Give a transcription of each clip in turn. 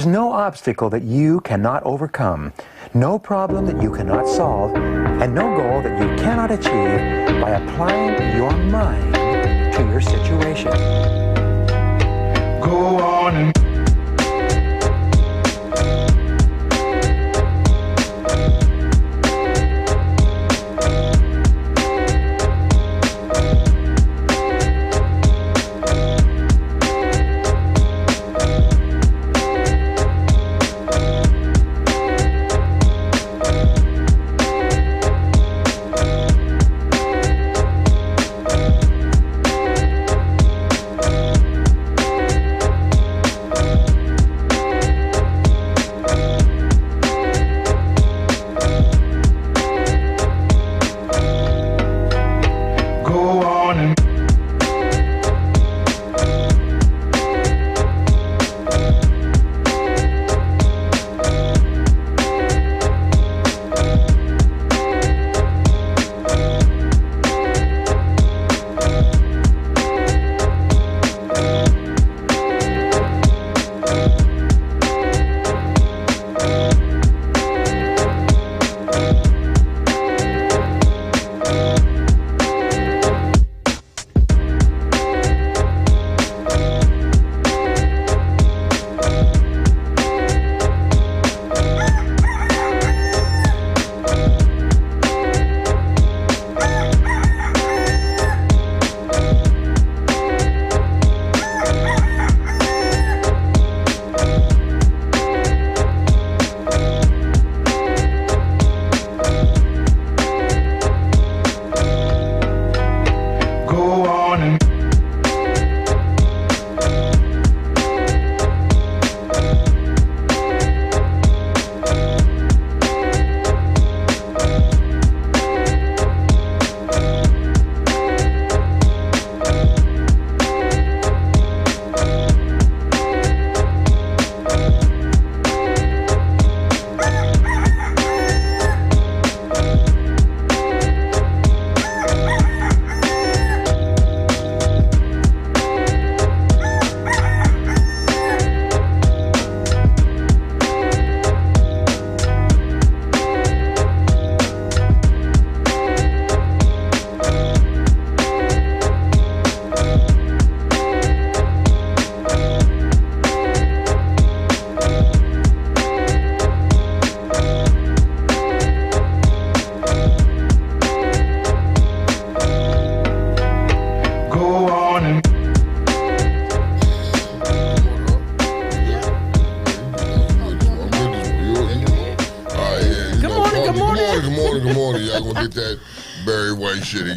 There's no obstacle that you cannot overcome, no problem that you cannot solve, and no goal that you cannot achieve by applying your mind to your situation. Go on and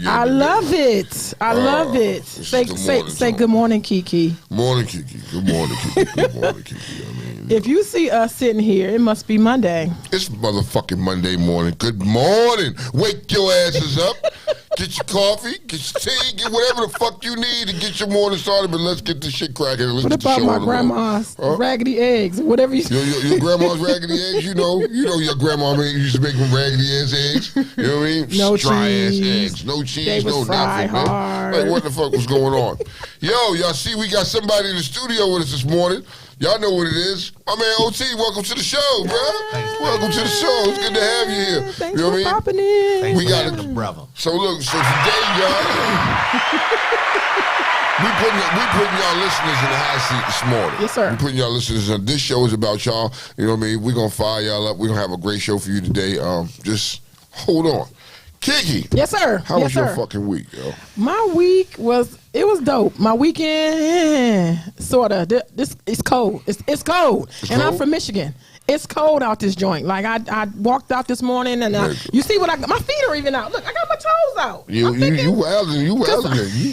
I love it. I love it. Say good morning, Kiki. Morning, Kiki. Good morning, Kiki. Good morning, Kiki. I mean, if you see us sitting here, it must be Monday. It's motherfucking Monday morning. Good morning. Wake your asses up. Get your coffee, get your tea, get whatever the fuck you need to get your morning started. But let's get this shit cracking. Let's what about my grandma's raggedy eggs? Whatever you your grandma's raggedy eggs, you know your grandma used to make them raggedy ass eggs. You know what I mean? No dry cheese. ass eggs, no cheese, they no was fried nothing, hard. man. Like what the fuck was going on? Yo, y'all see we got somebody in the studio with us this morning. Y'all know what it is. My man OT, welcome to the show, bro. Welcome to the show. It's good to have you here. Thanks you know for what I mean? popping in. Thanks we for got having us, brother. So look, so today, y'all, we putting y'all listeners in the hot seat this morning. Yes, sir. We putting y'all listeners in. This show is about y'all. You know what I mean? We're gonna fire y'all up. We're gonna have a great show for you today. Just hold on. Kiki. Yes, sir. How was your sir. fucking week, yo? My week was dope. My weekend, sorta. It's cold. It's cold. And I'm from Michigan. It's cold out this joint. Like I walked out this morning and you see what I got? My feet are even out. Look, I got my toes out. You wilding. You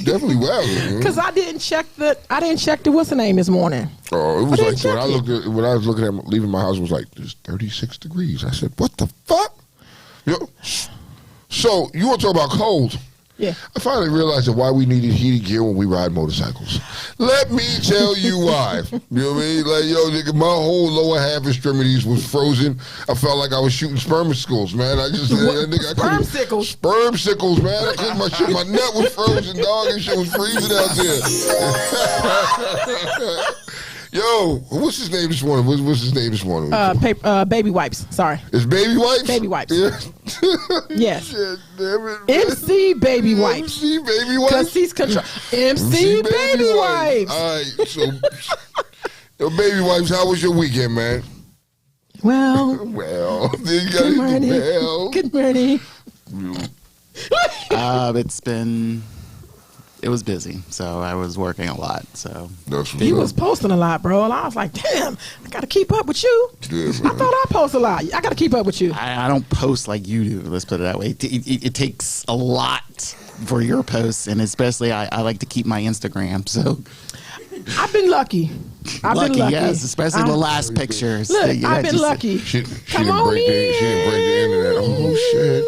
definitely wilding. Because I didn't check the what's the name this morning. Oh, it was like when I was looking at leaving my house, it was like it's 36 degrees. I said, what the fuck? Yo, so you want to talk about cold? Yeah. I finally realized why we needed heated gear when we ride motorcycles. Let me tell you why. You know what I mean? Like, yo, nigga, my whole lower half extremities was frozen. I felt like I was shooting spermicles, man. Spermicles, man. I couldn't, my neck was frozen, dog, and shit was freezing out there. Yo, what's his name this morning? What's his name this morning? Baby wipes. Sorry. It's Baby Wipes? Baby Wipes. Yeah. Yes. Shit, damn it, man. MC Baby Wipes. MC Baby Wipes? Because he's MC Baby Wipes. All right, so, yo, Baby Wipes, how was your weekend, man? Well, Well, then you good got morning. well. Good morning. It was busy, so I was working a lot. So That's what's You up. was posting a lot, bro. And I was like, damn, I got to keep up with you. Yeah, I man. thought I post a lot. I got to keep up with you. I don't post like you do. Let's put it that way. It takes a lot for your posts, and especially I like to keep my Instagram. So I've been lucky. I've been lucky. yes, especially the last pictures. Look, Yeah, I've been just- lucky. She Come didn't on break the, she didn't break the internet. Oh, shit.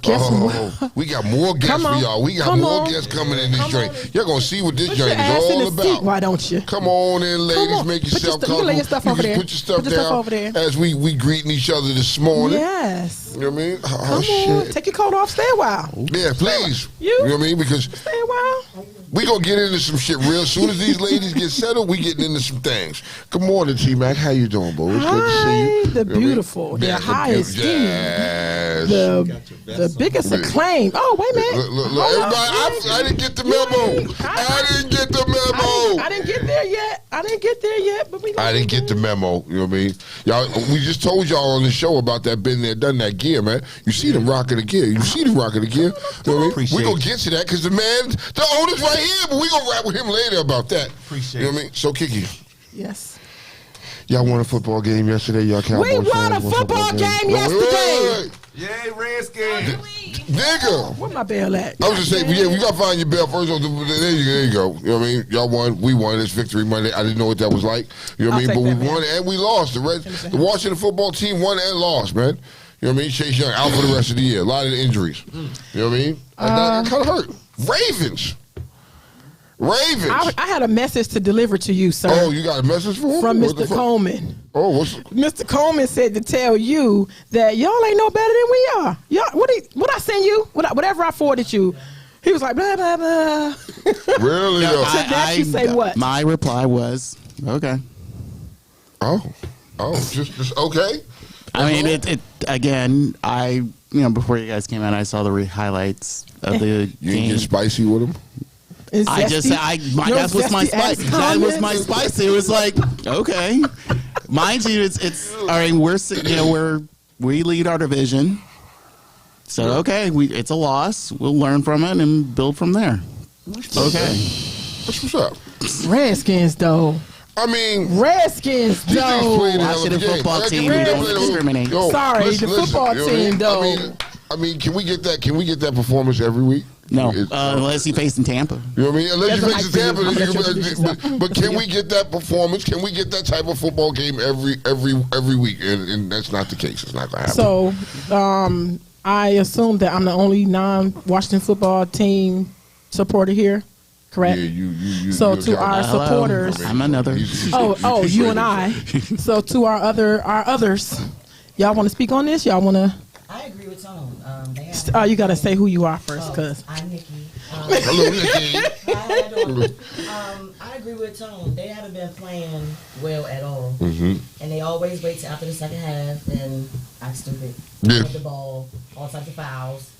Guess Oh, we got more guests Come for on. y'all. We got Come more on. guests coming in this Come joint. on. Y'all gonna see what this Put your joint is ass in all the seat, about. why don't you? Come on in, ladies. on. Make Put your yourself stuff- you can lay your stuff comfortable. over can there. Put your stuff Put your stuff down over there. as we greeting each other this morning. Yes. You know what I mean? Oh, Come on. shit. Take your coat off. Stay a while. Yeah, please. You? know what I mean? Because Stay a while. we gonna get into some shit real soon as these ladies get settled. We getting into some things. Good morning, T Mac. How you doing, boo? It's good to see you. Hi, the You know what I mean? beautiful, the Yeah, highest yes. the biggest acclaim. Oh, wait a minute. Look, Hold on. everybody, I didn't get the memo. I didn't get the memo. I didn't get there yet. But we. I didn't get the memo. You know what I mean? Y'all, we just told y'all on the show about that been there, done that gear, man. You see them rocking the gear. You see them rocking the gear. You know what I mean? We gonna get to that because the owner's right here, but we gonna rap with him later about that. Appreciate You know what I mean? So Kiki, Yes. y'all won a football game yesterday. Y'all Cowboys We won fans a football game No, yesterday. Yay, Redskins. Nigga. Where my bell at? I was just saying, yeah, we gotta find your bell first. There you go. You know what I mean? Y'all won. We won. It's Victory Monday. I didn't know what that was like. You know what I I'll mean? But we take that, won man. and we lost. The Washington football team won and lost, man. You know what I mean? Chase Young out for the rest of the year. A lot of the injuries. You know what I mean? That kind of hurt. Ravens. I had a message to deliver to you, sir. Oh, you got a message for him? from What the Mr. fuck? Coleman. Oh, what's? Mr. Coleman said to tell you that y'all ain't no better than we are. Y'all, what I send you? Whatever I forwarded you. He was like, blah, blah, blah. Really? To that you say what? My reply was, okay. Oh, just okay. I mean, it again. Before you guys came out, I saw the highlights of the You didn't game. get spicy with him? It's That was my spice. That was my spice. It was like, okay, mind you, it's. I mean, we lead our division, so okay, it's a loss. We'll learn from it and build from there. Okay. What's up? Redskins, though. I mean, Redskins, these niggas though. played a hell of a Washington game. football Like, team, you we know, don't they- discriminate. Sorry, the football you know what I mean? team, though. I mean, can we get that? Can we get that performance every week? No, It's- unless you face in Tampa. you know what I mean? Unless you That's face what the I Tampa, do. I'm then gonna you let you can- introduce yourself. but can we get that performance? Can we get that type of football game every week? And that's not the case. It's not gonna happen. So, I assume that I'm the only non-Washington football team supporter here, correct? yeah, you. So you're to a our Cowboys. supporters- I'm another. You and I. So to our others, y'all want to speak on this? Y'all want to? I agree with Tone. They have You got to say who you are first, cause I'm Nikki. Hello, Nikki. Hi, how you doing? I agree with Tone. They haven't been playing well at all, and they always wait till after the second half and act stupid. Yeah. With the ball, all types of fouls.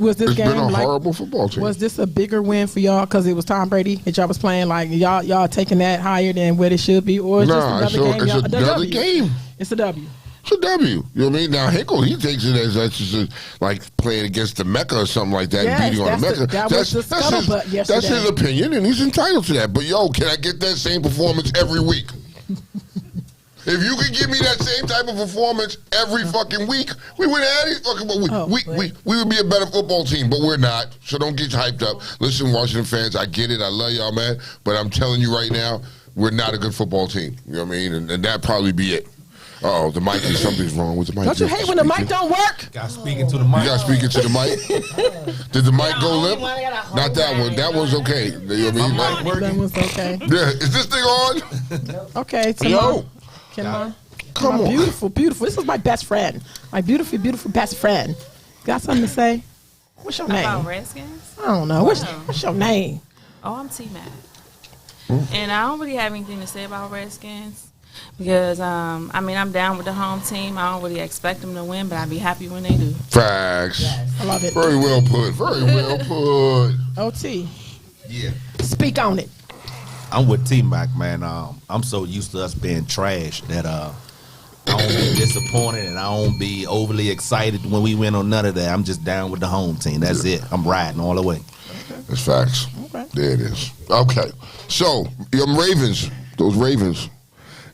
was this It's game been a like? horrible football team. Was this a bigger win for y'all because it was Tom Brady that y'all was playing? Like y'all taking that higher than what it should be, or it's Nah, just another game? it's another W. game. It's a W. It's a W. You know what I mean? Now Hinkle, he takes it as that's just like playing against the Mecca or something like that, Yes, and beating on the that's Mecca. that was the scuttlebutt that's yesterday. his opinion, and he's entitled to that. But yo, can I get that same performance every week? If you could give me that same type of performance every fucking week, we would have it. We would be a better football team, but we're not. So don't get hyped up. Listen, Washington fans, I get it. I love y'all, man. But I'm telling you right now, we're not a good football team. You know what I mean? And that'd probably be it. Uh-oh, the mic is something's wrong with the mic. Don't you hate when the mic don't work? Got speaking to the mic. You got speaking to the mic? Did the mic go only limp? one that got a Not that whole one. That one's okay. You know what I mean? My mic working. That was okay. Yeah, is this thing on? Okay, Yo. Come on. Beautiful. This is my best friend. My beautiful best friend. Got something to say? What's your name? About Redskins? I don't know. What's your name? Oh, I'm T-Mac. And I don't really have anything to say about Redskins because, I mean, I'm down with the home team. I don't really expect them to win, but I'd be happy when they do. Facts. I love it. Very well put. Very well put. OT, Yeah. speak on it. I'm with T-Mac, man. I'm so used to us being trash that I don't be disappointed and I don't be overly excited when we win on none of that. I'm just down with the home team. That's it. I'm riding all the way. That's facts. Okay. There it is. Okay. So, Ravens. Those Ravens.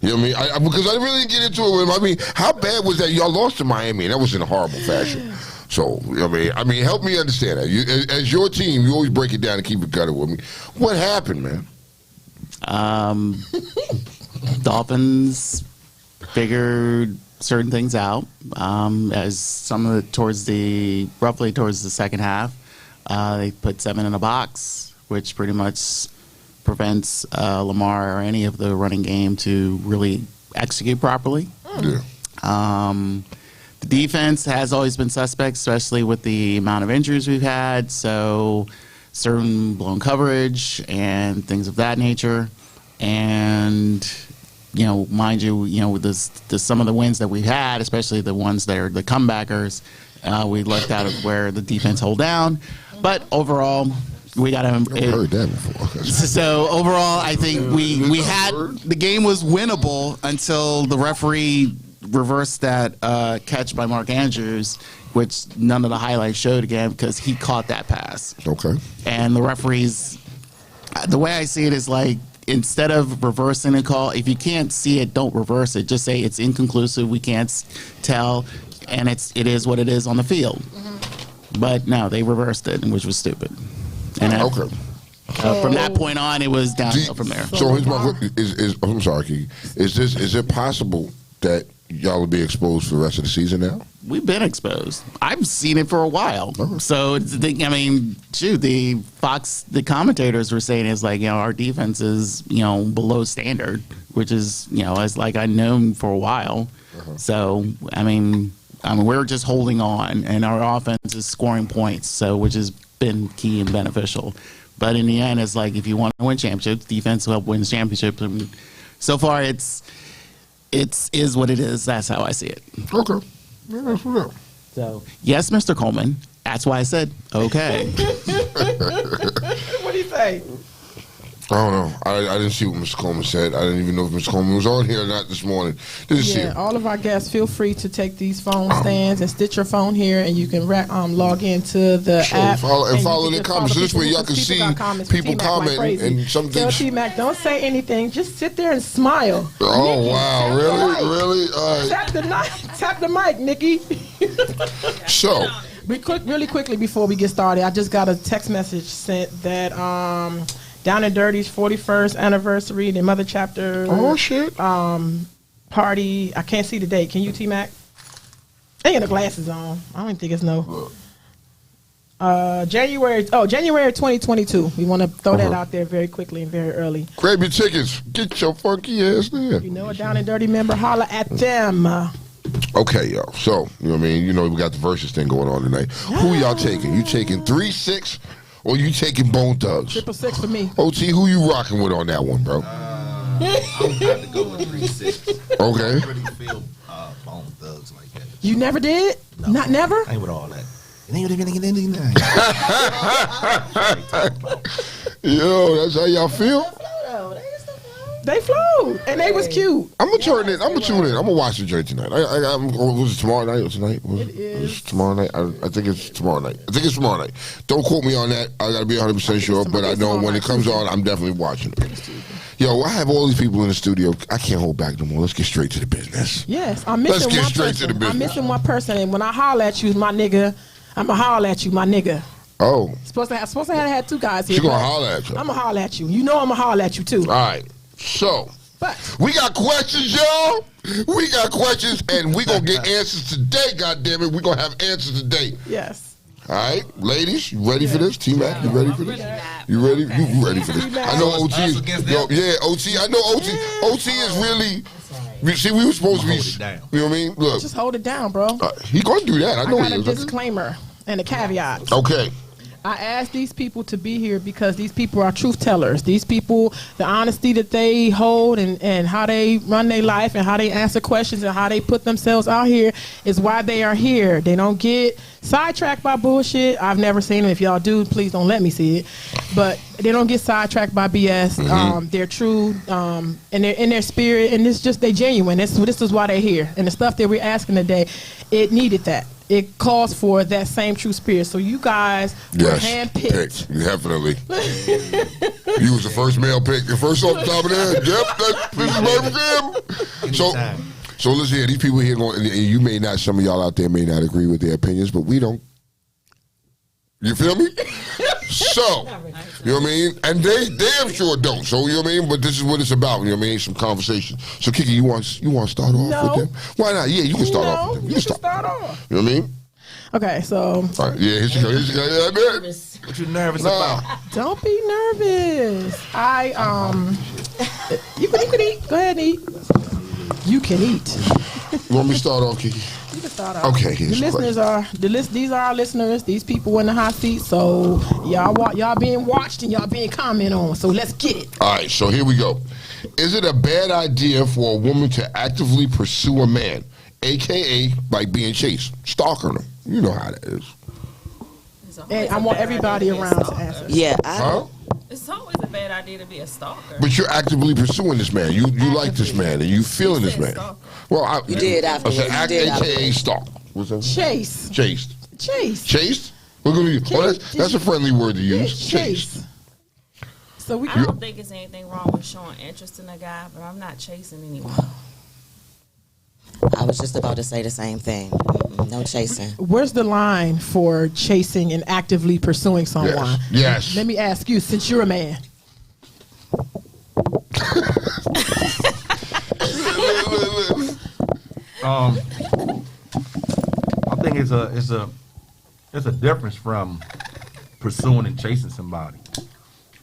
You know what I mean? Because I really didn't get into it with them. I mean, how bad was that? Y'all lost to Miami, and that was in a horrible fashion. So, you know what I mean, help me understand that. As your team, you always break it down and keep it gutted with me. What happened, man? Dolphins figured certain things out as some of the roughly towards the second half. They put 7 in a box, which pretty much prevents Lamar or any of the running game to really execute properly. Yeah. The defense has always been suspect, especially with the amount of injuries we've had. So certain blown coverage and things of that nature. And, you know, mind you, with some of the wins that we've had, especially the ones that are the comebackers, we left out of where the defense hold down. But overall, we got to. I've heard that before. So overall, I think we had the game was winnable until the referee reversed that catch by Mark Andrews, which none of the highlights showed again because he caught that pass. Okay. And the referees, the way I see it is like, instead of reversing a call, if you can't see it, don't reverse it. Just say it's inconclusive. We can't tell, and it is what it is on the field. But no, they reversed it, which was stupid. And Okay. from that point on, it was downhill from there. So here's my I'm sorry, Kiki. Is it possible that y'all will be exposed for the rest of the season now? We've been exposed. I've seen it for a while. So the commentators were saying is like, our defense is, below standard, which is, as like I've known for a while. So, I mean, we're just holding on, and our offense is scoring points, so which has been key and beneficial. But in the end, it's like if you want to win championships, defense will help win championships. And so far, it is what it is. That's how I see it. Okay. Yeah, that's what up. So yes, Mr. Coleman. That's why I said okay. What do you say? I don't know. I didn't see what Mr. Coleman said. I didn't even know if Mr. Coleman was on here or not this morning. Didn't see him. All of our guests, feel free to take these phone stands and stitch your phone here, and you can log into the app. And follow their comments. So this way y'all can see people comment and some Tell things. T-Mac, don't say anything. Just sit there and smile. Oh, Nikki, wow. tap the Really? mic. Really? All right. Tap the mic, Nikki. So, Really quickly before we get started, I just got a text message sent that Down and Dirty's 41st anniversary, the Mother Chapter shit. party. I can't see the date. Can you, T-Mac? I ain't got the glasses on. I don't think it's no. January 2022. We want to throw that out there very quickly and very early. Grab your tickets. Get your funky ass there. You know a Down and Dirty member, holla at them. Okay, y'all. So, you know what I mean? We got the versus thing going on tonight. Who y'all taking? You taking 3-6 or you taking Bone Thugs? 666 for me. OT, who you rocking with on that one, bro? I'm going to have to go with 3-6. Okay. I don't really feel Bone Thugs like that. You never did? No. Not never? I ain't with all that. Yo, that's how y'all feel? They flowed, and they was cute. I'm gonna tune in. I'm gonna watch the joint tonight. Was it tomorrow night or tonight? It is. Tomorrow night. I think it's tomorrow night. Don't quote me on that. I gotta be 100% sure, but I know when it comes on, I'm definitely watching it. Yo, I have all these people in the studio. I can't hold back no more. Let's get straight to the business. Yes, I'm missing Let's get one straight person. to the business. I'm missing one person, and when I holler at you, my nigga, I'ma holler at you, my nigga. Oh, Supposed to have had 2 guys here. she gonna but holler at you. I'ma holler at you. You know I'ma holler at you too. All right. So, But we got questions, y'all. We got questions, and we gonna get answers today. God damn it, we gonna have answers today. yes. All right, ladies, you ready for this? T-Mac, you ready for this? You ready? You ready for this? I know OT is. OT. I know OT. OT is really. See, we were supposed to be. Hold it down. You know what I mean? Look, Just hold it down, bro. he gonna do that. I know I got he a is. disclaimer and a caveat. Okay. I asked these people to be here because these people are truth tellers. These people, the honesty that they hold and how they run their life and how they answer questions and how they put themselves out here is why they are here. They don't get sidetracked by bullshit. I've never seen them. If y'all do, please don't let me see it. But they don't get sidetracked by BS. They're true, and they're in their spirit, and it's just they genuine. This is why they're here. And the stuff that we're asking today, it needed that. It calls for that same true spirit. So you guys were handpicked. Definitely. You was the first male pick. The first off the top of the head. Yep, this is right for him. So listen here. These people here, and you may not, some of y'all out there may not agree with their opinions, but we don't. You feel me? So, you know what I mean? And they damn sure don't. So, you know what I mean? But this is what it's about, you know what I mean? Some conversation. So, Kiki, you want to start off with them? Why not? Yeah, you can start off with them. You can start off. You know what I mean? Okay, so. All right, yeah, here she goes. What you nervous about? Don't be nervous. You can eat. Go ahead and eat. You can eat. You want me to start off, Kiki? You can start off. Okay, these are our listeners. These people in the hot seat. So y'all being watched and y'all being commented on. So let's get it. All right, so here we go. Is it a bad idea for a woman to actively pursue a man, aka by being chased, stalking him? You know how that is. And I want everybody around to answer. Yeah, It's always a bad idea to be a stalker. But you're actively pursuing this man. You like this man, and you feeling this man. Stalker. Well, You did afterwards. I said, You did AKA stalk. What's that? Chase. Chased. Chase. We're gonna use. Oh, that's a friendly word to use. Chase. So we. I don't think there's anything wrong with showing interest in a guy, but I'm not chasing anyone. I was just about to say the same thing. No chasing. Where's the line for chasing and actively pursuing someone? Yes. Let me ask you, since you're a man. I think it's a difference from pursuing and chasing somebody.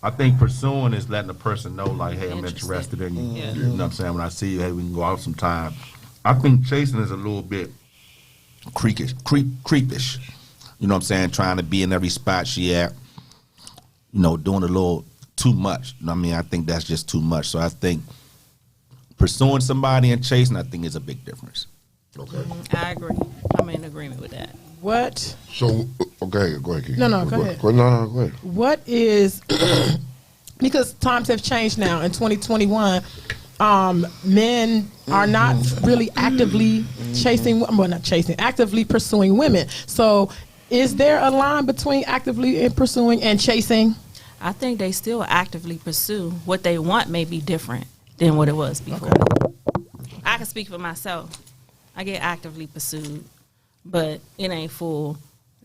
I think pursuing is letting the person know, like, hey, I'm interested in you. Yeah. You know what I'm saying? When I see you, hey, we can go out sometime. I think chasing is a little bit creepish. You know what I'm saying? Trying to be in every spot she at. You know, doing a little too much. You know what I mean? I think that's just too much. So I think pursuing somebody and chasing, I think, is a big difference. Okay. I agree. I'm in agreement with that. What? So, okay, go ahead, Kiki. No, go ahead. No, go ahead. What is, because times have changed now in 2021, men are not really actively actively pursuing women. So is there a line between actively pursuing and chasing? I think they still actively pursue. What they want may be different than what it was before. I can speak for myself. I get actively pursued, but it ain't for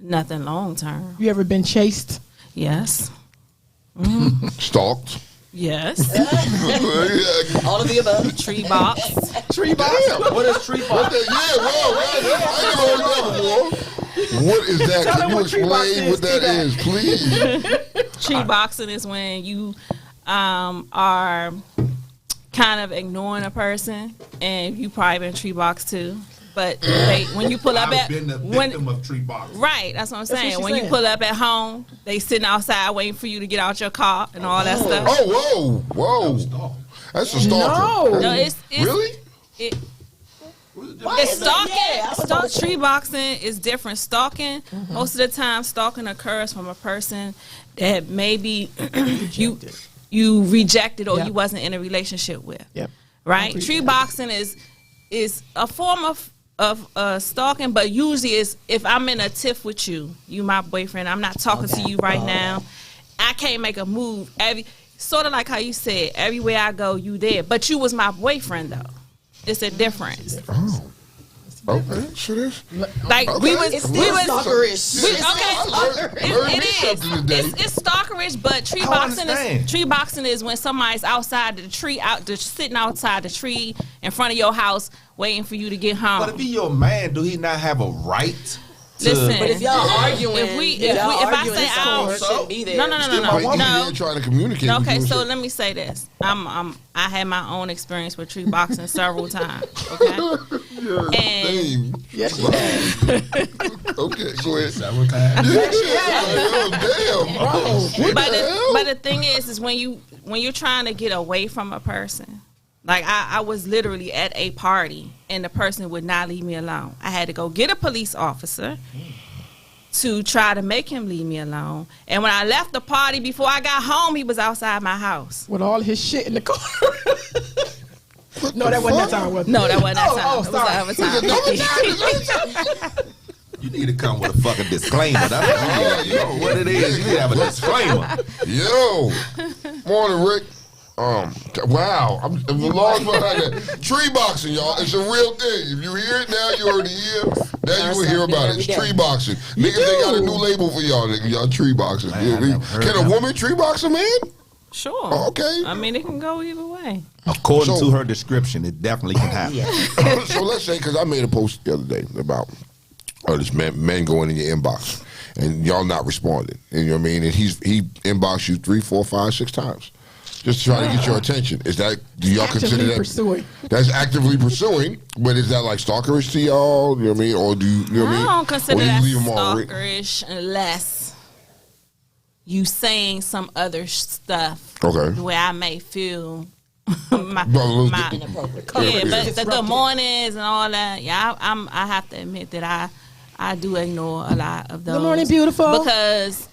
nothing long term. You ever been chased? Yes. Stalked. Yes. All of the above. Tree box. Tree box? Damn. What is tree box? What is that? Tell Can them you what tree box explain is, what that is, please? Tree boxing is when you are kind of ignoring a person, and you probably been tree boxed too. But when you pull up I've been the victim of tree box. Right, that's what I'm saying. what When she's you pull up at home, they sitting outside waiting for you to get out your car and all that stuff. Oh, whoa. That's a stalker. No, it's Really? It's stalking. Tree boxing is different. Stalking, most of the time, stalking occurs from a person that maybe you rejected or you wasn't in a relationship with. Yep. Right? Tree boxing is a form of stalking, but usually is if I'm in a tiff with you, you my boyfriend, I'm not talking to you right now. I can't make a move. Sort of like how you said, everywhere I go, you there. But you was my boyfriend though. It's a difference. Oh. Okay, so this. Like we was stalkerish. It's stalkerish, but tree boxing is when somebody's outside the tree, sitting outside the tree in front of your house, waiting for you to get home. But if he your man, do he not have a right Listen, But if y'all arguing, if I say I I'll, be there. no, But no. you're trying to communicate. No, with okay, you and so shit. let me say this. I had my own experience with tree boxing several times. Okay, and Dang. Yes, you have. Okay, go ahead. Several times. Oh, damn. but the thing is when you're trying to get away from a person. Like I was literally at a party and the person would not leave me alone. I had to go get a police officer to try to make him leave me alone. And when I left the party, before I got home, he was outside my house. With all his shit in the car. No, that wasn't that time. Was it? No, that wasn't that time. Oh, It sorry. was the other time. You need to come with a fucking disclaimer. That's you know what it is. You need to have a disclaimer. Yo, morning, Rick. Wow, I'm lost behind that. Tree boxing, y'all. It's a real thing. If you hear it now, you already hear. Now you will hear about it. It's tree boxing. Niggas, they got a new label for y'all, nigga. Y'all tree boxing. Man, I never heard Can of a it. woman tree box a man? Sure. Oh, okay. I mean, it can go either way. According So- to her description, it definitely can happen. So let's say, because I made a post the other day about this men going in your inbox and y'all not responding. And you know what I mean? And he inboxed you 3, 4, 5, 6 times. Just to try to get your attention. Is that, do y'all consider Actively that? pursuing. That's actively pursuing, but is that like stalkerish to y'all? You know what I mean? Or do you know what I mean? I don't consider Or that leave 'em all written? stalkerish unless you saying some other stuff Okay. where I may feel my, Bro, my Inappropriate. yeah, but the Disrupted. good mornings and all that. Yeah, I have to admit that I do ignore a lot of those. Good morning, beautiful. Because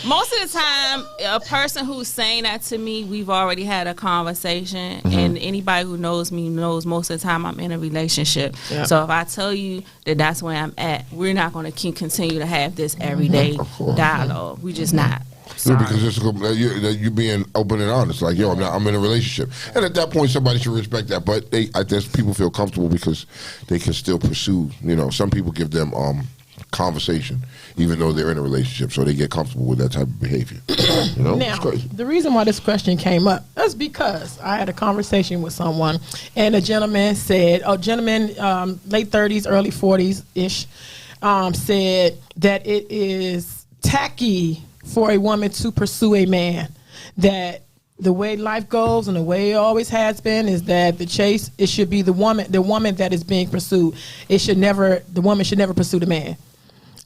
most of the time, a person who's saying that to me, we've already had a conversation, and anybody who knows me knows most of the time I'm in a relationship. Yeah. So if I tell you that that's where I'm at, we're not going to continue to have this everyday dialogue. We just not. Yeah, because it's you being open and honest. Like, yo, I'm in a relationship, and at that point, somebody should respect that. But I guess people feel comfortable because they can still pursue. You know, some people give them conversation, even though they're in a relationship, so they get comfortable with that type of behavior. You know, Now, it's crazy. the reason why this question came up is because I had a conversation with someone, and a gentleman said, late 30s, early 40s ish, said that it is tacky for a woman to pursue a man. That the way life goes and the way it always has been is that the chase, it should be the woman that is being pursued. The woman should never pursue the man.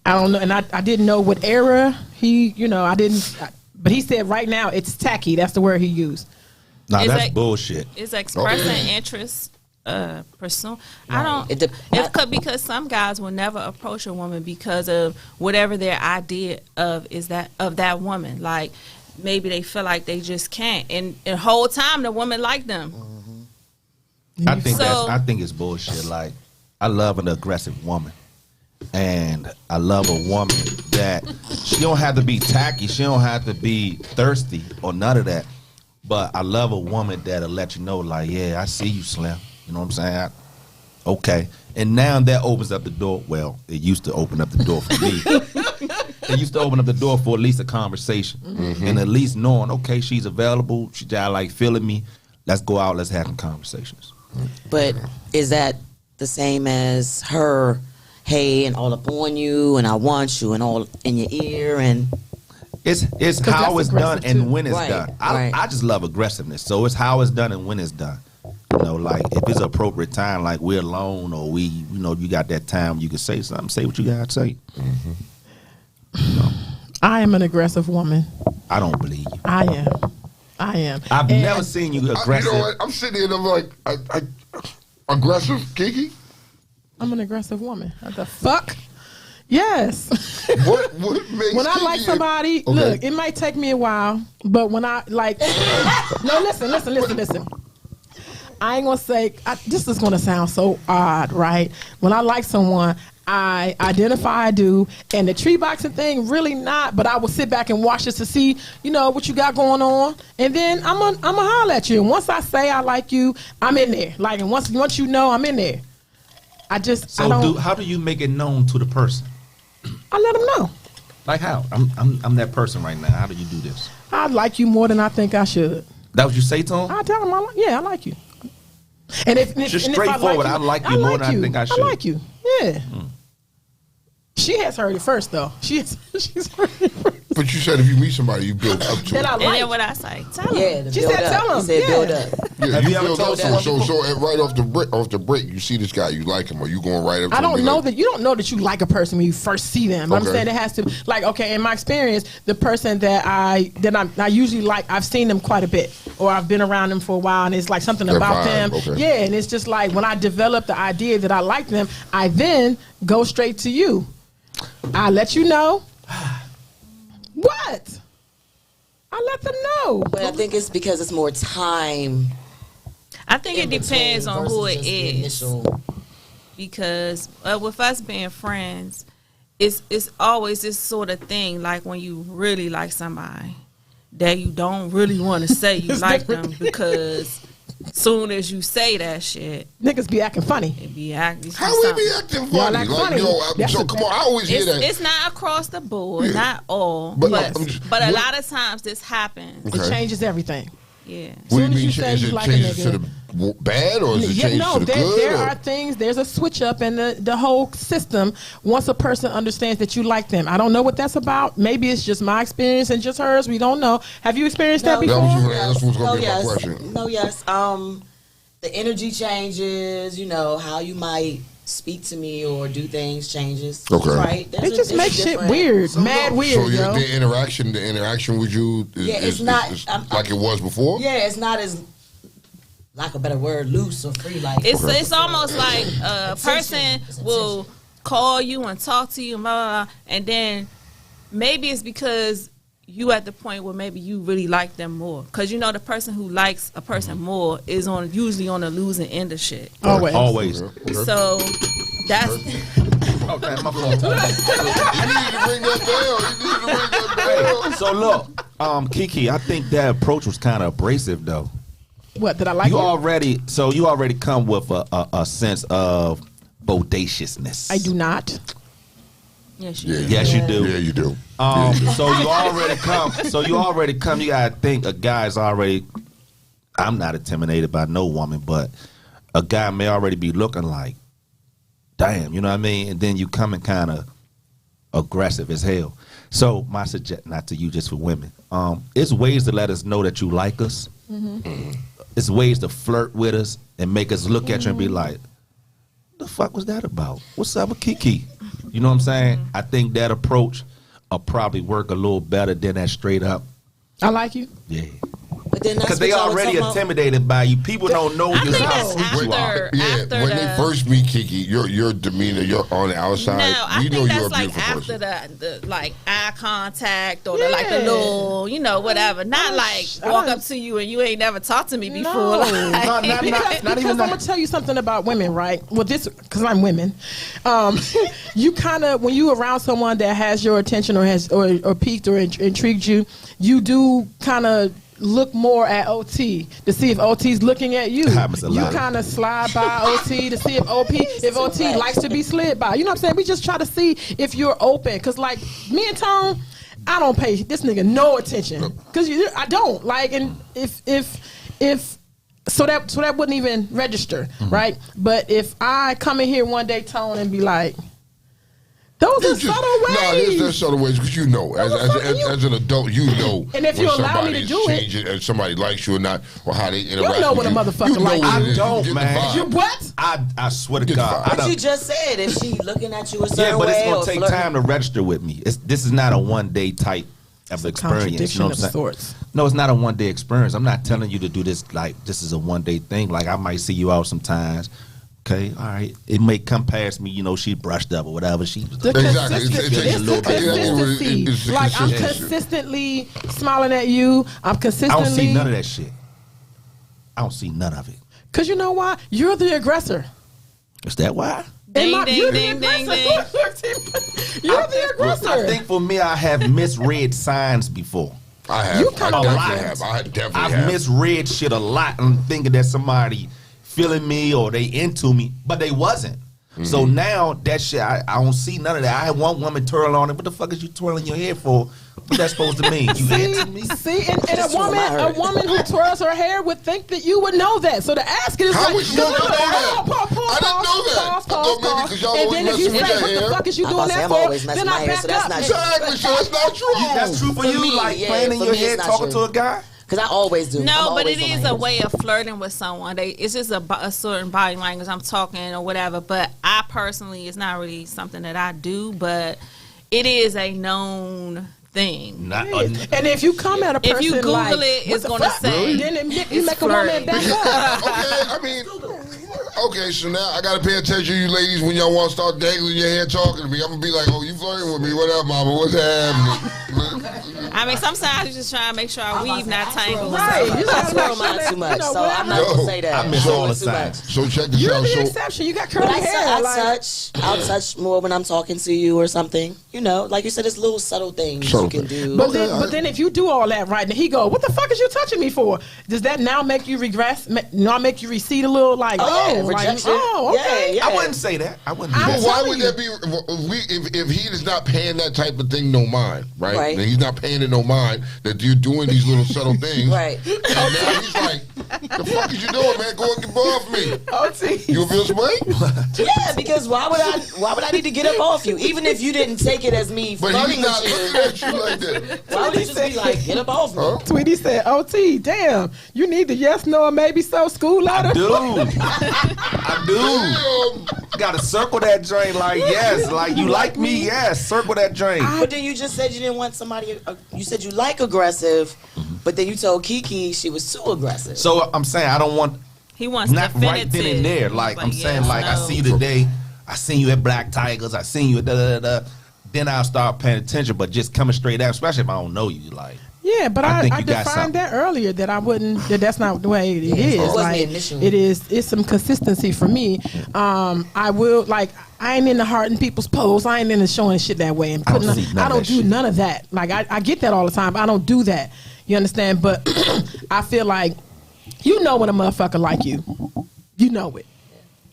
I don't know, and I didn't know what era but he said right now it's tacky. That's the word he used. Nah, It's that's like- bullshit. It's expressing interest. Pursue. I don't. It dep- Because some guys will never approach a woman because of whatever their idea of that woman. Like maybe they feel like they just can't, and the whole time the woman like them. I think So- I think it's bullshit. Like, I love an aggressive woman, and I love a woman that she don't have to be tacky, she don't have to be thirsty or none of that. But I love a woman that'll let you know, like, yeah, I see you, Slim. You know what I'm saying? Okay. And now that opens up the door. Well, it used to open up the door for me. It used to open up the door for at least a conversation, and at least knowing, okay, she's available. She just like feeling me. Let's go out. Let's have some conversations. But is that the same as her, hey, and all up on you, and I want you, and all in your ear, and It's how that's it's done aggressive, and too. when it's Right, done. right. I just love aggressiveness. So it's how it's done and when it's done. You know, like if it's appropriate time, like we're alone or you got that time you can say something, say what you gotta say. I am an aggressive woman. I don't believe you. I am. I've And never seen you You aggressive. know what? I'm sitting here and I'm like, aggressive, Kiki. I'm an aggressive woman. What the fuck? Yes. What makes When I Kiki like somebody, Okay. look, it might take me a while, but when I like, no, listen. I ain't gonna say, this is gonna sound so odd, right? When I like someone, I identify I do, and the tree boxing thing, really not, but I will sit back and watch this to see, what you got going on, and then I'm gonna holler at you. And once I say I like you, I'm in there. Like, and once you know, I'm in there. I don't. How do you make it known to the person? I let them know. Like how? I'm that person right now. How do you do this? I like you more than I think I should. That what you say to him? I tell them, I like you. And if Just and if I straightforward. I like you more than I think I should. I like you. Yeah. She has heard it first, though. She's heard it first. But you said if you meet somebody, you build up to That it. I And then like. what I say, tell Yeah, him. to She build said, up. tell him. He said, Yeah. build up. Yeah, Have you ever build told up to that it. So right off the break, you see this guy, you like him, or you going right up to I him? don't be know like, that you don't know that you like a person when you first see them. I'm Okay. saying it has to like okay. In my experience, the person that I usually like, I've seen them quite a bit, or I've been around them for a while, and it's like something That about vibe, them. okay. Yeah, and it's just like when I develop the idea that I like them, I then go straight to you. I let you know. What? I let them know. But I think it's because it's more time. I think it in depends between on who versus it just the is. initial- Because with us being friends, it's always this sort of thing. Like when you really like somebody, that you don't really want to say you It's like different. them because soon as you say that shit, Niggas be acting funny. it be acting. How we be acting Y'all funny? act Like, funny. That's so a- come on, I always hear that. It's not across the board, Yeah. not all, But but I'm just- but a what- lot of times this happens. Okay. It changes everything. Yeah. What do you Soon as mean? you say Is you it like a changes nigga- to the bad, or is it Yeah, changes no, to the good? there or- are things. There's a switch up in the whole system once a person understands that you like them. I don't know what that's about. Maybe it's just my experience and just hers. We don't know. Have you experienced that No, before? That was gonna- that's what's gonna be my yes. question. No, yes. The energy changes. You know how you might speak to me or do things changes. Okay. Right. They just make shit different- weird, mad So weird, yo. the interaction with you is, Yeah, it's is not- like it was before. Yeah, it's not as, lack of a better word, loose or free. Like It's almost like a person It's will attention. call you and talk to you, blah, blah, blah, and then maybe it's because you at the point where maybe you really like them more. Because you know the person who likes a person more is usually on the losing end of shit. Always. Always. Okay. So that's Oh, damn, my fault. You need to ring that bell. You need to ring that bell. So look, Kiki, I think that approach was kind of abrasive, though. What did I like? You it? already come with a sense of bodaciousness. I do not. yes, Yeah, you Yes, you do. Yeah, you do. So you already come. So you already come. You gotta think a guy's already. I'm not intimidated by no woman, but a guy may already be looking like, damn, you know what I mean? And then you come and kind of aggressive as hell. So my suggestion, not to you, just for women, it's ways to let us know that you like us. It's ways to flirt with us and make us look at you and be like, the fuck was that about? What's up with Kiki? You know what I'm saying? I think that approach will probably work a little better than that straight up. I like you. Yeah. But then that's Because they what y'all were already talking about. intimidated by you. People don't know I you think how that's sweet you are. after Yeah, when they the. first meet Kiki, your demeanor, you're on the outside. No, I we know think you're a that's like beautiful after person. the like eye contact or the like the Yeah. little, you know, whatever. Not like I walk don't- up to you and you ain't never talked to me before. No. Like, not Because even I'm that. gonna tell you something about women, right? Well, because I'm women, you kind of when you around someone that has your attention or has or piqued or intrigued you, you do kind of look more at OT to see if OT's looking at you. Happens a You lot. kind of slide by OT to see if OT likes to be slid by. You know what I'm saying? We just try to see if you're open. Cause like me and Tone, I don't pay this nigga no attention. Cause I don't like, and if. So that wouldn't even register, right? But if I come in here one day, Tone, and be like, those are subtle ways. there's subtle ways because you know, as an adult, you know. And if you when allow me to somebody's do it- changing and somebody likes you or not, or how they interact. know with when a motherfucker know like what you. it is. I don't, You get the man. vibe. You what? I swear to Get God. fired. I But done- you just said if she looking at you a certain yeah, but it's way going or to take flirting- time to register with me. This is not a one-day type of experience. Contradiction You know what of I'm saying? sorts. No, it's not a one-day experience. I'm not telling you to do this like this is a one-day thing. Like I might see you out sometimes. Okay, all right. It may come past me, you know, she brushed up or whatever. She The Exactly. consistency. It's It's a little the bit. consistency. It's the Like I'm consistency. consistently smiling at you. I'm I consistently. don't see none of that shit. I don't see none of it. Cause you know why? You're the aggressor. Is that why? Ding, You're ding, the ding, ding, ding. aggressor. You're the aggressor. I think for me, I have misread signs before. I have. You I kinda definitely like- have. I definitely I've have. misread shit a lot and thinking that somebody feeling me or they into me, but they wasn't. Mm-hmm. So now that shit, I don't see none of that. I had one woman twirl on it. What the fuck is you twirling your head for? What that's supposed to mean? You answer me? See, and a woman who twirls her hair would think that you would know that. So to ask it is How like, would you know that? I didn't know that. Pause, I thought maybe because y'all and always then if you messing with say, your what the hair. fuck is you I'm doing about to say, that I'm for? always messing Then my I hair, back so that's up. not Exactly, so that's not true. That's true for you, me, like yeah, playing in for your me, it's head, not talking true. to a guy. Because I always do. No, I'm but always it on my is a heels. way of flirting with someone. It's just a certain body language. I'm talking or whatever. But I personally, it's not really something that I do. But it is a known thing. Not, And if you come at a person If you Google like, it, what it's the gonna fuck? say Then you it's make a woman flirting. back up. Okay, I mean, okay, so now I gotta pay attention, you ladies, when y'all want to start dangling your hair talking to me. I'm gonna be like, oh, you flirting with me? What up, mama? What's happening? I mean, sometimes you just try to make sure our weave not tangled. Right. You I gotta twirl make sure mine that, too much, you know, so I'm not whatever. gonna say that. I miss all the Too much. signs. So check this You're out. the So exception. You got curly But hair. I'll touch more when I'm talking to you or something. You know, like you said, it's little subtle things Subtle you can things. do. But then if you do all that right, and he go, what the fuck is you touching me for? Does that now make you regress? Not make you recede a little? Like, yeah, like, rejection. okay. Yeah. I wouldn't say that. I wouldn't do I'm that. But why telling would you. that be? If he is not paying that type of thing no mind, right? Right. And he's not paying it no mind that you're doing these little subtle things, Right. And now he's like, "The fuck is you doing, man? Go and get off me." OT. You feel some way? Yeah, because why would I need to get up off you? Even if you didn't take it as me But flirting he's not with looking you, at you like that. why would he just be like, get up off me? Huh? Tweety said, OT, damn, you need the yes, no, or maybe so school letter. I do. Damn. Gotta circle that drain like yes, like you like me, yes. Circle that drain. But then you just said you didn't want somebody. You said you like aggressive, but then you told Kiki she was too aggressive. So I'm saying I don't want He wants not right definitive. then and there. Like I'm saying, like I see you today. I seen you at Black Tigers. I seen you at da da da. Then I'll start paying attention. But just coming straight out, especially if I don't know you, like. Yeah, but I think I you got defined something. that earlier that I wouldn't. That's not the way it is. It wasn't Like, initially. it is. It's some consistency for me. I will like. I ain't into hearting people's posts. I ain't into showing shit that way and I don't putting. see none I of don't that do shit. none of that. Like I get that all the time. I don't do that. You understand? But I feel like you know when a motherfucker like you. You know it.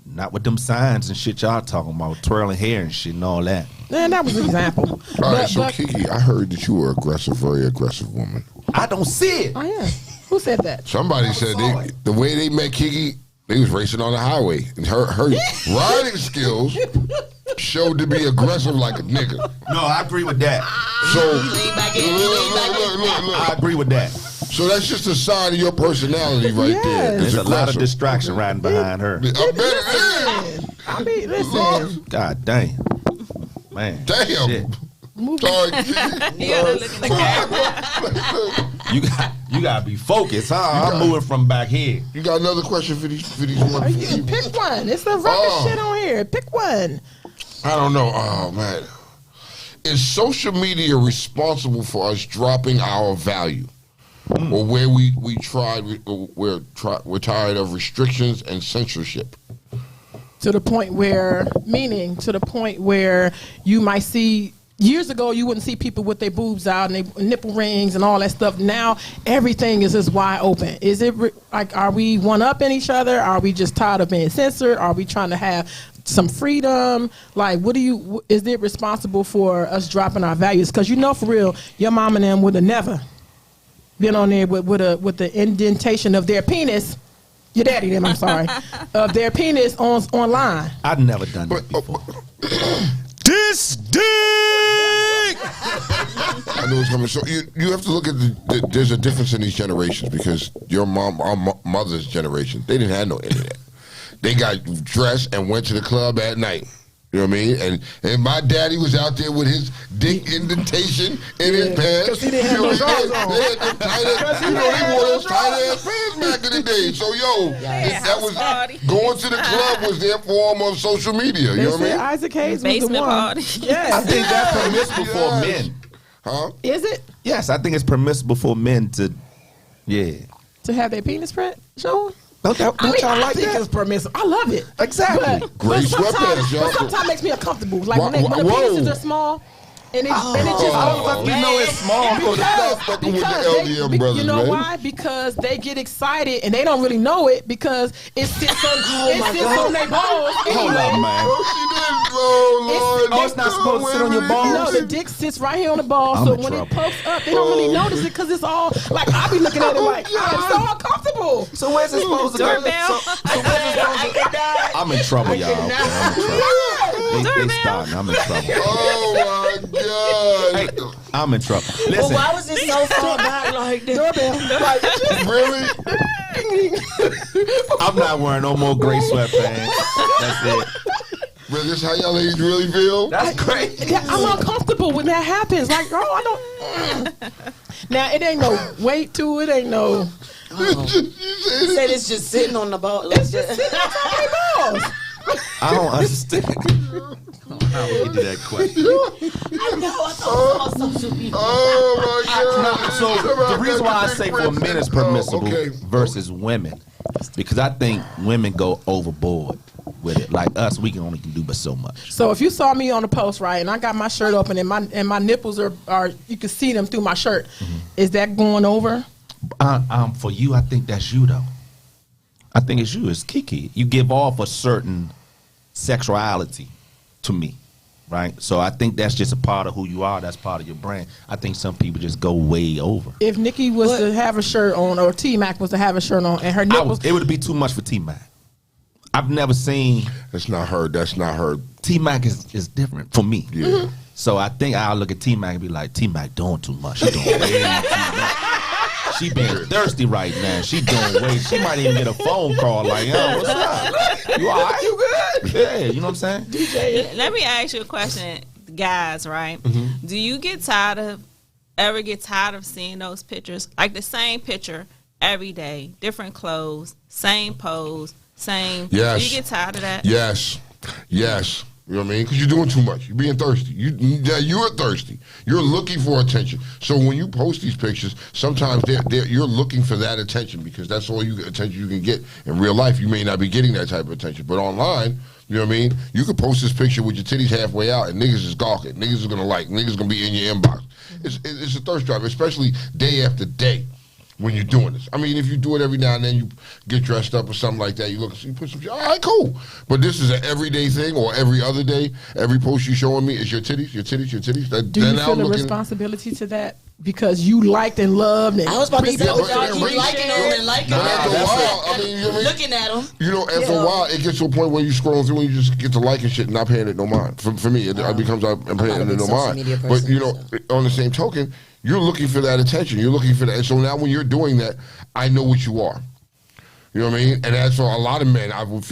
Not with them signs and shit y'all talking about, twirling hair and shit and all that. Man, that was an example. All right, so but, Kiki, I heard that you were aggressive, very aggressive woman. I don't see it. oh yeah, who said that? Somebody said the way they met Kiki, they was racing on the highway, and her riding skills showed to be aggressive like a nigga. No, I agree with that. So Lean back in, lean back in. I agree with that. So that's just a sign of your personality right there. Yes. It's There's a lot of aggressive. distraction riding behind her. I bet it is. I mean, listen. God dang. Man. Damn. Shit. Sorry, Kiki. Yeah, look at the camera. You gotta be focused, huh? I'm moving from back here. You got another question for these You wonderful people? pick one. It's the record Oh. shit on here. Pick one. I don't know. Oh man, is social media responsible for us dropping our value, or where we're tired of restrictions and censorship? To the point where, you might see, years ago you wouldn't see people with their boobs out and their nipple rings and all that stuff. Now everything is just wide open. Is it like, are we one-upping each other? Are we just tired of being censored? Are we trying to have some freedom? Like, is it responsible for us dropping our values? Because for real, your mom and them would have never been on there with the indentation of their penis. Your daddy, them, I'm sorry, of their penis online. I've never done that But before. This dick. I know it's coming. So you have to look at there's a difference in these generations, because your our mother's generation, they didn't have no internet. They got dressed and went to the club at night. You know what I mean? And my daddy was out there with his dick indentation in his pants. 'Cause he didn't have no drawers on. They had them tight-ass, they wore those tight-ass pants back in the day. So, that was, party. going to the club was their form of social media. You They know what I said mean? Isaac Hayes was the Basement one. party. I Yeah. think that's permissible for Yes. men. Huh? Is it Yes, I think it's permissible for men to, yeah. to have their penis print shown? Don't y'all I like think that? it's permissible. I love it. Exactly. Great sweatpants, y'all. But sometimes it makes me uncomfortable. Like when the Whoa. penises are small, And it just You know it's small. Stop fucking with the LDM brothers, you know man. why? Because they get excited and they don't really know it because it sits on their balls. Hold on, man. Oh, Lord. It's not supposed to sit on your balls. No, the dick sits right here on the ball, I'm so in when trouble. it pokes up, they don't really notice it because it's all like I be looking at it like I'm so uncomfortable. So where's it supposed to go? Doorbell. I'm in trouble, y'all. Okay, I'm in trouble. They starting. I'm in trouble. Oh my God. Hey, I'm in trouble. But Listen, why was it so far back like that? Really? I'm not wearing no more gray sweatpants. That's it. Bro, this how y'all ladies really feel? That's great. Yeah, I'm uncomfortable when that happens. Like, I don't. Now it ain't no weight to it. Ain't no. You said it's just sitting on the ball. Like Balls. I don't understand. How would you do that question? I know. I thought it was on social media. Oh my God. So the reason why I say for men is permissible okay. versus women, because I think women go overboard with it. Like us, we can only do but so much. So if you saw me on the post, right, and I got my shirt open and my nipples are you can see them through my shirt, is that going over? For you, I think that's you though. I think it's you. It's Kiki. You give off a certain sexuality to me, right? So I think that's just a part of who you are. That's part of your brand. I think some people just go way over. If Nikki was to have a shirt on, or T Mac was to have a shirt on, and her nipples, It would be too much for T-Mac. I've never seen That's not her. That's not her. T-Mac is different for me. Yeah. So I think I'll look at T-Mac and be like, T-Mac doing too much. She doing way too much. She being thirsty right now. She doing way. She might even get a phone call like, yo, what's up? You all right? You good? Yeah, you know what I'm saying? Let me ask you a question, guys, right? Do you ever get tired of seeing those pictures? Like the same picture every day, different clothes, same pose, same. Yes. Do you get tired of that? Yes. Yes. You know what I mean? Because you're doing too much. You're being thirsty. You're thirsty. You're looking for attention. So when you post these pictures, sometimes you're looking for that attention because that's all attention you can get. In real life, you may not be getting that type of attention. But online, you know what I mean? You could post this picture with your titties halfway out and niggas is gawking. Niggas is going to like. Niggas going to be in your inbox. It's a thirst drive, especially day after day. When you're doing this, I mean, if you do it every now and then, you get dressed up or something like that. You put some. All right, cool. But this is an everyday thing, or every other day. Every post you showing me is your titties, your titties, your titties. do you feel a responsibility to that because you liked and loved? And I was about to say, pre-posted y'all and keep re-shared? liking them and liking them. After a while, I mean, you know what I mean? Looking at them. You know, after a while, it gets to a point where you scrolling through and you just get to liking shit and not paying it no mind. For me, it becomes I'm paying it no mind. But you know, on the same token, you're looking for that attention. You're looking for that. And so now when you're doing that, I know what you are. You know what I mean? And that's for a lot of men, I would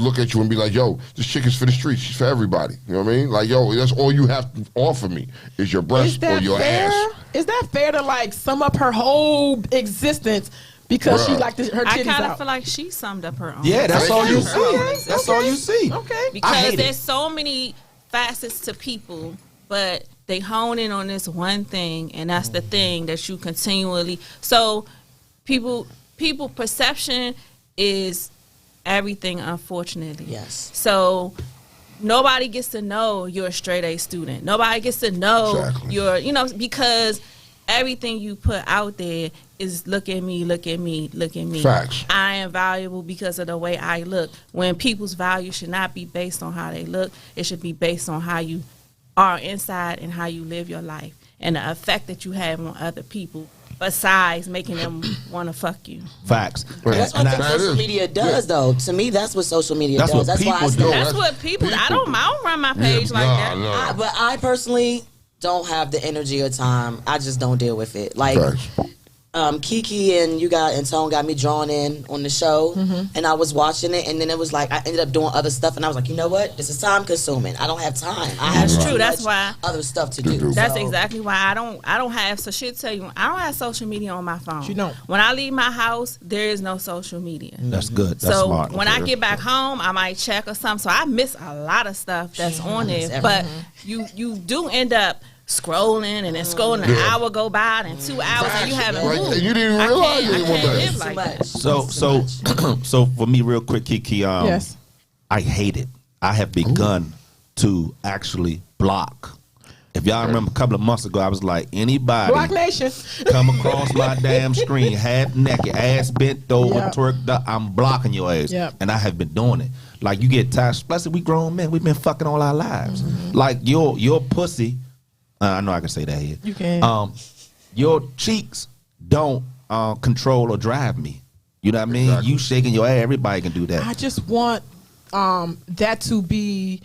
look at you and be like, yo, this chick is for the streets. She's for everybody. You know what I mean? Like, yo, that's all you have to offer me is your breast or your ass. Is that fair to like sum up her whole existence because she liked her titties I kind of out? feel like she summed up her own. Yeah, that's all you Her see. own That's existence. all you see. Okay. Because there's so many facets to people, but they hone in on this one thing, and that's the thing that you continually. So people perception is everything, unfortunately. Yes. So nobody gets to know you're a straight A student. Nobody gets to know you're, because everything you put out there is look at me, look at me, look at me. Facts. I am valuable because of the way I look. When people's value should not be based on how they look, it should be based on how you are inside and how you live your life and the effect that you have on other people besides making them want to fuck you. Facts. That's what social media does, though. To me, that's what social media That's does. what That's why I people say do. That's what people. I don't run my page like that. But I personally don't have the energy or time. I just don't deal with it. Like Kiki and Tone got me drawn in on the show, and I was watching it, and then it was like I ended up doing other stuff, and I was like, you know what? This is time consuming. I don't have time. I have That's too true. That's much why other stuff to do. That's So- exactly why I don't have. So she'll tell you, I don't have social media on my phone. You don't. When I leave my house, there is no social media. That's good. That's So smart. when I get back home, I might check or something. So I miss a lot of stuff that's on there. But you do end up scrolling and then scrolling, an hour go by and 2 hours and you haven't Right. moved. And you didn't even realize I it can't was live bad. like that. So for me, real quick, Kiki, Yes. I hate it. I have begun to actually block If y'all remember a couple of months ago, I was like, anybody Black Nation. come across my damn screen half naked, ass bent over, Yep. twerked up, I'm blocking your ass. Yep. And I have been doing it. Like, you get tired. Plus, we grown men. We've been fucking all our lives. Like, your pussy, I know I can say that here. You can. Your cheeks don't control or drive me. You know what I mean? Exactly. You shaking your ass, everybody can do that. I just want that to be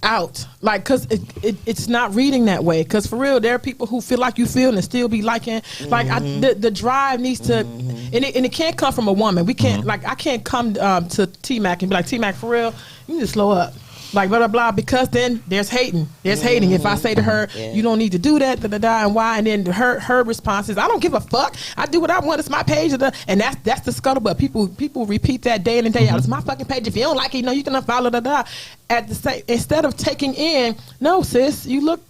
out, like, because it's not reading that way. Because for real, there are people who feel like you feel and still be liking. Like, the drive needs to, and it can't come from a woman. We can't, like, I can't come to T-Mac and be like, T-Mac, for real, you need to slow up. Like, blah, blah, blah, because then there's hating. There's hating. If I say to her, you don't need to do that, and why, and then her response is, I don't give a fuck. I do what I want. It's my page. And that's the scuttlebutt. People repeat that day in and day out. It's my fucking page. If you don't like it, you can unfollow, At the same, instead of taking in, no, sis, you look,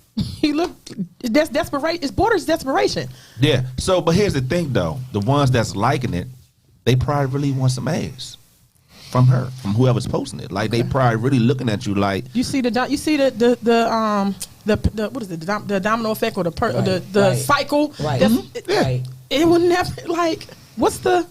that's desperation. It's borders desperation. Yeah. So, but here's the thing, though. The ones that's liking it, they probably really want some ass from her, from whoever's posting it. Like, they probably really looking at you like. You see the what is it, the domino effect or the cycle. Right. Right. It would never, like, what's the?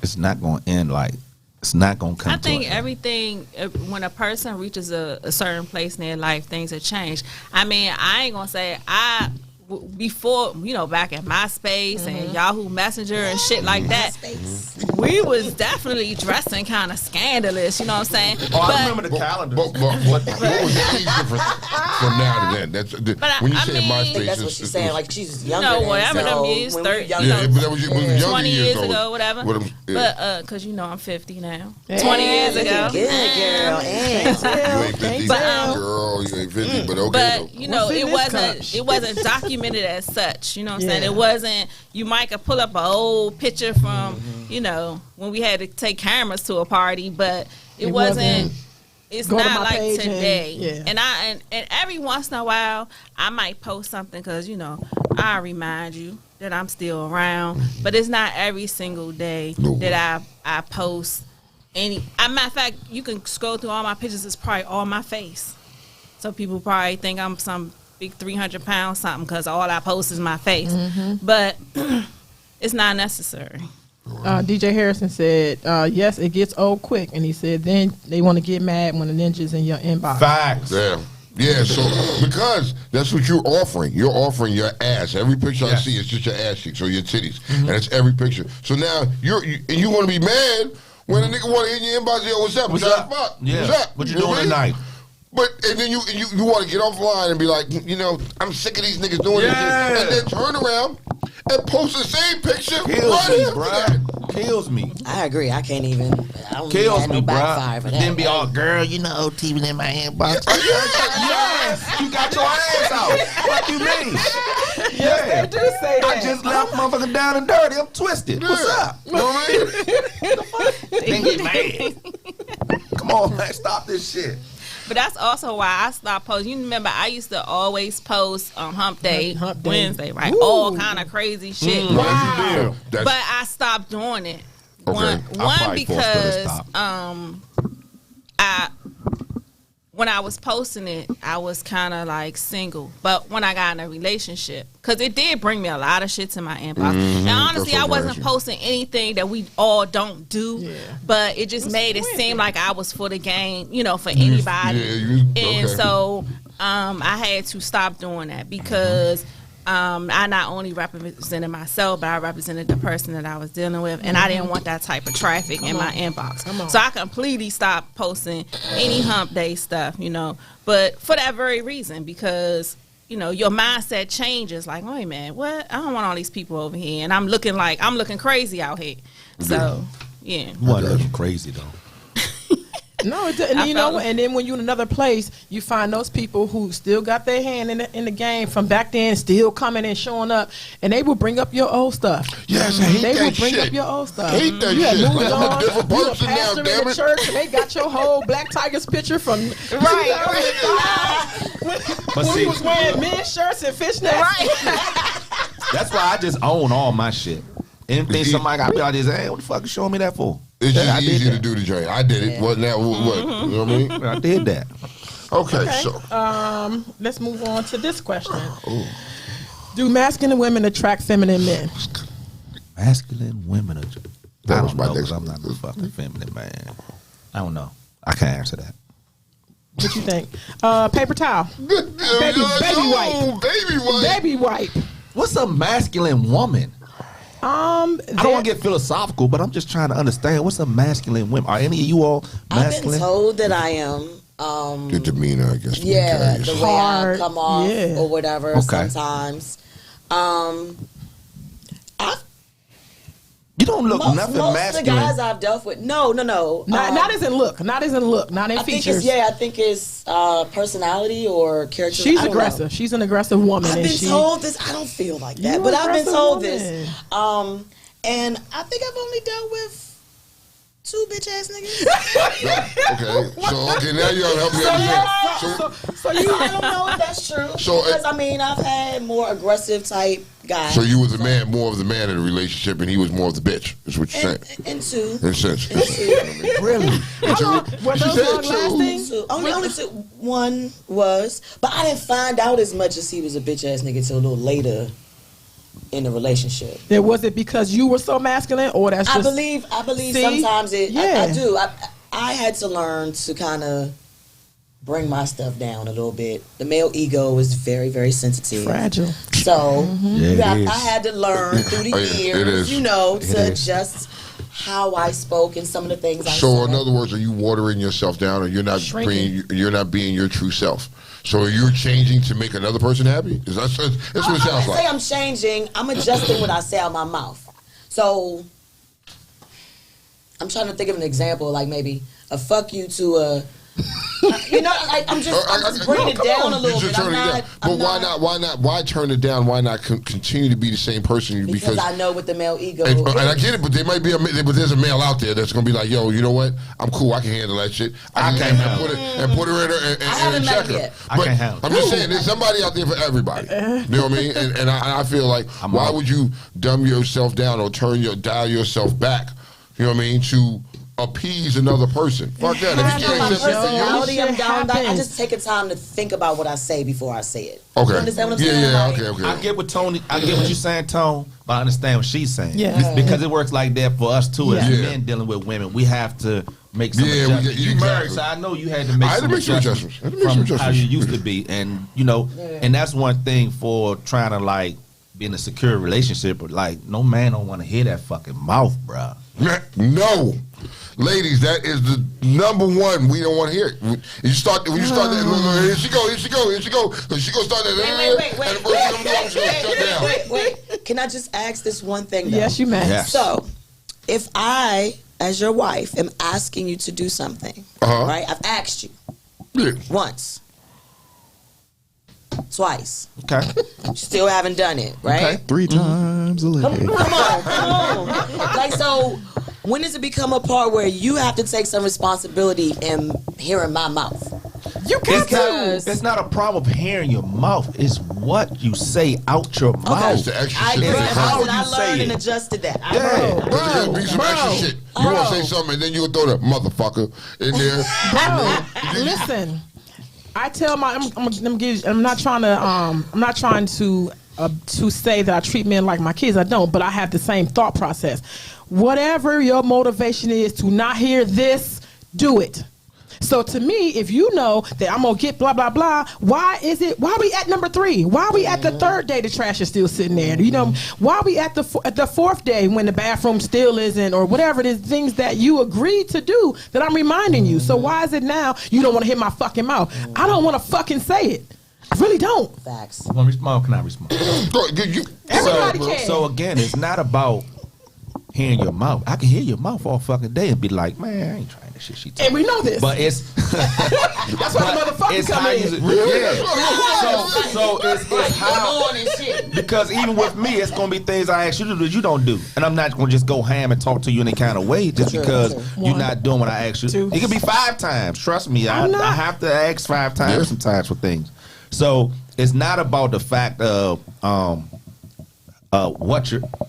It's not going to end like. It's not going to come. I think to an end. everything, when a person reaches a certain place in their life, things have changed. I mean, I ain't gonna say before, back at MySpace and Yahoo Messenger and shit like that, we was definitely dressing kind of scandalous, you know what I'm saying? Oh, I remember the calendar. What was the age difference from now to then? That's when you say MySpace. That's what she's saying. Like, she's younger. No, than, whatever so them years, when we 30, younger- Yeah, but that was when you was younger 20 years old. ago, whatever. But because I'm 50 now. 20 years ago. Good girl. You ain't 50, But, girl. You ain't 50, but okay. But though. it wasn't documented as such. You know what I'm saying? It wasn't. You might could pull up an old picture from when we had to take cameras to a party, but it wasn't. It's Go to not my like page today. and And every once in a while, I might post something because I remind you that I'm still around. But it's not every single day that I post any. Matter of fact, you can scroll through all my pictures. It's probably all my face. So people probably think I'm some big 300-pound something because all I post is my face. But it's not necessary. DJ Harrison said, yes, it gets old quick. And he said, then they want to get mad when the ninja's in your inbox. Facts. Yeah, so because that's what you're offering. You're offering your ass. Every picture I see is just your ass cheeks or your titties. And it's every picture. So now you want to be mad when a nigga want to hit your inbox, yo, what's up? What's up? Yeah. What's up? What you doing tonight? But and then you want to get offline and be like, I'm sick of these niggas doing this shit. And then turn around and post the same picture. Kills me. I agree. I can't even. I don't Kills have me, no bro. backfire for that. Then be all, girl, TV in my inbox. Yes, you got your ass out. What you mean? Yes, they do say that. I just left motherfucker down and dirty. I'm twisted. What's up? You know what I mean? Then get mad. Come on, man. Stop this shit. But that's also why I stopped posting. You remember I used to always post on Hump Day, Wednesday, right? Ooh. All kind of crazy shit. Wow. But I stopped doing it. Okay. One because when I was posting it, I was kind of like single. But when I got in a relationship, because it did bring me a lot of shit to my inbox. Now, honestly, I wasn't posting anything that we all don't do. Yeah. But it just made it seem like I was for the game, for anybody. And so I had to stop doing that because I not only represented myself, but I represented the person that I was dealing with, and I didn't want that type of traffic in my inbox. So I completely stopped posting any Hump Day stuff, but for that very reason, because your mindset changes. Like, wait, man, what? I don't want all these people over here, and I'm looking crazy out here. So yeah, you weren't looking crazy though. No, and then when you're in another place, you find those people who still got their hand in the game from back then, still coming and showing up, and they will bring up your old stuff. Yes, I hate that shit. They will bring up your old stuff. I hate that you shit. Moved I'm a on. different You a person now, pastor damn in the it. church, and they got your whole Black Tigers picture from when we was wearing men's shirts and fishnets. Right. That's why I just own all my shit. Anything somebody got, I just, hey, what the fuck you showing me that for? It's just easy to do the joint. I did it. What now? What? You know what I mean? I did that. Okay, Okay. so Let's move on to this question. Do masculine women attract feminine men? Masculine women. That I was don't my know, 'cause next- I'm not a fucking feminine man. I don't know. I can't answer that. What you think? Paper towel. Baby wipe. Baby wipe. Baby wipe. What's a masculine woman? I don't want to get philosophical, but I'm just trying to understand what's a masculine woman. Are any of you all I've been masculine? told that I am. Your demeanor, I guess. Yeah, the way I Hard, come off yeah. or whatever. Okay. Sometimes. You don't look nothing most masculine. of the guys I've dealt with, no. Not as in look. Not as in look. Not in I think features. I think it's personality or character. She's I don't know. aggressive. She's an aggressive woman. I've and been she, told this. I don't feel like that, You but I've been aggressive told woman. this. And I think I've only dealt with 2 bitch ass niggas. Okay, now you gotta help me understand. So you I don't know if that's true. So, because I mean, I've had more aggressive type guys. So you was the man, more of the man in the relationship, and he was more of the bitch. Is what you're saying? and 2. In a sense. Really? how long, were She those said long two. lasting? Only 2. One was, but I didn't find out as much as he was a bitch ass nigga till a little later in the relationship. Then was it because you were so masculine, or that's just? I believe See? sometimes it. Yeah. I do. I had to learn to kind of bring my stuff down a little bit. The male ego is very, very sensitive. Fragile. So Yeah, it is. I had to learn through the Oh, yeah, it years, is. to is. adjust how I spoke and some of the things I So said. in other words, are you watering yourself down, or you're not Shrinking. being your true self? So you're changing to make another person happy? Is that's what it I sounds wouldn't like? say I'm changing. I'm adjusting what I say out my mouth. So I'm trying to think of an example, like maybe a fuck you to a. Like I'm just bringing it down a little You bit. just turn it down. But why not? Why turn it down? Why not continue to be the same person? Because I know what the male ego and is. I get it, but there might be but there's a male out there that's gonna be like, yo, you know what? I'm cool. I can handle that shit. I can't and handle put her in her and haven't met check her. yet. I But can't handle I'm just saying, there's somebody out there for everybody. You know what I mean? And I feel like, why would you dumb yourself down or dial yourself back? You know what I mean? To appease another person. Fuck that. If you My can't accept it, personality, I'm Shit down. I happens. just take a time to think about what I say before I say it. Okay. You understand what I'm Yeah, saying? yeah, Like, okay. I get what Tony. I get what you're saying, Tone. But I understand what she's saying. Yeah. Because it works like that for us too. As Yeah. men dealing with women, we have to make some Yeah, we adjustments. get- You exactly. married, so I know you had to make I had some to make some adjustments adjustments. I had to make some from how you adjustments. used to be, and and that's one thing for trying to like be in a secure relationship. But like, no man don't want to hear that fucking mouth, bruh. No. Ladies, that is the number one we don't want to hear. When you start that, here she go. She gonna start that. Wait. Can I just ask this one thing though? Yes, you may. Yes. So, if I, as your wife, am asking you to do something, right? I've asked you Yeah. once, twice, Okay. still haven't done it, right? Okay. 3 times a Come day. on. Like, so, when does it become a part where you have to take some responsibility in hearing my mouth? You got to. It's not a problem of hearing your mouth. It's what you say out your It's mouth. the extra I shit. agree. that how comes. you I say learned it. and adjusted that. I Yeah. learned. There's gonna be some extra shit. You want to say something, and then you throw the motherfucker in there. Listen, I tell my I'm not trying to say that I treat men like my kids. I don't, but I have the same thought process. Whatever your motivation is to not hear this, do it. So to me, if you know that I'm gonna get blah blah blah, why are we at number 3? Why are we at the 3rd day the trash is still sitting there? You know, why are we at the 4th day when the bathroom still isn't, or whatever it is, things that you agreed to do that I'm reminding you. So why is it now you don't want to hit my fucking mouth? I don't want to fucking say it. I really don't. Facts. Want to respond? Can I respond? Everybody can. So again, it's not about hearing your mouth. I can hear your mouth all fucking day and be like, man, I ain't trying this shit she talking. And we know this. But it's That's why the motherfuckers it's come how in. you So it's how, because even with me, it's gonna be things I ask you to do that you don't do, and I'm not gonna just go ham and talk to you in any kind of way just because you're One, not doing what I ask you. two. It could be 5 times. Trust me, I I'm not. have to ask 5 times sometimes for things. So it's not about the fact of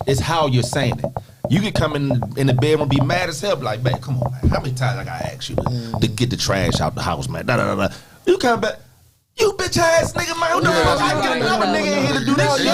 it's how you're saying it. You can come in the bedroom and be mad as hell, be like, man, come on, man. How many times I gotta ask you to get the trash out the house, man? Da, da, da, da. You come back. You bitch ass nigga, man. Who the fuck I get another nigga in here to do this shit?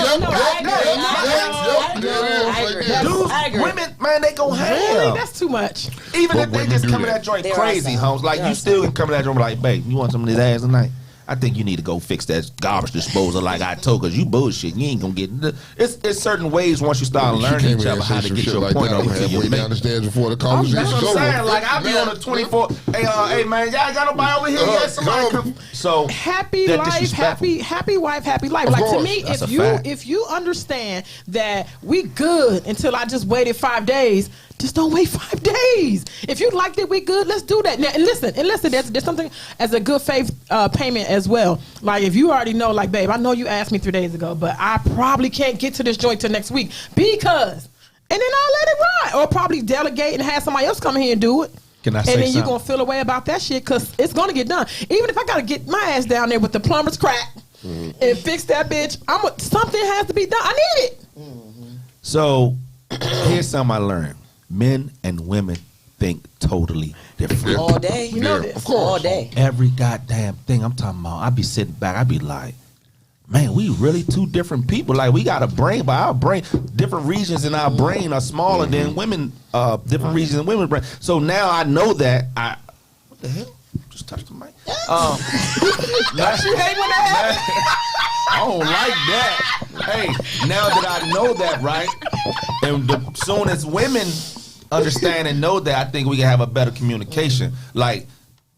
I agree. Women, man, they go ham. Really? That's too much. Even But if they women just do come to that. that joint There are crazy, some. homes. Like There you are still can come to that joint like, babe, you want some of this ass tonight? I think you need to go fix that garbage disposal like I told, because you bullshit. You ain't gonna get it's certain ways once you start learning each other how to get your point over to your way down mate. the stairs before the conversation That's is what I'm over. saying. Like I be on the 24. Hey man, y'all got nobody over here yet? Somebody come. So Happy that life, disrespectful. happy wife, happy life. Of Like to course. me, That's a if fact. you understand that we good until I just waited 5 days, just don't wait 5 days. If you liked it, we good. Let's do that. Now, and listen. There's something as a good faith payment as well. Like if you already know, like, babe, I know you asked me 3 days ago, but I probably can't get to this joint till next week because, and then I'll let it ride, or probably delegate and have somebody else come here and do it. Can I say and then you're something? gonna feel a way about that shit because it's gonna get done. Even if I gotta get my ass down there with the plumber's crack and fix that bitch, something has to be done. I need it. So here's something I learned: men and women think totally different. All day. You know Yeah, this. of course. All day. Every goddamn thing I'm talking about, I be sitting back, I be like, man, we really two different people. Like we got a brain, but our brain, different regions in our brain are smaller than women. Different regions in women's brain. So now I know that. What the hell? Just touched the mic. You hate when that happens? I don't like that. Hey, now that I know that, right? And soon as women understand and know that, I think we can have a better communication. Like,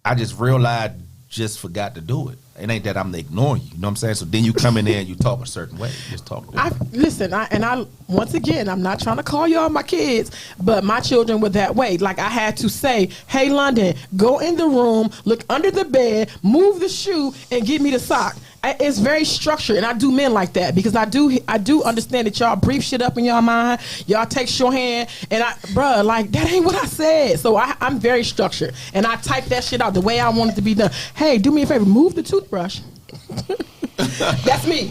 I just realized, just forgot to do it. It ain't that I'm ignoring you. You know what I'm saying? So then you come in there and you talk a certain way. You just talk different. Once again, I'm not trying to call y'all my kids, but my children were that way. Like I had to say, hey, London, go in the room, look under the bed, move the shoe, and give me the sock. It's very structured, and I do men like that because I do understand that y'all brief shit up in y'all mind. Y'all take shorthand, and bruh, like that ain't what I said. So I'm very structured, and I type that shit out the way I want it to be done. Hey, do me a favor, move the toothbrush. That's me.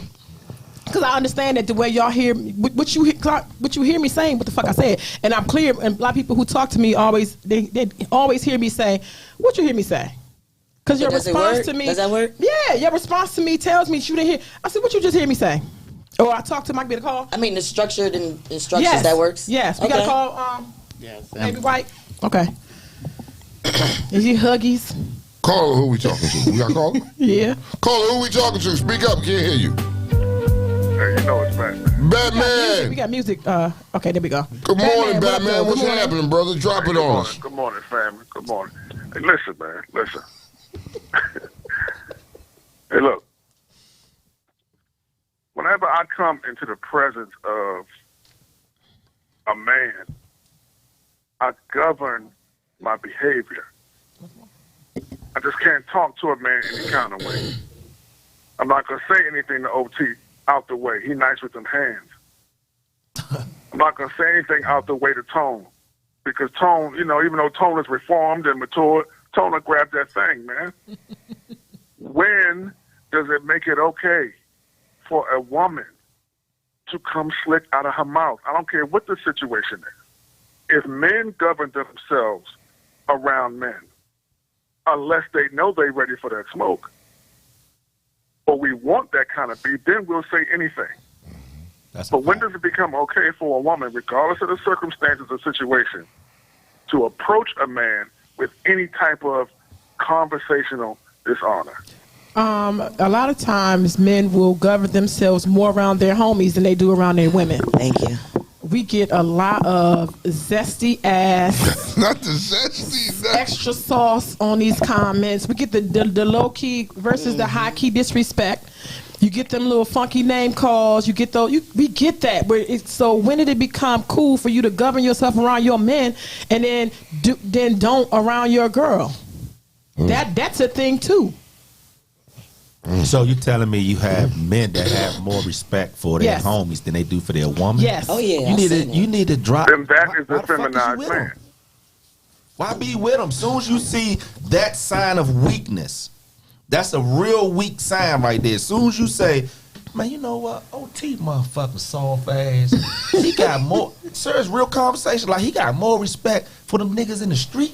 Because I understand that the way y'all hear what you hear me saying, what the fuck I said, and I'm clear. And a lot of people who talk to me they always hear me say, "What you hear me say?" Because your Does it response work? to me, Does that work? Yeah, your response to me tells me you didn't hear. I said, "What you just hear me say?" Or I talk to Mike, get a call. I mean, the structured instructions that works. Yes, we got a call. Baby White. Okay. Is he Huggies? Caller, who we talking to? We got a caller? Yeah. Caller, who we talking to? Speak up, can't hear you. Hey, you know it's Batman. Batman. We got music. Okay, there we go. Good morning, Batman, what up, Batman. though? What's Good morning. happening, brother? Drop it Good on morning. us. Good morning, family. Good morning. Hey, listen, man. Listen. Hey, look. Whenever I come into the presence of a man, I govern my behavior. I just can't talk to a man any kind of way. I'm not going to say anything to OT out the way. He nice with them hands. I'm not going to say anything out the way to Tone. Because Tone, even though Tone is reformed and mature, Tone will grab that thing, man. When does it make it okay for a woman to come slick out of her mouth? I don't care what the situation is. If men govern themselves around men, unless they know they're ready for that smoke, or we want that kind of beef, then we'll say anything. But when does it become okay for a woman, regardless of the circumstances or situation, to approach a man with any type of conversational dishonor? A lot of times men will govern themselves more around their homies than they do around their women. Thank you. We get a lot of zesty ass, Not the zesty. extra sauce on these comments. We get the low key versus the high key disrespect. You get them little funky name calls. You get those. We get that. So when did it become cool for you to govern yourself around your men, and then don't around your girl? That's a thing too. So you telling me you have men that have more respect for their Yes. homies than they do for their woman? Yes. Oh yeah. You need to drop. Then that is why the the fuck is you feminized with man. him? Why be with him? Soon as you see that sign of weakness, that's a real weak sign right there. As soon as you say, man, you know what? OT motherfucking soft ass. He got more, sir, it's real conversation. Like, he got more respect for them niggas in the street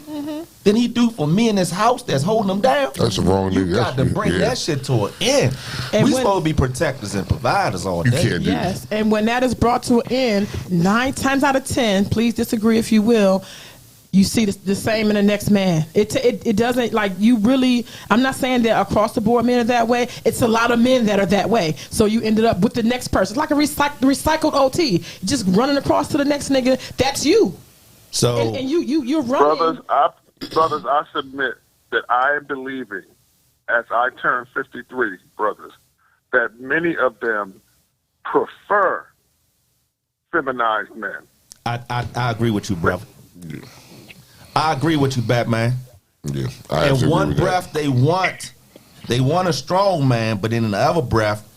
than he do for me in this house that's holding him down. That's the wrong nigga. You got to bring that shit to an end. And We when- supposed to be protectors and providers all You day. can't do that. Yes, and when that is brought to an end, 9 times out of 10, please disagree if you will, you see the same in the next man. It doesn't, like, you really, I'm not saying that across the board men are that way. It's a lot of men that are that way. So you ended up with the next person. It's like a recycled OT. Just running across to the next nigga. That's you. So And you're running. Brothers, I submit that I am believing, as I turn 53, brothers, that many of them prefer feminized men. I agree with you, brother. Yeah. I agree with you, Batman. Yeah, In one breath, they want a strong man, but in the other breath,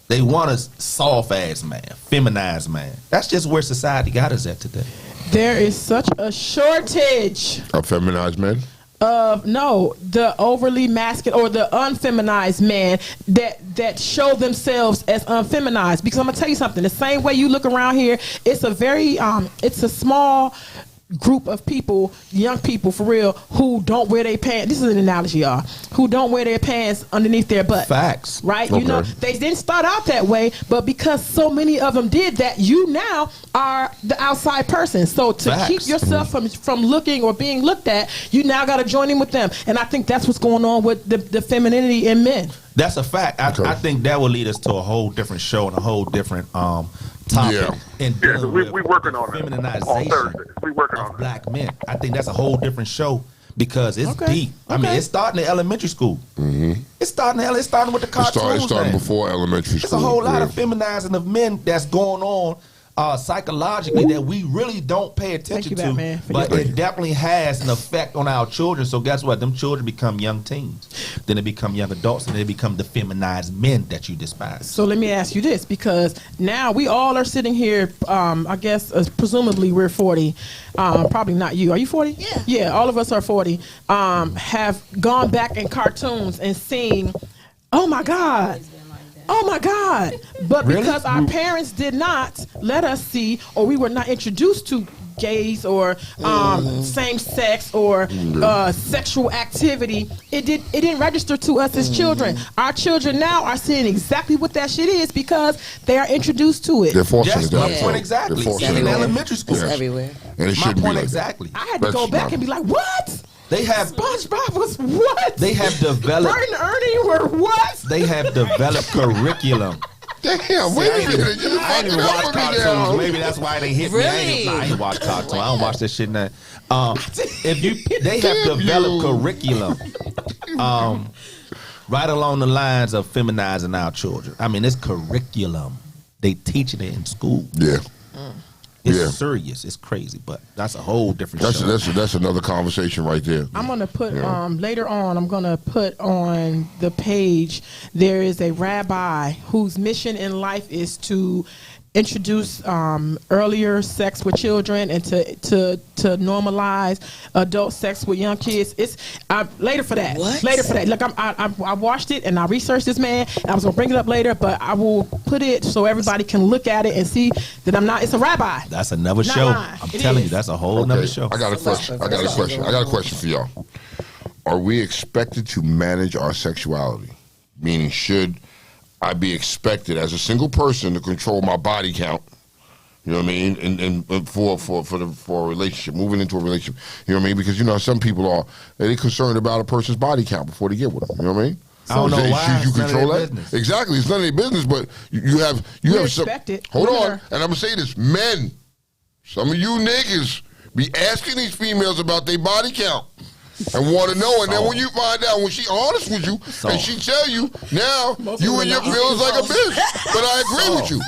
they want a soft ass man, feminized man. That's just where society got us at today. There is such a shortage of feminized men. The overly masculine or the unfeminized man that show themselves as unfeminized. Because I'm gonna tell you something. The same way you look around here, it's a very it's a small group of people, young people for real, who don't wear their pants. This is an analogy, y'all. Who don't wear their pants underneath their butt. From right? Okay. You know, they didn't start out that way, but because so many of them did that, you now are the outside person. So to Facts. keep yourself from looking or being looked at, you now got to join in with them. And I think that's what's going on with the femininity in men. That's a fact. I think that will lead us to a whole different show and a whole different topic. Yeah. In Yeah, dealing we with working on it on feminization Thursday. We working on of it. black men. I think that's a whole different show because it's Okay. deep. I mean, Okay. it's starting in elementary school. It's starting with the It cartoons. started man. before elementary school. There's a whole lot yeah. of feminizing of men that's going on psychologically that we really don't pay attention you, to, Batman, for but your- it definitely has an effect on our children. So guess what? Them children become young teens, then they become young adults, and they become the feminized men that you despise. So let me ask you this, because now we all are sitting here, I guess, presumably we're 40. Probably not you. Are you 40? Yeah. Yeah, all of us are 40. Have gone back in cartoons and seen, oh my God. Oh my God. But Really? because our parents did not let us see, or we were not introduced to gays or same sex or sexual activity, it didn't register to us as children. Our children now are seeing exactly what that shit is because they are introduced to it. They're forcing That's it down. my Yeah. point They're exactly. forcing In it down. elementary school. It's Yes. everywhere. And it My shouldn't be point like exactly. I had to go That's back not- and be like, what? They have SpongeBob was what? They have developed. Bert and Ernie were what? They have developed curriculum. Damn, wait a minute. You I ain't even fucking watch up with me cartoons. now. Maybe that's why they hit me. Really? I ain't watch cartoons. I don't watch that shit now. They have Damn developed you. curriculum, right along the lines of feminizing our children. I mean, it's curriculum. They teaching it in school. Yeah. It's Yeah. serious. It's crazy, but that's a whole different That's show. that's another conversation right there. I'm gonna put Yeah. later on. I'm gonna put on the page. There is a rabbi whose mission in life is to introduce earlier sex with children and to normalize adult sex with young kids. It's later for that. What? Later for that. Look, I watched it and I researched this man. And I was gonna bring it up later, but I will put it so everybody can look at it and see that I'm not. It's a rabbi. That's another Not show. lying. I'm It telling is. you, that's a whole nother show. I got a question. I got a question for y'all. Are we expected to manage our sexuality? Meaning, should I be expected as a single person to control my body count? You know what I mean? And for a relationship, moving into a relationship. You know what I mean? Because some people they're concerned about a person's body count before they get with them. You know what I mean? I don't know why. Should you It's none of control their that? business. Exactly, it's none of their business. But you have some. expect it. Hold Women on, are- and I'm gonna say this: men, some of you niggas be asking these females about their body count. And want to know, and then when you find out, when she honest with you, and she tell you, now you and your feelings like a bitch. But I agree with you.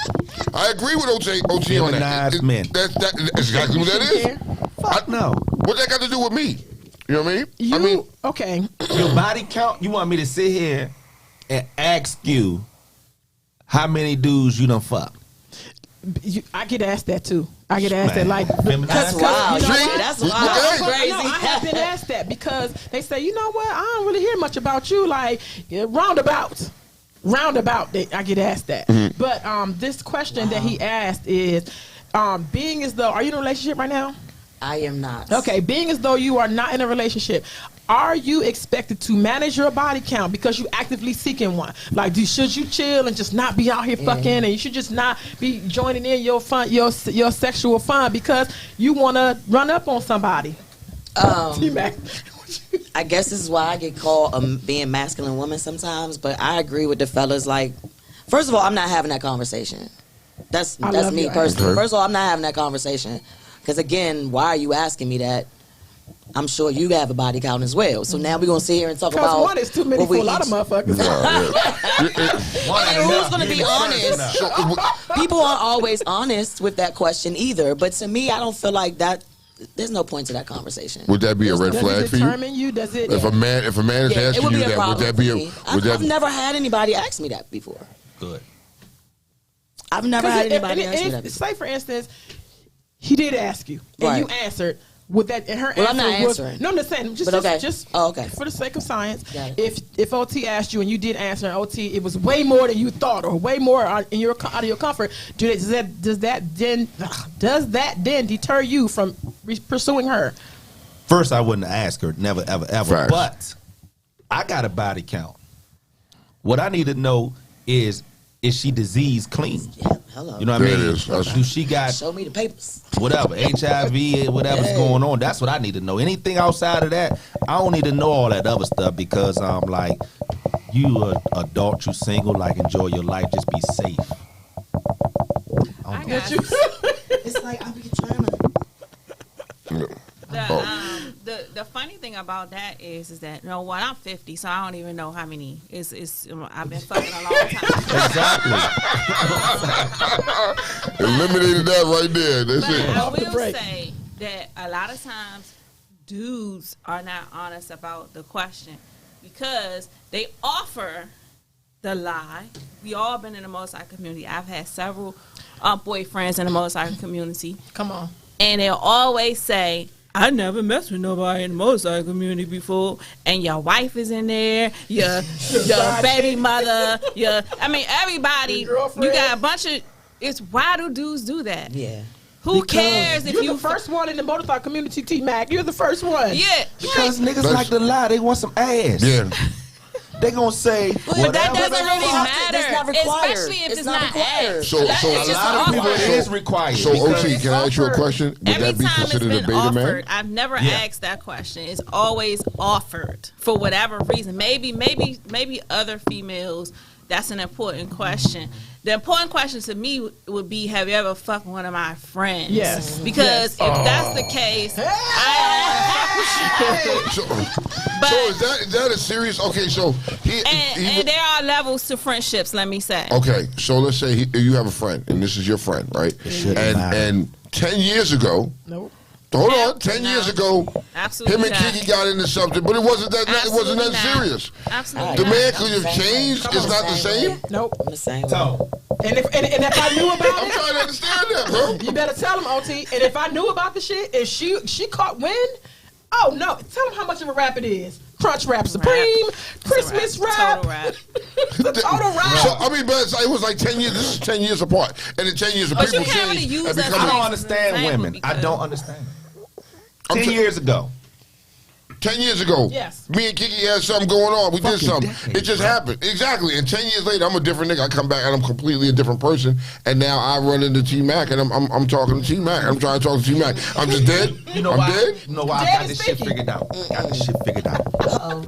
I agree with OT on that. Feminized men. That's exactly what that is. Fuck no. What that got to do with me? You know what I mean? You I mean, okay? Your body count, you want me to sit here and ask you how many dudes you done fuck? I get asked that too. I get asked Man. that like That's wild. you know See? what? That's Okay. wild. That's No, crazy. I have been asked that because they say, you know what, I don't really hear much about you. Like roundabout. I get asked that. But this question that he asked is, being as though, are you in a relationship right now? I am not. Okay, being as though you are not in a relationship, are you expected to manage your body count because you actively seeking one? Like, should you chill and just not be out here fucking, and you should just not be joining in your fun, your sexual fun because you want to run up on somebody? T-Mac. I guess this is why I get called being masculine woman sometimes, but I agree with the fellas. Like, first of all, I'm not having that conversation. That's me personally. First of all, I'm not having that conversation. Because again, why are you asking me that? I'm sure you have a body count as well. So now we're going to sit here and talk about... one is too many for a lot of motherfuckers. And who's going to be honest? People aren't always honest with that question either. But to me, I don't feel like that... There's no point to that conversation. Would that be a red flag for you? Does it? If a man is asking you that, would that be I've never had anybody ask me that before. Good. I've never had anybody ask me that before. Say, for instance, he did ask you, and you answered. Would that and her well, answer I'm not was answering. no? I'm just saying, just okay. For the sake of science, if OT asked you and you did answer, and OT it was way more than you thought, or way more out of your comfort, does that then deter you from pursuing her? First, I wouldn't ask her, never, ever, ever. Facts. But I got a body count. What I need to know is she disease clean? Yeah, hello. You know what I mean? Do she got... Show me the papers. Whatever, HIV, whatever's going on. That's what I need to know. Anything outside of that, I don't need to know all that other stuff because I'm like, you are adult, you single, like enjoy your life, just be safe. I got you. It's like I be trying to... The funny thing about that is that you know what, I'm 50, so I don't even know how many. I've been fucking a long time. Exactly. Eliminated that right there. That's But it. I will say that a lot of times dudes are not honest about the question because they offer the lie. We all been in the motorcycle community. I've had several boyfriends in the motorcycle community. Come on. And they'll always say, I never messed with nobody in the motorcycle community before, and your wife is in there, your baby mother, everybody. You got a bunch of. It's why do dudes do that? Yeah. Who cares if you're the first one in the motorcycle community, T-Mac? You're the first one. Yeah. Because niggas like to lie. They want some ass. Yeah. They gonna say, but that doesn't really matter, It's not required. especially if it's not not required. ass. So a lot of people it is required. So OT, can I ask you a question? Would Every that be time it's considered a been beta offered, man? I've never asked that question. It's always offered for whatever reason. Maybe other females. That's an important question. The important question to me would be, have you ever fucked one of my friends? Yes. Because if that's the case, So is that a serious? Okay, so and there are levels to friendships. Let me say. Okay, so let's say you have a friend, and this is your friend, right? And 10 years ago. Nope. Hold on, 10 years ago, Absolutely him and not. Kiki got into something, but it wasn't that. It wasn't that Absolutely not. serious. Absolutely The not. man could have changed. It's not the same. Nope. I'm the same. So, And if I knew about I'm it, trying to understand that, bro. you better tell him, OT. And if I knew about the shit, if she caught wind, oh no, tell him how much of a rap it is. Crunch Rap Supreme, Christmas rap. Total rap. The total rap. So I mean, but it was like 10 years. This is 10 years apart, and in 10 years, the But you people can't really changed use and that become. I don't Example understand women. I because- don't understand. 10 10 years ago. 10 years ago, Yes. me and Kiki had something going on. We did Fucking something. decade, It just happened. Exactly. And 10 years later, I'm a different nigga. I come back and I'm completely a different person. And now I run into T-Mac and I'm talking to T-Mac. I'm trying to talk to T-Mac. I'm just dead. You know I'm why? dead. You know why I Dead got is this shit speaking. figured out. I got this shit figured out.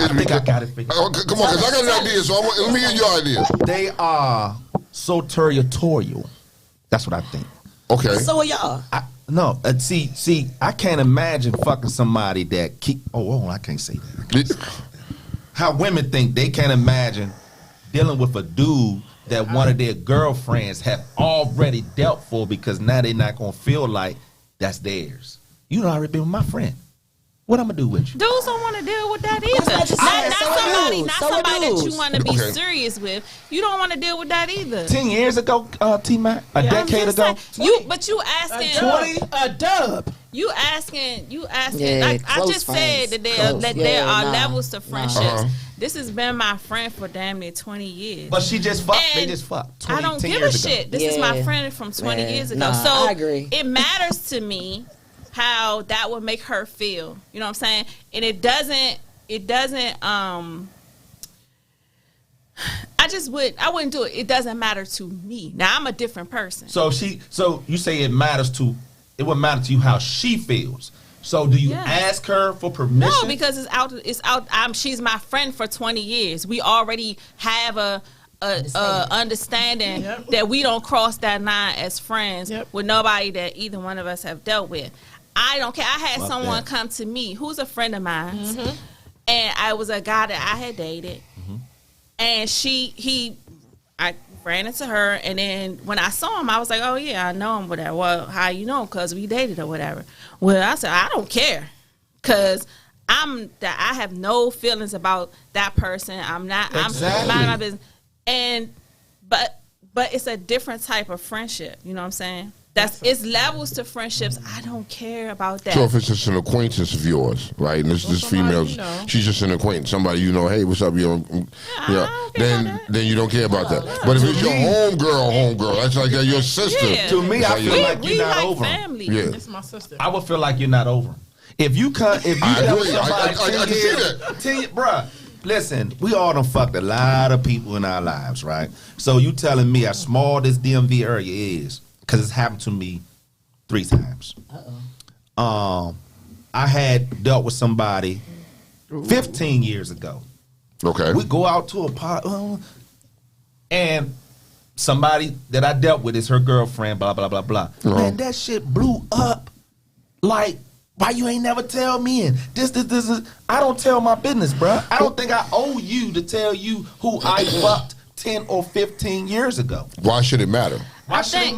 I think I got it figured Oh, out. come on, because I got an idea. So let me hear your idea. They are so territorial. That's what I think. Okay. So are y'all. See, I can't imagine fucking somebody that keep. Oh, I can't say that. How women think they can't imagine dealing with a dude that one of their girlfriends have already dealt for because now they're not gonna feel like that's theirs. You know, I already been with my friend. What I'm gonna do with you? Dudes don't want to deal with that either. what you said. Not So are somebody, dudes. not So are somebody that you dudes. want to be Okay. serious with. You don't want to deal with that either. 10 years ago, T-Mac, a decade I'm just ago. saying, but you asking, A dub. you asking. Yeah, Like I close just friends. said that Close. there are Nah. levels to friendships. Uh-huh. This has been my friend for damn near 20 years. But she just fucked. They And just fucked. I don't 10 give a years ago. shit. This is my Yeah. friend from 20 Man, years ago. nah, So I agree. it matters to me how that would make her feel. You know what I'm saying? And it doesn't I wouldn't do it. It doesn't matter to me. Now I'm a different person. So you say it wouldn't matter to you how she feels. So do you ask her for permission? No, because it's out. She's my friend for 20 years. We already have a understanding that we don't cross that line as friends with nobody that either one of us have dealt with. I don't care. I had someone come to me who's a friend of mine, and I was a guy that I had dated, and I ran into her, and then when I saw him, I was like, oh yeah, I know him, whatever. Well, how you know him? Because we dated or whatever. Well, I said, I don't care, because I have no feelings about that person. I'm minding my business. And but it's a different type of friendship. You know what I'm saying? It's levels to friendships. I don't care about that. So if it's just an acquaintance of yours, right? And this female, she's just an acquaintance, somebody you know. Hey, what's up? Then you don't care about that. But if it's your homegirl, that's like your sister. Yeah. To me, I feel like you're not over family. Yeah, it's my sister. I would feel like you're not over. If you dealt with somebody 10 years, bruh. Listen, we all done fucked a lot of people in our lives, right? So you telling me how small this DMV area is, because it's happened to me 3 times. I had dealt with somebody 15 years ago. Okay. We go out to a party, and somebody that I dealt with is her girlfriend, blah, blah, blah, blah. Man, that shit blew up like, why you ain't never tell me? And this is. I don't tell my business, bruh. I don't think I owe you to tell you who I fucked 10 or 15 years ago. Why should it matter? I think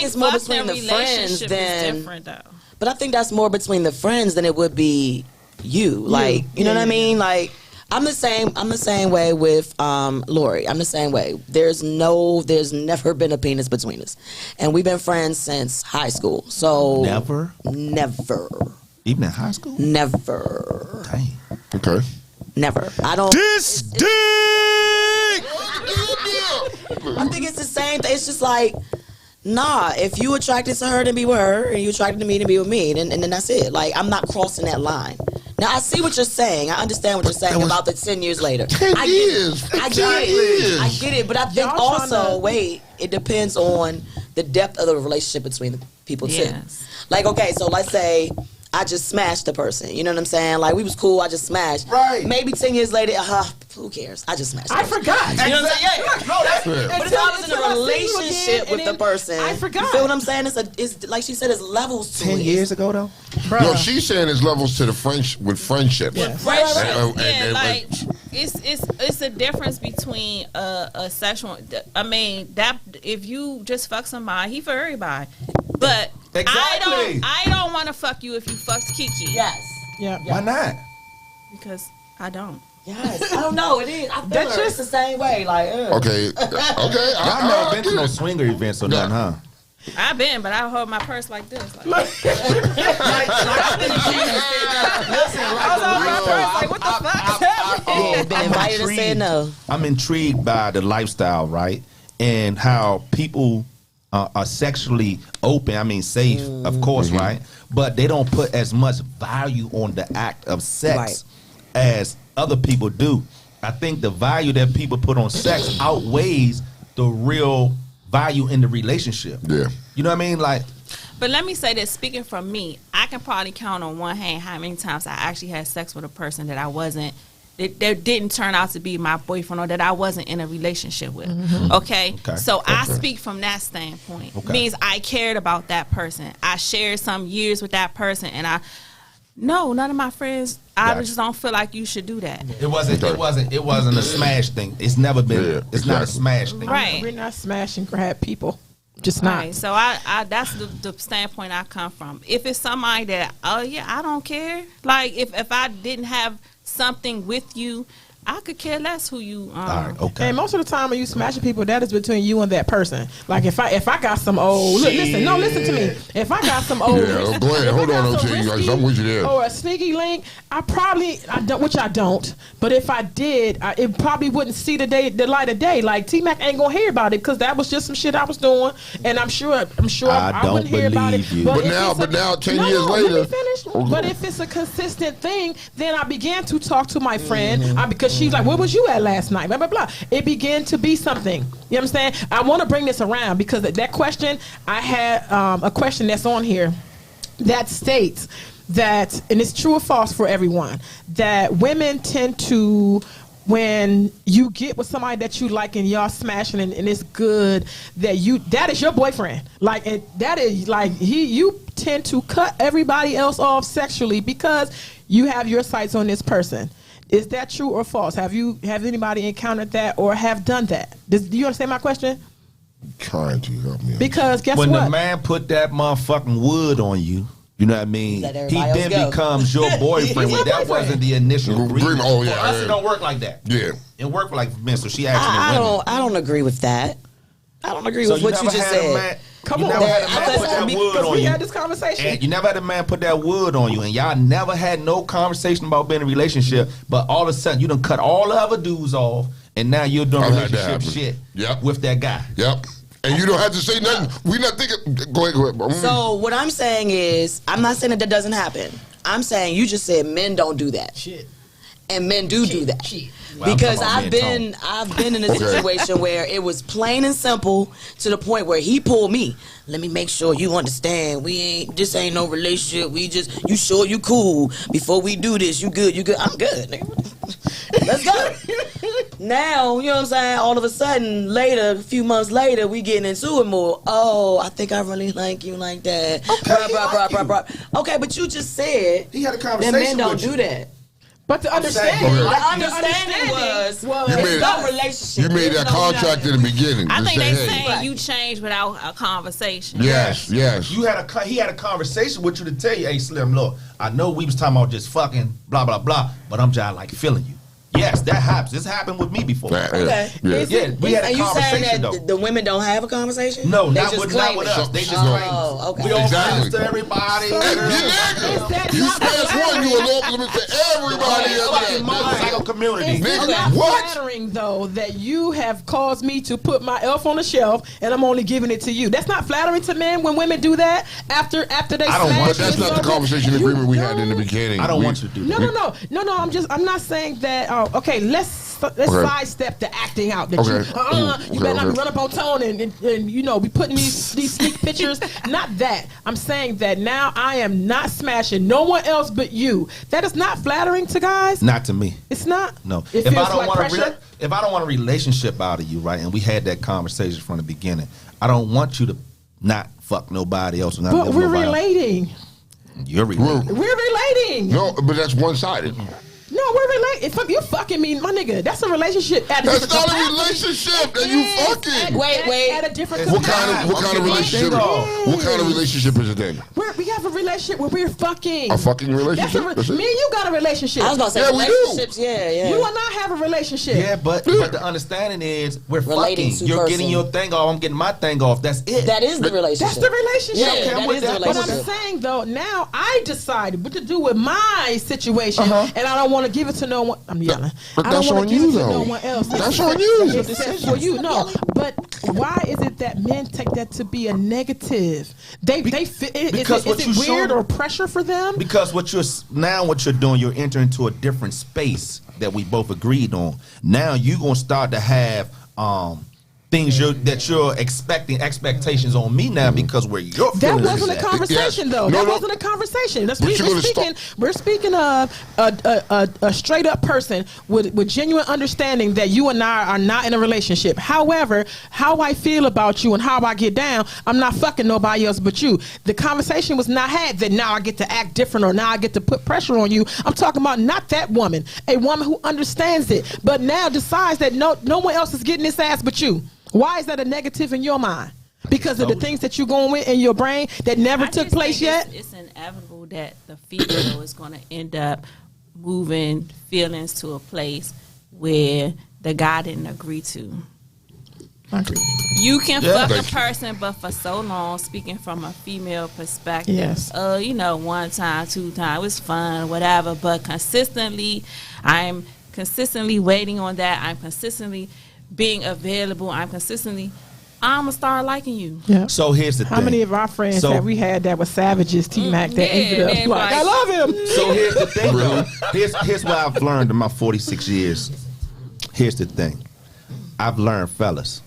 it's more between the friends than. Different, though. But I think that's more between the friends than it would be you. Like, you know what I mean? Like, I'm the same way with Lori. I'm the same way. There's never been a penis between us. And we've been friends since high school. So Never. Even in high school? Never. Dang. Okay. Never. I don't. This dick! I think it's the same thing. It's just like, nah, if you attracted to her, then be with her, and you attracted to me, then be with me, and then that's it. Like, I'm not crossing that line. Now, I see what you're saying. I understand what you're saying about the 10 years later. 10 years. I get it. But I think also, it depends on the depth of the relationship between the people, too. Yes. Like, okay, so let's say I just smashed the person. You know what I'm saying? Like, we was cool. I just smashed. Right. Maybe 10 years later, who cares? I just smashed. I forgot. You know what I'm saying? Yeah. No, that's But if I was in a relationship with the person, I forgot. You feel what I'm saying? It's like she said, it's levels to 10 it. years ago, though? No, she's saying it's levels to the friendships. Yes. Like it's a difference between a sexual. I mean, that if you just fuck somebody, he for everybody. But exactly. I don't want to fuck you if you fucked Kiki. Yes. Yeah. Why not? Because I don't. Yes. I don't know. It is. I feel it's the same way. Like, Okay. I've never been to no swinger events or nothing, huh? I've been, but I hold my purse like this. Like, Like, what the fuck? been invited to say no. I'm intrigued by the lifestyle, right? And how people are sexually open. I mean, safe, of course, right? But they don't put as much value on the act of sex as other people do. I think the value that people put on sex outweighs the real value in the relationship. Yeah. You know what I mean? Like, But let me say this, speaking from me, I can probably count on one hand how many times I actually had sex with a person that I wasn't, that didn't turn out to be my boyfriend or that I wasn't in a relationship with. Okay? So I speak from that standpoint. Means I cared about that person. I shared some years with that person, and none of my friends, I just don't feel like you should do that. it wasn't a smash thing. It's never been. It's not a smash thing. Right. We're not smash and grab people. Just not. Right. So I that's the standpoint I come from. If it's somebody that, I don't care. Like if I didn't have something with you, I could care less who you. All right, okay. And most of the time when you smashing people, that is between you and that person. Like if I got some old listen to me. If I got some old Yeah, go ahead. Hold on, OT. I'm with you there. Or a sneaky link, I don't, which I don't. But if I did, it probably wouldn't see the light of day. Like T-Mac ain't gonna hear about it because that was just some shit I was doing, and I'm sure I wouldn't hear about it. You. But now, 10 years later, let me finish. But if it's a consistent thing, then I began to talk to my friend because she's like, "Where was you at last night?" Blah blah blah. It began to be something. You know what I'm saying? I want to bring this around because that question, I had a question that's on here that states that, and it's true or false for everyone, that women tend to, when you get with somebody that you like and y'all smashing and it's good, that is your boyfriend. Like that is like you tend to cut everybody else off sexually because you have your sights on this person. Is that true or false? Have anybody encountered that or have done that? Do you understand my question? Trying to help me. Because guess when what? the man put that motherfucking wood on you, you know what I mean? He then becomes your boyfriend. When that wasn't the initial agreement. Oh yeah. For us, it don't work like that. Yeah. It worked like men. So she actually. I don't agree with that. I don't agree with what you just said. Come you on, never had a man put that wood on we you. had this conversation. And you never had a man put that wood on you, and y'all never had no conversation about being in a relationship. But all of a sudden, you done cut all the other dudes off, and now you're doing relationship shit with that guy. Yep. And you don't have to say nothing. We not thinking. Go ahead. So what I'm saying is, I'm not saying that doesn't happen. I'm saying you just said men don't do that. Shit. And men do that. Shit. Well, because I've been in a situation where it was plain and simple to the point where he pulled me. Let me make sure you understand. This ain't no relationship. You sure you cool before we do this. You good. I'm good, nigga. Let's go. Now, you know what I'm saying? All of a sudden, later, a few months later, we getting into it more. Oh, I think I really like you like that. Okay, blah. Okay, but you just said he had a conversation that men don't with you. do that. But the understanding was it's no relationship. You made that contract in the beginning. I think say, they saying you changed without a conversation. Yes. He had a conversation with you to tell you, hey Slim, look, I know we was talking about just fucking blah blah blah, but I'm just like feeling you. Yes, that happens. This happened with me before. Okay. Yeah, we had a conversation. Are you saying though. that the women don't have a conversation? No, they not just with us. They just claim. Oh, okay. We all friends to everybody. You smash one, you will open them to everybody in the motorcycle community. It's not flattering, though, that you have caused me to put my elf on the shelf and I'm only giving it to you. That's not flattering to men when women do that after they smash. But that's not the conversation agreement we had in the beginning. I don't want you to do that. No. I'm not saying that. Okay, let's sidestep the acting out. That you better not run up on Tone and you know be putting these sneak pictures. Not that. I'm saying that now I am not smashing no one else but you. That is not flattering to guys. Not to me. It's not. No. It If I feels don't like want pressure. if I don't want a relationship out of you, right, and we had that conversation from the beginning, I don't want you to not fuck nobody else. Or not But live we're nobody else. relating. You're relating. We're relating. No, but that's one-sided. No, we're relating. If you're fucking me, my nigga, that's a relationship. That's not a relationship that you fucking. Wait. At a different What kind of relationship? What kind of relationship is it then? We have a relationship where we're fucking. A fucking relationship? Me and you got a relationship. I was about to say Yeah, we do. relationships. Yeah. You and I have a relationship. Yeah, but the understanding is we're Relating fucking. to You're person. getting your thing off. I'm getting my thing off. That's it. That is the relationship. That's the relationship. Yeah, that is the But I'm relationship. saying though, now I decided what to do with my situation, and I don't want to give it to no one. I'm yelling. But I don't that's want on to give you, it to though. no one else. That's on you. Except for you, no. But why is it that men take that to be a negative? Is it weird or pressure for them? Because what you're doing, you're entering into a different space that we both agreed on. Now you're gonna start to have things that you're expecting expectations on me now because where your That feelings wasn't is a at. conversation, though. No, That no. wasn't a conversation. But We're speaking of a straight up person with genuine understanding that you and I are not in a relationship. However, how I feel about you and how I get down, I'm not fucking nobody else but you. The conversation was not had that now I get to act different or now I get to put pressure on you. I'm talking about not that woman, a woman who understands it, but now decides that no one else is getting this ass but you. Why is that a negative in your mind? Because of the things that you're going with in your brain that never I took just place think yet? It's inevitable that the female is going to end up moving feelings to a place where the guy didn't agree to. I agree. You can Yeah. fuck a person, but for so long, speaking from a female perspective, Yes. you know, 1 time, 2 times, it was fun, whatever. But consistently, I'm consistently waiting on that. I'm consistently being available. I'm gonna start liking you. Yeah. So here's the thing. How many of our friends So- that we had that were savages, T-Mac, that ended up man, like, I love him. So here's the thing, though. Here's what I've learned in my 46 years. Here's the thing. I've learned, fellas,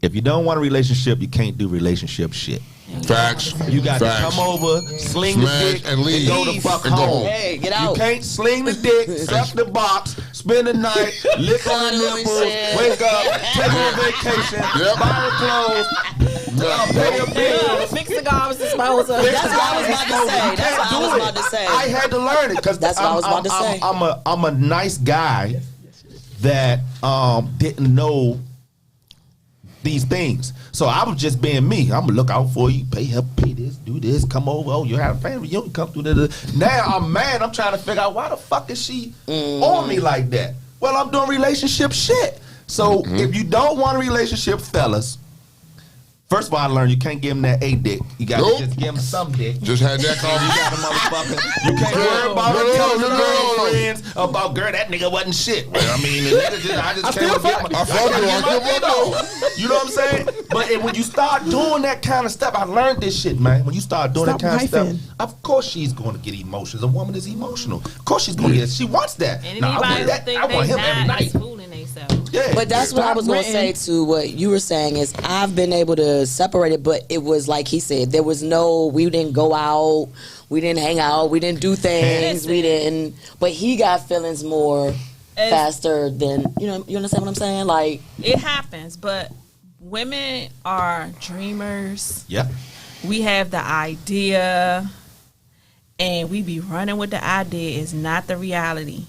if you don't want a relationship, you can't do relationship shit. Facts. You got Facts. to come over, sling the Smash dick, and leave. go the fuck And go home. home. Hey, get out. You can't sling the dick, suck the box, spend the night, lick on the Cuddle and nipples, shit. wake up, take on vacation, Yep. buy her clothes, pay her bills. Fix the garbage disposal. That's what I was about to say. You That's can't what I was do about to say. I had to learn it because That's what I was about to say. I'm a nice guy that didn't know these things. So I was just being me. I'm gonna look out for you, pay this, do this, come over. Oh, you have a family, you don't come through the. Now I'm mad. I'm trying to figure out why the fuck is she on me like that? Well, I'm doing relationship shit. So if you don't want a relationship, fellas, first of all, I learned you can't give him that A dick. You gotta Nope. just give him some dick. Just had that You conversation. got a motherfucker. You can't worry about her telling her friends about, girl, that nigga wasn't shit. Well, I mean, the nigga just, I just can't get my. I fucked him. I can't get my dick. You know what I'm saying? But when you start doing that kind of stuff, I learned this shit, man. When you start doing Stop that kind hyphing. of stuff, of course she's going to get emotions. A woman is emotional. Of course she's going to get. She wants that. And Nah, I anybody want who that. think I want they him every not is night. fooling themselves. Yeah. But that's what I was going to say Stop to what you were saying is I've been able to separate it, but it was like he said, there was we didn't go out, we didn't hang out, we didn't do things, we didn't, but he got feelings more faster than, you understand what I'm saying? Like, It happens, but women are dreamers. Yeah. We have the idea, and we be running with the idea. It's not the reality.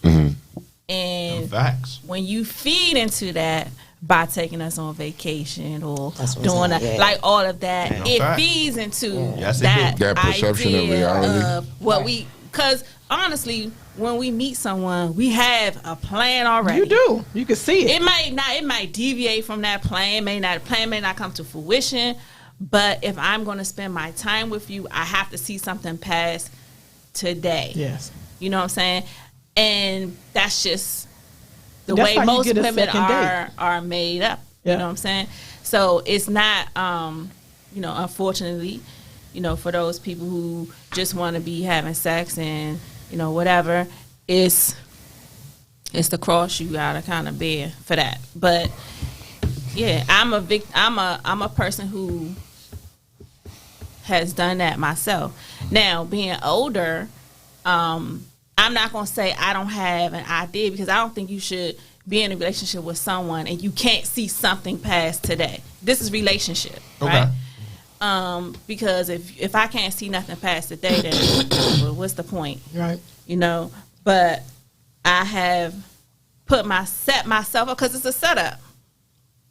And Facts. when you feed into that by taking us on vacation or That's what doing I'm that, saying, yeah. like all of that, Yeah, it fact. feeds into Yes, it that, do. That perception of idea reality. of what we. Because honestly, when we meet someone, we have a plan already. You do. You can see it. It might deviate from that plan. Plan may not come to fruition. But if I'm going to spend my time with you, I have to see something past today. Yes. You know what I'm saying? And that's just the That's way how you most get a women second date. are made up. Yeah. You know what I'm saying? So it's not, unfortunately, for those people who just want to be having sex and, whatever, it's the cross you gotta kind of bear for that. But yeah, I'm a person who has done that myself. Now, being older, I'm not gonna say I don't have an idea, because I don't think you should be in a relationship with someone and you can't see something past today. This is relationship, Okay. right? Because if I can't see nothing past today, then well, what's the point? Right. But I have set myself up, because it's a setup.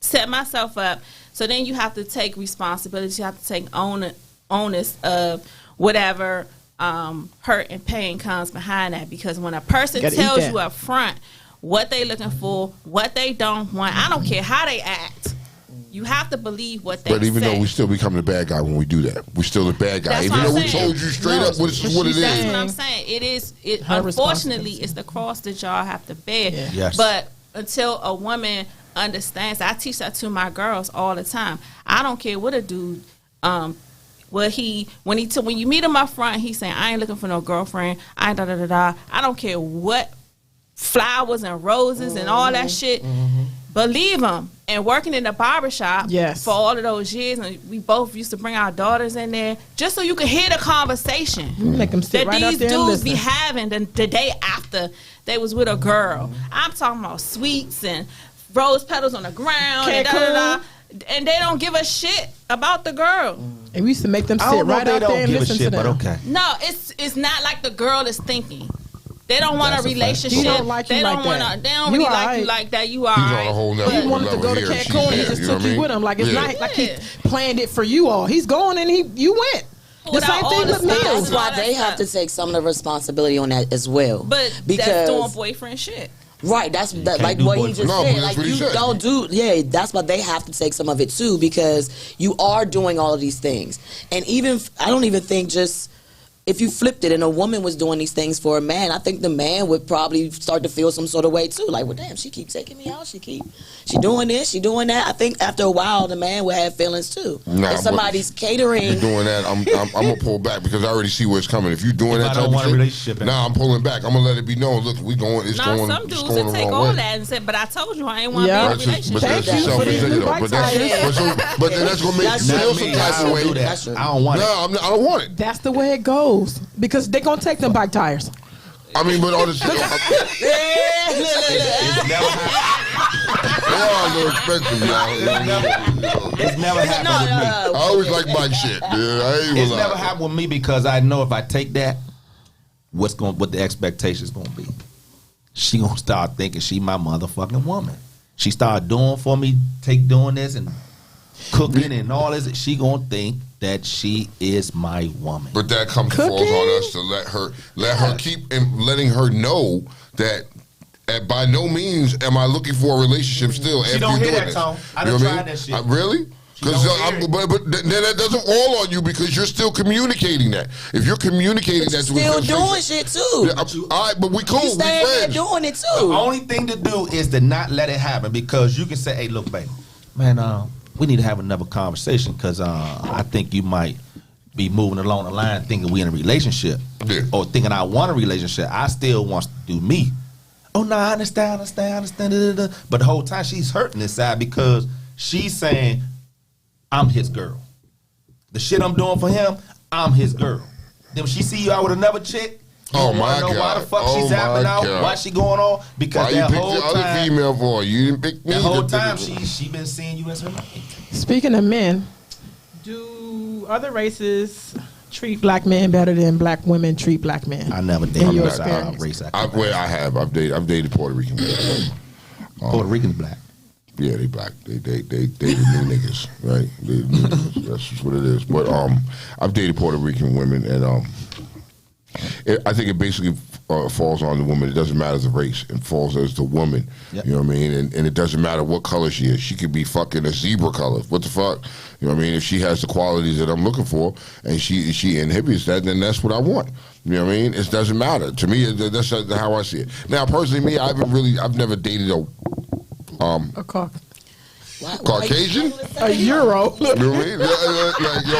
Set myself up. So then you have to take responsibility. You have to take onus of whatever hurt and pain comes behind that. Because when a person Gotta eat tells that. you up front what they looking for, what they don't want, I don't care how they act. You have to believe what they But even say. though we still become the bad guy when we do that, we're still the bad guy. That's Even what though I'm we saying. told you straight No, up this is what it That's is. what I'm saying. It Her unfortunately, it's the cross that y'all have to bear. Yeah. Yes. But until a woman understands, I teach that to my girls all the time. I don't care what a dude, when you meet him up front, he's saying, I ain't looking for no girlfriend. I ain't da-da-da-da. I don't care what flowers and roses and all that shit. Believe him. And working in the barbershop Yes. for all of those years, and we both used to bring our daughters in there just so you could hear the conversation Make them sit that right up these there and dudes listen. be having the day after they was with a girl. I'm talking about sweets and rose petals on the ground and da-da-da. And they don't give a shit about the girl. And we used to make them I sit don't know right if they out there don't and give a listen to shit, them. but okay. No, it's not like the girl is thinking. They don't want That's a a fact. relationship. He don't like you they don't like want that. They don't You really all like right. you like that. You are. He's on a whole nother He wanted to level go to here. She's Cancun. He there, just you know took what I you mean? with him. Like it's Yeah. not like he planned it for you all. He's going and you went. The Without same all thing the with stuff. meals. that's why all they that have to stuff. take some of the responsibility on that as well. But that's because doing boyfriend shit. Right, that's that, can't like do what he both. just No, said. but that's Like what he you said. don't do, yeah. That's why they have to take some of it too, because you are doing all of these things. And even I don't even think just if you flipped it and a woman was doing these things for a man, I think the man would probably start to feel some sort of way too. Like, well, damn, she keep taking me out. She doing this, she doing that. I think after a while, the man would have feelings too. Nah, if somebody's catering, You're doing that, I'm gonna pull back because I already see where it's coming. If you're doing If that I type don't of want a shit, relationship, nah, I'm pulling back. I'm gonna let it be known. Look, we going. It's Now, going. some It's dudes going will the take wrong all way. that and say, but I told you I ain't want to Yeah. be in a That's just, but relationship. that's Thank you for these self-initiative, new though. bike But that's tires. but then that's gonna make you That's feel not some me. type I of don't way. do that. That's true. I don't want it. No, I don't want it. That's the way it goes because they gonna take them bike tires. I mean, but all this. It's never happened. They are a little expensive, y'all. It's never happened with me. I always like bike shit. Yeah, I ain't It's gonna never lie. happened with me because I know if I take that, what the expectations gonna be. She gonna start thinking she my motherfucking woman. She start doing for me, doing this and cooking and all this. She gonna think that she is my woman. But that falls on us to let her keep and letting her know that. By no means am I looking for a relationship still. She after don't you're hear doing that, this. Tom. I You done know what tried that shit. Really? Because don't hear it. but then that doesn't fall on you because you're still communicating that. If you're communicating that to still a doing shit too. Yeah, all right, but we cool. You We staying there friends. doing it The too. only thing to do is to not let it happen because you can say, "Hey, look, baby, man, we need to have another conversation because I think you might be moving along the line thinking we in a relationship or thinking I want a relationship. I still want to do me. Oh no, I understand. But the whole time she's hurting inside because she's saying, I'm his girl. The shit I'm doing for him, I'm his girl. Then when she see you out with another chick, you Oh don't wanna my know why the God. fuck Oh she's zapping my out, God. why she going on? Because Why you that pick whole the other time, female for? You didn't pick me. that whole time she been seeing you as her mate. Speaking of men, do other races treat black men better than black women treat black men? I never In dated your a experience. race. I've dated Puerto Rican women. Puerto Rican black. Yeah, they black. They the new niggas, right? They the new niggas. That's just what it is. But I've dated Puerto Rican women, and I think it basically falls on the woman. It doesn't matter the race. It falls as the woman. Yep. You know what I mean? And it doesn't matter what color she is. She could be fucking a zebra color. What the fuck? You know what I mean? If she has the qualities that I'm looking for, and she inhibits that, then that's what I want. You know what I mean? It doesn't matter to me. That's how I see it. Now, personally, me, I've never dated A cock. Caucasian. A Euro. You know what I mean? Like, yo,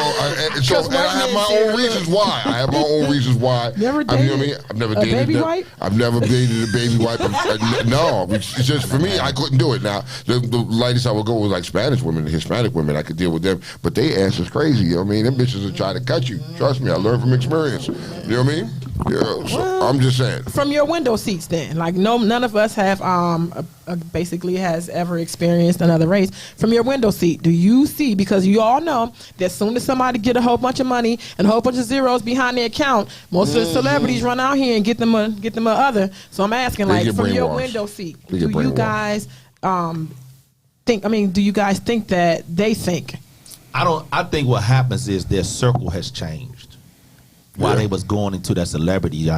and I have my own reasons why. I have my own reasons why. Never You know what I mean? dated I've never a dated baby them. white? I've never dated a baby white. No, it's just for me. I couldn't do it. Now, the lightest I would go was like Spanish women, Hispanic women. I could deal with them, but they ass is crazy. You know what I mean? Them bitches will try to cut you. Trust me, I learned from experience. You know what I mean? Yeah. So I'm just saying. From your window seats, then, like none of us have basically has ever experienced another race. From your window seat, do you see? Because you all know that as soon as somebody get a whole bunch of money and a whole bunch of zeros behind their account, most of the celebrities run out here and get them a other. So I'm asking, They like, get from your brainwashed. window seat, They do get you brainwashed. guys think? I mean, do you guys think that they think? I think what happens is their circle has changed while Yeah. they was going into that celebrity.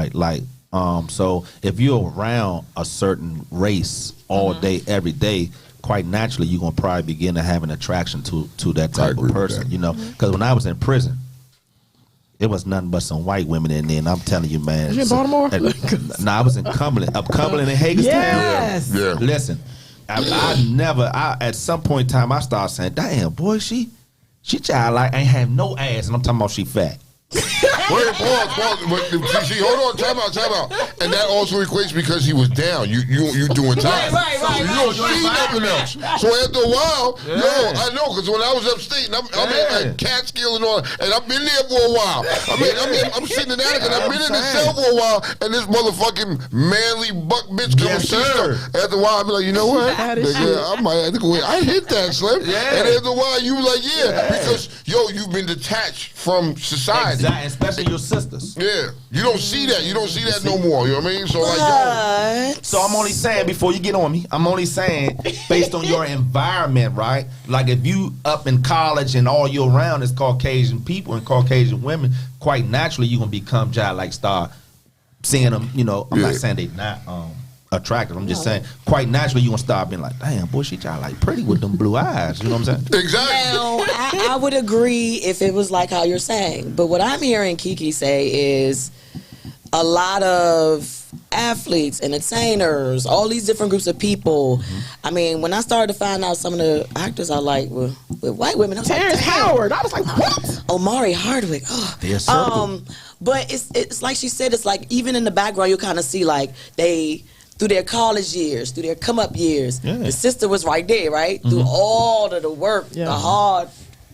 So if you're around a certain race all day, every day, quite naturally you're gonna probably begin to have an attraction to that type agree of with person. that. You know, because when I was in prison, it was nothing but some white women in there, and I'm telling you, man. Was you in Baltimore? No, I was in Cumberland, Cumberland and Hagerstown. Yes. Yeah. Listen, I at some point in time I started saying, damn, boy, she childlike, ain't have no ass, and I'm talking about she fat. Wait, pause. But, see, hold on, time out. And that also equates because he was down. You doing time. Right. So you don't see nothing else. So after a while, I know, because when I was upstate, and I'm in Catskill and all, and I've been there for a while. I'm sitting in Attica, and I've been in the cell for a while, and this motherfucking manly buck bitch comes Yes, sir. After a while, I be like, you know what? That is Nigga, I might have to go. I hit that, Slim. Yeah. And after a while, you like, because you've been detached from society. Exactly, especially your sisters. Yeah, you don't see that. You don't see that no more. You know what I mean? So like, So I'm only saying, before you get on me, I'm only saying based on your environment, right? Like if you up in college and all you're around is Caucasian people and Caucasian women, quite naturally you're gonna become start seeing them. You know, I'm not saying they not attractive. I'm just saying, quite naturally, you gonna start being like, damn, boy, she got like pretty with them blue eyes. You know what I'm saying? Exactly. Now, I would agree if it was like how you're saying. But what I'm hearing Kiki say is a lot of athletes, entertainers, all these different groups of people. I mean, when I started to find out some of the actors I like were white women, I was Terrence like, damn. Howard. I was like, what? Omari Hardwick. Oh. Yes, sir. But it's like she said, it's like even in the background you kind of see like they through their college years, through their come up years. Yeah. The sister was right there, right? Through all of the work, the hard,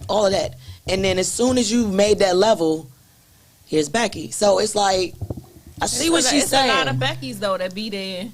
all of that. And then as soon as you made that level, here's Becky. So it's like I see what she's saying. It's a lot of Beckys though that be there.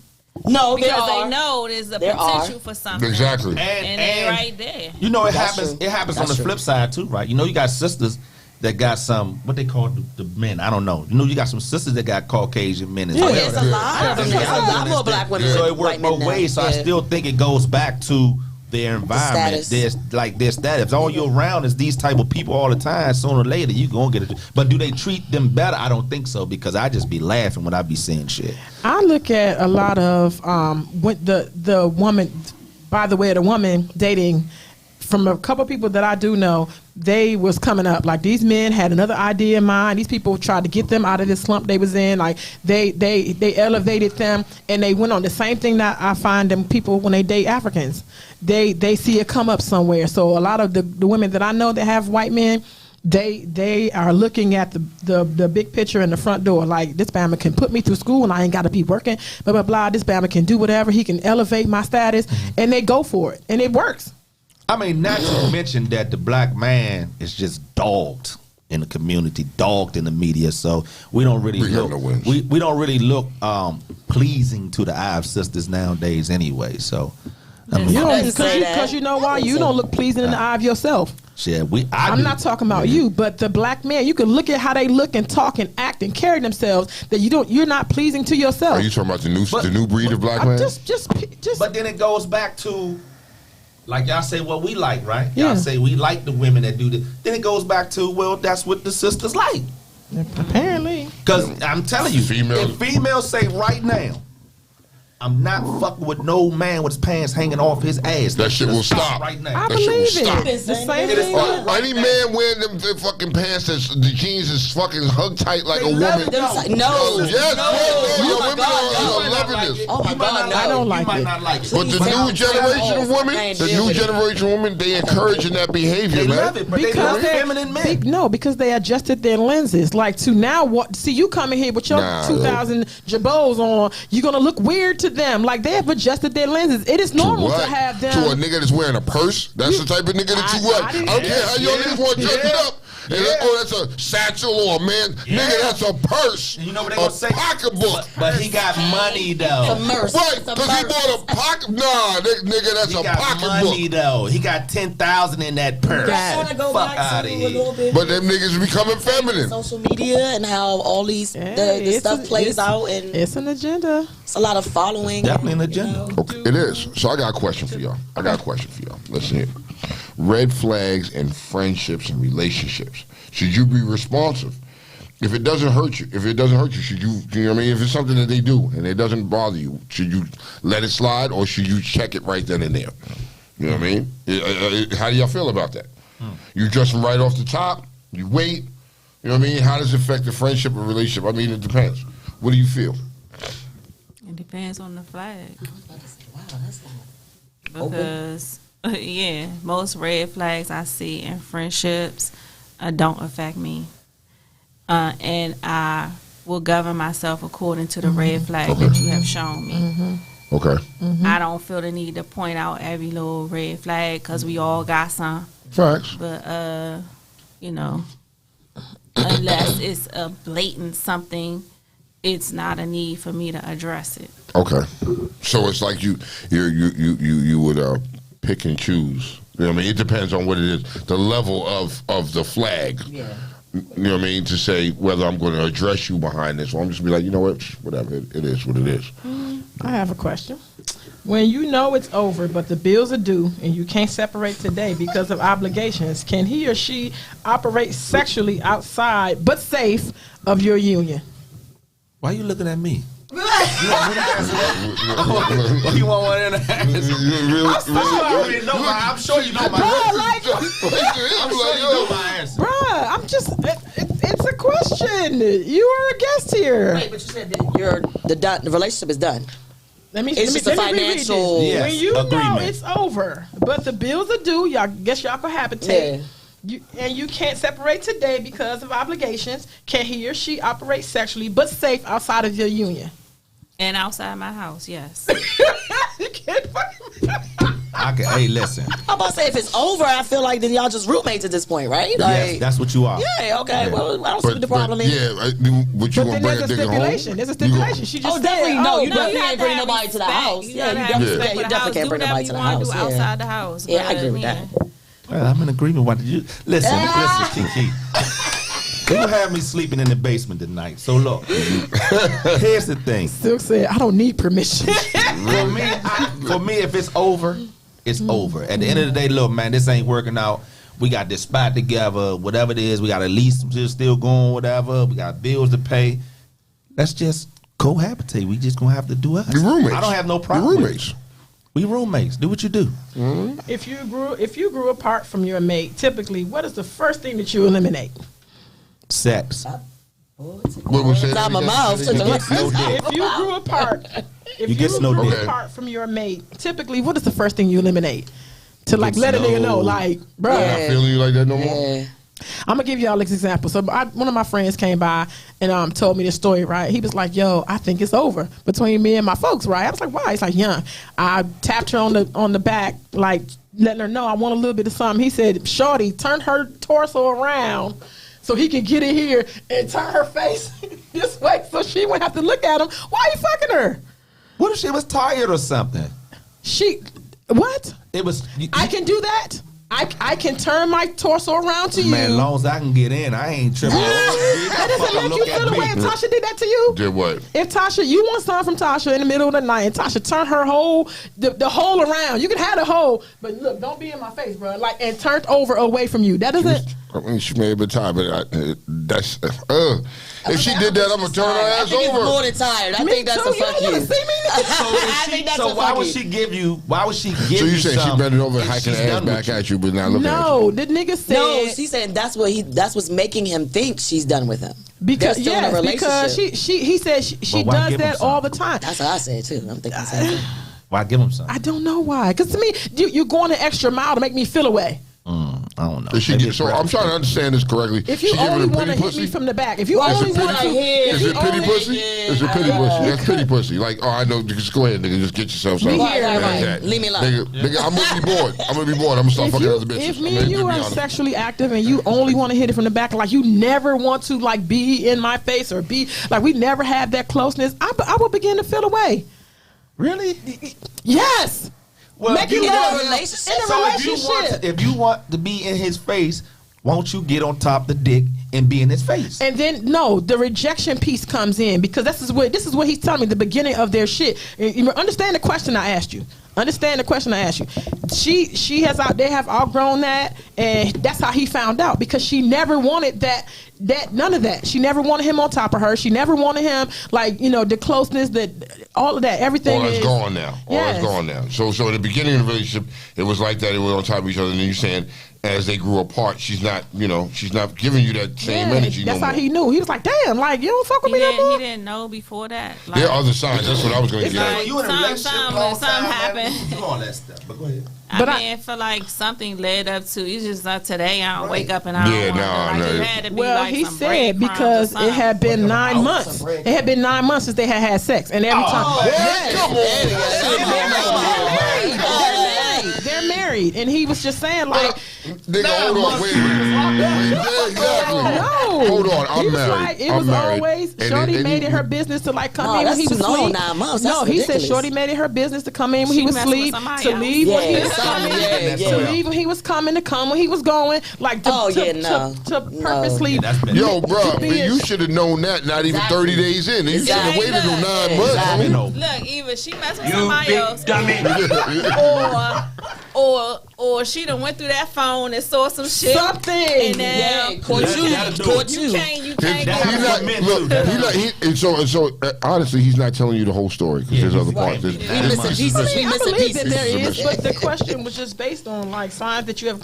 No, because they know there's a potential for something. Exactly. And they right there. You know, That's it true. happens That's on the true. flip side too, right? You know, you got sisters that got some, what they call the men. I don't know. You know, you got some sisters that got Caucasian men as well. There's a lot of them. There's a lot more black women. So with it white works men both now. ways. So I Yeah. still think it goes back to their environment. status. Their status. All you're around is these type of people all the time. Sooner or later, you gonna get it. But do they treat them better? I don't think so, because I just be laughing when I be seeing shit. I look at a lot of when the woman, by the way, the woman dating from a couple of people that I do know, they was coming up like these men had another idea in mind. These people tried to get them out of this slump they was in. Like they elevated them, and they went on the same thing that I find them people when they date Africans. They see it come up somewhere. So a lot of the women that I know that have white men, they are looking at the big picture in the front door. Like, this Bama can put me through school and I ain't got to be working, blah, blah, blah. This Bama can do whatever. He can elevate my status. And they go for it. And it works. I mean, not to mention that the black man is just dogged in the community, dogged in the media. So we don't really We got look no wins. we don't really look pleasing to the eye of sisters nowadays anyway. So I mean, You don't, Doesn't say that. because you know why? You don't look pleasing in the eye of yourself. shit, I'm not talking about you, but the black man. You can look at how they look and talk and act and carry themselves. That you're not pleasing to yourself. Are you talking about the new breed of black man? Just. But then it goes back to, like y'all say, what we like, right? Yeah. Y'all say we like the women that do this. Then it goes back to, well, that's what the sisters like. Apparently. Because I'm telling you, Females- if females say right now, I'm not fucking with no man with his pants hanging off his ass. That shit will stop. right I now. That shit will believe stop. it. The same It is thing. fine. Any man wearing them fucking pants, the jeans is fucking hug tight like a love woman. it, though. No. Yes, Oh yo, my women God, are no. loving this. Oh my God, no. I don't like you might it. not like it. But the Please new tell generation of me. women, Can't the deal new with it. generation of women, they encouraging that behavior, They man. love it, but they Because love they feminine men. because they adjusted their lenses. Like to now, what? See, you coming here with your Nah, 2000 jabos on, you're gonna look weird to them. Like they have adjusted their lenses. It is normal to have them. To a nigga that's wearing a purse? That's the type of nigga that you I want. didn't- I don't care how y'all Yeah, niggas want to dress it yeah. up. And that's a satchel or a man. Nigga, that's a purse. You know what they a gonna say? pocketbook. But he got money though. Immerse. Right, It's a because he merch. bought a pocket. Nah, nigga, that's He a got pocketbook. money though. He got 10,000 in that purse. Yeah. I want to go Fuck back outta to a here. little bit. But them niggas becoming feminine. Social media and how all these the it's stuff a- plays it's- out, and It's an agenda. it's a lot of following. Definitely an and, agenda. Okay, it is. So I got a question for y'all. Listen here. Red flags in friendships and relationships. Should you be responsive? If it doesn't hurt you, should you know what I mean? If it's something that they do and it doesn't bother you, should you let it slide or should you check it right then and there? You know what I mean? How do y'all feel about that? You dress them right off the top, you wait, you know what I mean? How does it affect the friendship or relationship? I mean, it depends. What do you feel? It depends on the flag. Wow, that's not. Because yeah, most red flags I see in friendships don't affect me, and I will govern myself according to the red flag that you have shown me. Okay. I don't feel the need to point out every little red flag because we all got some. Facts. But you know, unless it's a blatant something, it's not a need for me to address it. Okay, so it's like you would pick and choose. You know what I mean? It depends on what it is, the level of the flag. Yeah. You know what I mean? To say whether I'm going to address you behind this, or I'm just be like, you know what, whatever, it is what it is. I have a question. When you know it's over, but the bills are due, and you can't separate today because of obligations, can he or she operate sexually outside but safe of your union? Why you looking at me? What you want one in the ass? I'm sure you know my answer. Bruh, I'm just, it's a question. You are a guest here. Wait, but you said that the relationship is done. It's just a reread financial this. When you know agreement. it's over, but the bills are due, y'all guess y'all cohabitate. Yeah. You can't separate today because of obligations. Can he or she operate sexually but safe outside of your union? And outside my house, yes. You can't fucking. Hey, listen. I'm about to say if it's over, I feel like then y'all just roommates at this point, right? Like, Yes, that's what you are. yeah, okay. Well, I don't see what the problem is. Yeah, would you But gonna then bring there's a a nigga home? stipulation. There's a stipulation. She just Oh, definitely said, no. You No, definitely have ain't to bring have nobody to the respect. house. You Yeah, gotta you have definitely, respect you for the definitely house. can't Do bring whatever nobody you to the wanna house. do Yeah. outside the house. Yeah, I but, agree with yeah. that. Well, I'm in agreement with you. Listen, Kiki. They gonna have me sleeping in the basement tonight. So look, here's the thing. Silk said, I don't need permission. For me, if it's over, it's over. At the end of the day, look, man, this ain't working out. We got this spot together, whatever it is. We got a lease still going, whatever. We got bills to pay. Let's just cohabitate. We just gonna have to do us. Your roommates. I don't have no problem. Your with roommates. it. We roommates. Do what you do. If you grew apart from your mate, typically, what is the first thing that you eliminate? Sex. What was that? Out my mouth. You get no dick. If you grew apart, You get no grew dick. apart from your mate, typically, what is the first thing you eliminate? To like let a nigga know, like, bro, I'm not feeling you like that no more. Yeah. I'm gonna give y'all this example. So one of my friends came by and told me this story, right? He was like, yo, I think it's over between me and my folks, right? I was like, why? He's like, yeah. I tapped her on the back, like letting her know I want a little bit of something. He said, shorty, turn her torso around so he can get in here and turn her face this way so she wouldn't have to look at him. Why are you fucking her? What if she was tired or something? What? It was. I can do that. I can turn my torso around to you. Man, as long as I can get in, I ain't tripping. That doesn't make you feel the way if Tasha did that to you. Did what? If Tasha, you want something from Tasha in the middle of the night, and Tasha turn her the hole around. You can have the hole, but look, don't be in my face, bro. Like, and turned over away from you. That doesn't. I mean, she may have been tired, but that's. If she did that, I'm gonna turn her I ass think it's more over. than tired. I Me think that's too. a You fuck don't wanna you. see me? I think that's So a why fuck would you. she give you? Why would she give So you? you saying she something bending over, if hiking she's her ass done back with you? at you, but not looking at you? No, the nigga said. No, she's saying that's what's making him think she's done with him. Because They're still in a because relationship. he said she But why does give him that all the something? time. That's what I said too. I'm thinking the same thing. Why give him something? I don't know why. Because to me, you're going an extra mile to make me feel away. I don't know. Does she Maybe get, it's so I'm trying to understand this correctly. If you she giving only him want to pity hit me pussy? from the back, if you Well, only Is it want to pity? hit, Is it pity pussy? Is it pity pussy? That's pity pussy. Like, oh, I know. Just go ahead, nigga. Just get yourself something. Right, right, That's right. that. Leave me alone. Nigga, I'm gonna be bored. I'm gonna be bored. I'm gonna start fucking other bitches. If I'm me gonna and be you are honest. sexually active and you only want to hit it from the back, like you never want to like be in my face or be like we never have that closeness, I will begin to feel away. Really? Yes. Well, Make you it know, love. relationship. In a So relationship. if you want to be in his face, won't you get on top of the dick and be in his face? And then no, the rejection piece comes in because this is what he's telling me, the beginning of their shit. You understand the question I asked you. Understand the question I asked you. They have outgrown that, and that's how he found out because she never wanted that none of that. She never wanted him on top of her. She never wanted him like the closeness, all of that, everything. All that's is gone now. All that's Yes. gone now. So in the beginning of the relationship, it was like that. They were on top of each other, and then you're saying as they grew apart, she's not giving you that same energy That's no how more. he knew. He was like, damn, like you don't fuck with me no He more. didn't know before that. Like, There are other signs. That's what I was going to It's get at. like- You in a relationship something long time, happened. man. Do all that stuff. But go ahead. But I feel like something led up to. It's just like today. I don't wake up and I Yeah, don't want no. It had to be Well, like he some said breadcrumbs because or it had been Some 9 months. breadcrumbs. It had been 9 months since they had sex, and every time. They're married, and he was just saying like, Nigga, hold on. Wait a minute. Yeah, exactly. no. Hold on. He I'm was married. like, it I'm was married. always And Shorty then- made it her business to like come No, in when that's he was too long, asleep. 9 months. No, That's he said ridiculous. Shorty made it her business to come in when She he was messing with asleep, somebody to else. leave when he Yeah, was coming, yeah, to yeah. leave when he was coming, to come when he was going, like to, Oh, to, yeah, to- no. to No. purposely. Yeah, that's been- Yo, bro, To be a- you should have known that not even Exactly. 30 days in. You should have Exactly. waited till 9 Yeah, months. exactly. You know. Look, either she messed with somebody else, or or she done went through that phone and saw some shit. Something. And then Yeah, caught you. You can't get He's out. not, look, he's not, so honestly, he's not telling you the whole story because there's other parts. We missing pieces. We I missing believe that pieces. there is, but the question was just based on like signs that you have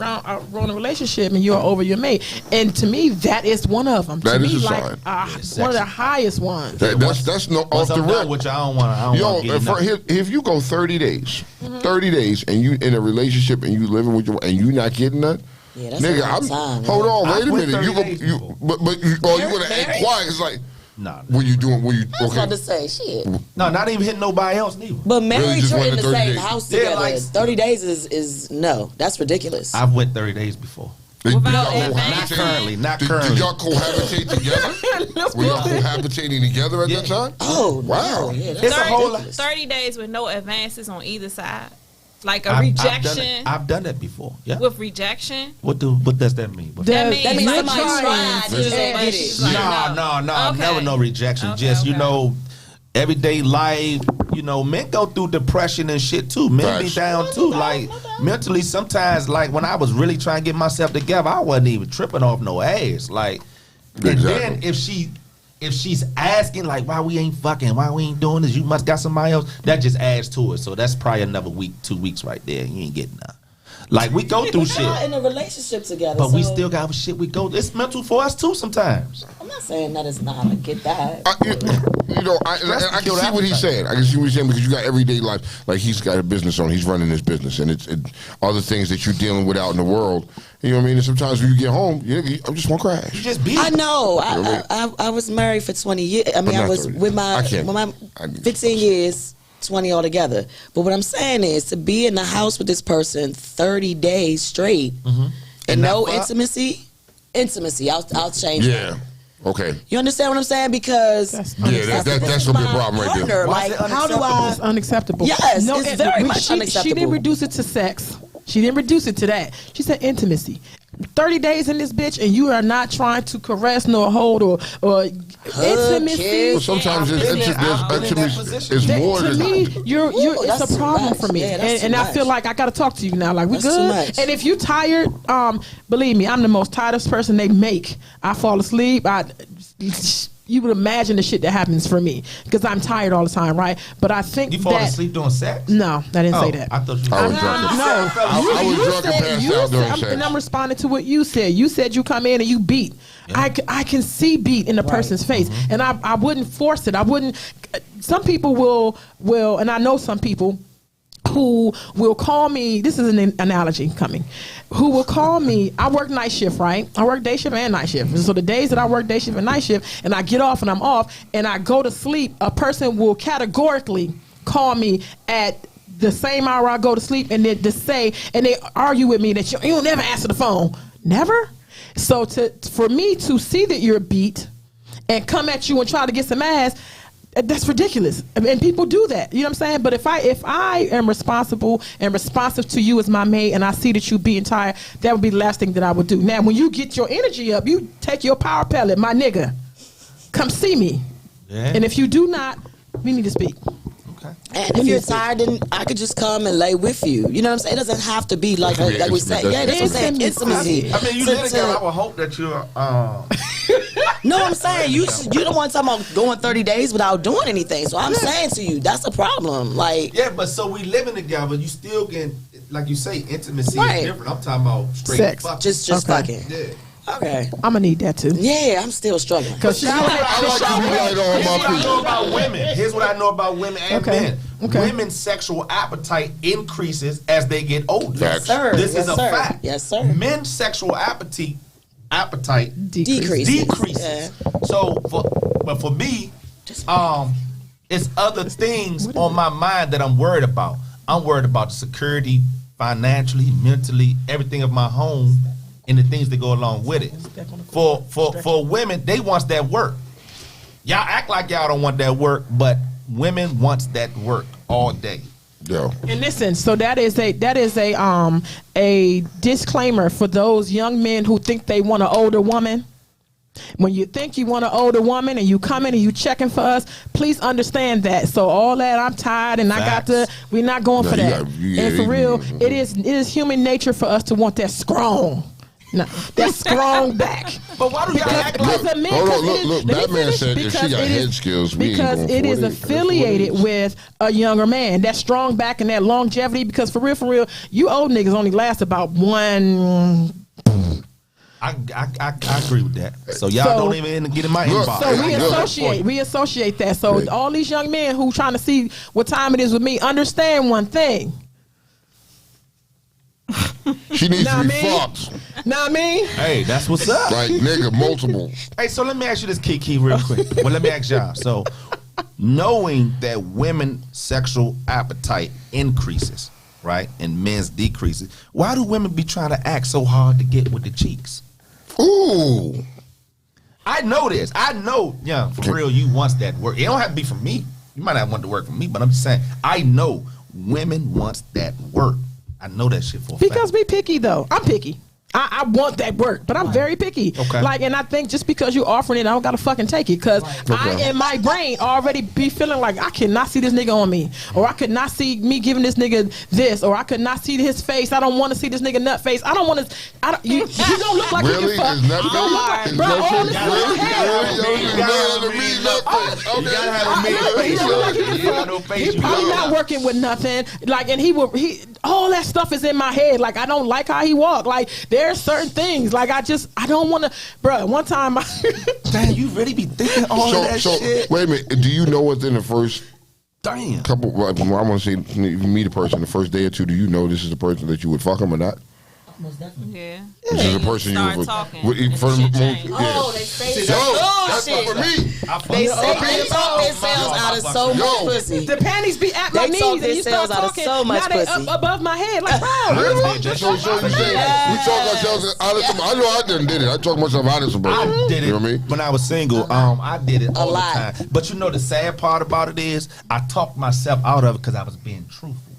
grown a relationship and you're over your mate, and to me that is one of them. That to is me, a like sign. One of the highest ones. That's no off Once the I'm done rip. with you, I don't want to. If you go 30 days, 30 days, and you in a relationship and you living with your and you not getting that, Yeah, that's nigga, a long time. hold on, I wait a went minute. 30 days before. But you gonna act quiet? It's like, Nah. what you doing? What you I was about to okay? say shit. No, not even hitting nobody else neither. But married just to went in to the 30 same days. house Yeah, together. like- 30 days is no. That's ridiculous. I've went 30 days before. Did Without y'all advance? Not currently. Not Did currently. y'all cohabitate together? Were y'all cohabitating together at that time? Oh Wow. no, yeah, It's that's a whole lot. ridiculous. 30 days with no advances on either side. Like a I've rejection I've done that before. Yeah. with rejection. What does that mean? What- That means That means like somebody you're tried, trying just ain't and get she's it. like, No, Okay. never no rejection. Okay, Just, you okay. know, everyday life, men go through depression and shit too. Men be Facts. down too. Like, mentally, sometimes, like, when I was really trying to get myself together, I wasn't even tripping off no ass. Like, and Exactly. then if she's asking, like, why we ain't fucking, why we ain't doing this, you must got somebody else, that just adds to it. So that's probably another week, 2 weeks right there. You ain't getting none. Like, we go through We're not shit. in a relationship together. But we so still got shit we go. It's mental for us too sometimes. I'm not saying that it's not. I get that. I can see what he's saying. I can see what he's saying because you got everyday life. Like he's got a business on, he's running his business, and it's other things that you're dealing with out in the world. You know what I mean? And sometimes when you get home, you just want to crash. You just be. I know. I was married for 20 years. I mean, But I not was 30. with my I can't. 15 years, 20 altogether. But what I'm saying is to be in the house with this person 30 days straight and And no not fuck? intimacy. I'll change Yeah. that. Okay. You understand what I'm saying? Because That's Yeah, that's gonna be a problem right there. Why is Like, it how do I? It's unacceptable. Yes, it's very much she unacceptable. didn't reduce it to sex. She didn't reduce it to that. She said intimacy. 30 days in this bitch, and you are not trying to caress nor hold or intimacy. kiss. Well, sometimes I've been in that it's position. more To than me, that's it's a too problem much. for me, Yeah, that's and too I feel much. like I got to talk to you now. Like we That's too good, much. and if you tired, believe me, I'm the most tiredest person they make. I fall asleep. You would imagine the shit that happens for me because I'm tired all the time, right? But I think You fall that asleep doing sex? no, I didn't Oh, say that. I thought you I was drunk. No, I was drunk and passed out during sex. and I'm responding to what you said. You said you come in and you beat. I can see beat in the person's face, and I wouldn't force it. I wouldn't. Some people will, and I know some people who will call me. This is an analogy coming. Who will call me? I work night shift, right? I work day shift and night shift. So the days that I work day shift and night shift, and I get off and I'm off, and I go to sleep, a person will categorically call me at the same hour I go to sleep, and then they argue with me that you don't never answer the phone. Never. So for me to see that you're beat and come at you and try to get some ass, that's ridiculous. And people do that. You know what I'm saying? But if I am responsible and responsive to you as my mate, and I see that you being tired, that would be the last thing that I would do. Now, when you get your energy up, you take your power pellet, my nigga. Come see me. Yeah. And if you do not, we need to speak. Okay. And if you're tired, then I could just come and lay with you. You know what I'm saying? It doesn't have to be like Yeah, we said. intimate. Yeah, that's what I'm saying. Intimacy. Intimacy. I mean, you To- live together. to- I would hope that you're. No, I'm saying you don't want to talk about going 30 days without doing anything. So I'm saying to you, that's a problem. Like, Yeah, but so we living together. You still can, like you say, intimacy Right. is different. I'm talking about straight Sex. fucking. just Okay. fucking. Yeah. Okay. I'm gonna need that too. Yeah, I'm still struggling. Because I like to be right on Here's my what I know feet. about women. Here's what I know about women and Okay. men. Okay. Women's sexual appetite increases as they get older. Facts. Sir, This yes, is a sir. fact. Yes, sir. Men's sexual appetite Decreases. decreases. So for me, it's other things on my mind that I'm worried about. I'm worried about the security, financially, mentally, everything of my home, and the things that go along with it. For women, they want that work. Y'all act like y'all don't want that work, but women wants that work all day. Yo. And listen, so that is a disclaimer for those young men who think they want an older woman. When you think you want an older woman and you come in and you checking for us, please understand that. So all that, I'm tired and Facts. we're not going for that. And for real, it is human nature for us to want that strong. No, that strong back. But why do y'all act like? Look. Batman said if she got head skills, we ain't because going it for is affiliated with a younger man. That strong back and that longevity. Because for real, you old niggas only last about one. I agree with that. So y'all don't even get in my inbox. So we associate that. So all these young men who trying to see what time it is with me, understand one thing. She needs to be fucked. Know what I mean? Hey, that's what's up. Like, nigga, multiple. Hey, so let me ask you this, Kiki, real quick. Well, let me ask y'all. So, knowing that women's sexual appetite increases, right, and men's decreases, why do women be trying to act so hard to get with the cheeks? Ooh. I know this. I know, yeah, for real, you wants that work. It don't have to be from me. You might not want to work from me, but I'm just saying, I know women wants that work. I know that shit for a fact. Because we picky though. I'm picky. I want that work, but I'm very picky. Okay. Like, and I think just because you're offering it, I don't gotta fucking take it. Cause I, in my brain, already be feeling like I cannot see this nigga on me, or I could not see me giving this nigga this, or I could not see his face. I don't want to see this nigga nut face. I don't want to. You don't look like Really? you can fuck. Is nut You don't look like, face? bro. Is All nut this face? little hair. You gotta mean nut face. You gotta have a mean He face. don't look like he can You got fuck. no face. He You probably got not no- working with nothing. Like, and he all that stuff is in my head. Like, I don't like how he walk. Like, there's certain things. Like, I don't want to, bro. One time, Damn, you really be thinking all of that shit? Wait a minute. Do you know within the first Damn. couple? Well, I want to say, if you meet a person the first day or two, do you know this is the person that you would fuck him or not? Most definitely. Yeah. This is the person Start you would talking, fuck. and For the shit most, change. Oh, they say that's not for me. They talk themselves out of so much pussy. the panties be at my They knees, talk and you start themselves out of talking. so much now they pussy. up above my head, like, bro. Really? So you say we talk ourselves out of some? I know I done did it. I talked myself out of some. I did it You know what I mean? when I was single. I did it all the lot. time. But you know the sad part about it is I talked myself out of it because I was being truthful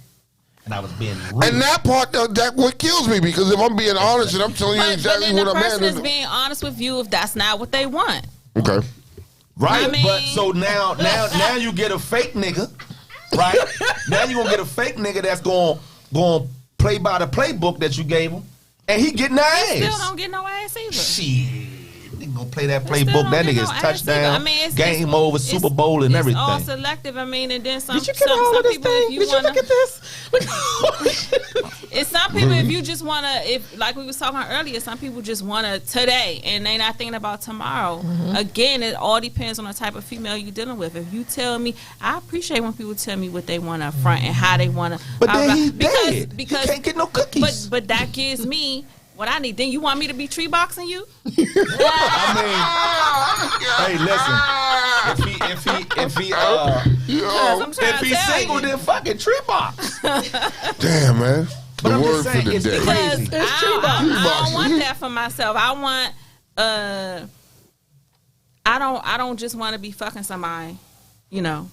and I was being real. And that part, that what kills me, because if I'm being honest and I'm telling you But exactly then what the I'm person is at. being honest with you if that's not what they want. Okay. Right, I mean- but so now you get a fake nigga, right? Now you gonna get a fake nigga that's going play by the playbook that you gave him, and he getting that Still ass. don't get no ass either. Shit, nigga gonna play that Still playbook. don't That get nigga no is ass touchdown, either. I mean, game over, Super Bowl, and It's all everything. selective. I mean, and then some. Did you get all some of this people, thing? if you Did you wanna, look at this? It's some people if you just wanna, if like we was talking about earlier, some people just wanna today and they not thinking about tomorrow. Mm-hmm. Again, it all depends on the type of female you're dealing with. If you tell me, I appreciate when people tell me what they want up front and how they wanna. But how- then he dead. because He can't get no cookies. But that gives me what I need. Then you want me to be tree boxing you? Hey, listen. If he I'm trying if to he's tell single, you. then fucking tree box. Damn, man. But The I'm word just for saying, the it's day. crazy. Because I don't want that for myself. I want I don't just want to be fucking somebody, you know.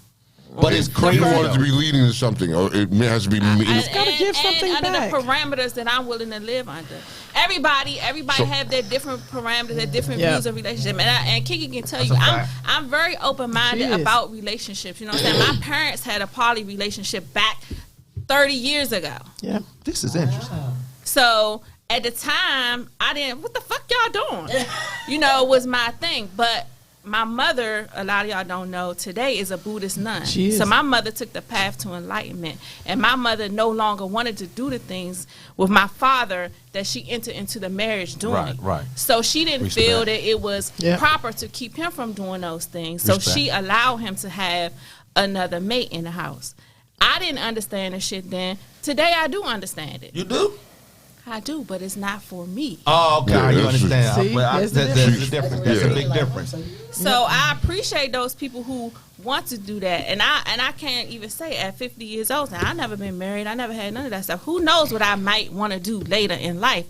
But it's You crazy. want it to though. be leading to something, or it has to be. gotta give something under back. the parameters that I'm willing to live under. Everybody have their different parameters, their different Yeah. views of relationship. And Kiki can tell That's you, a fact. I'm very open minded She is. about relationships. You know what I'm saying? My parents had a poly relationship back 30 years ago. Yeah. This is interesting. So at the time, I didn't. What the fuck y'all doing? You know, was my thing. But my mother, a lot of y'all don't know, today is a Buddhist nun. She is. So my mother took the path to enlightenment, and my mother no longer wanted to do the things with my father that she entered into the marriage doing. Right. So she didn't Respect. feel that it was Yeah. proper to keep him from doing those things. So Respect. she allowed him to have another mate in the house. I didn't understand the shit then. Today I do understand it. You do? I do, but it's not for me. Oh, okay. Yeah, you that's- understand. See, there's the That's the difference. That's a Yeah. big difference. So I appreciate those people who want to do that, and I can't even say at 50 years old. Now I never been married. I never had none of that stuff. Who knows what I might want to do later in life?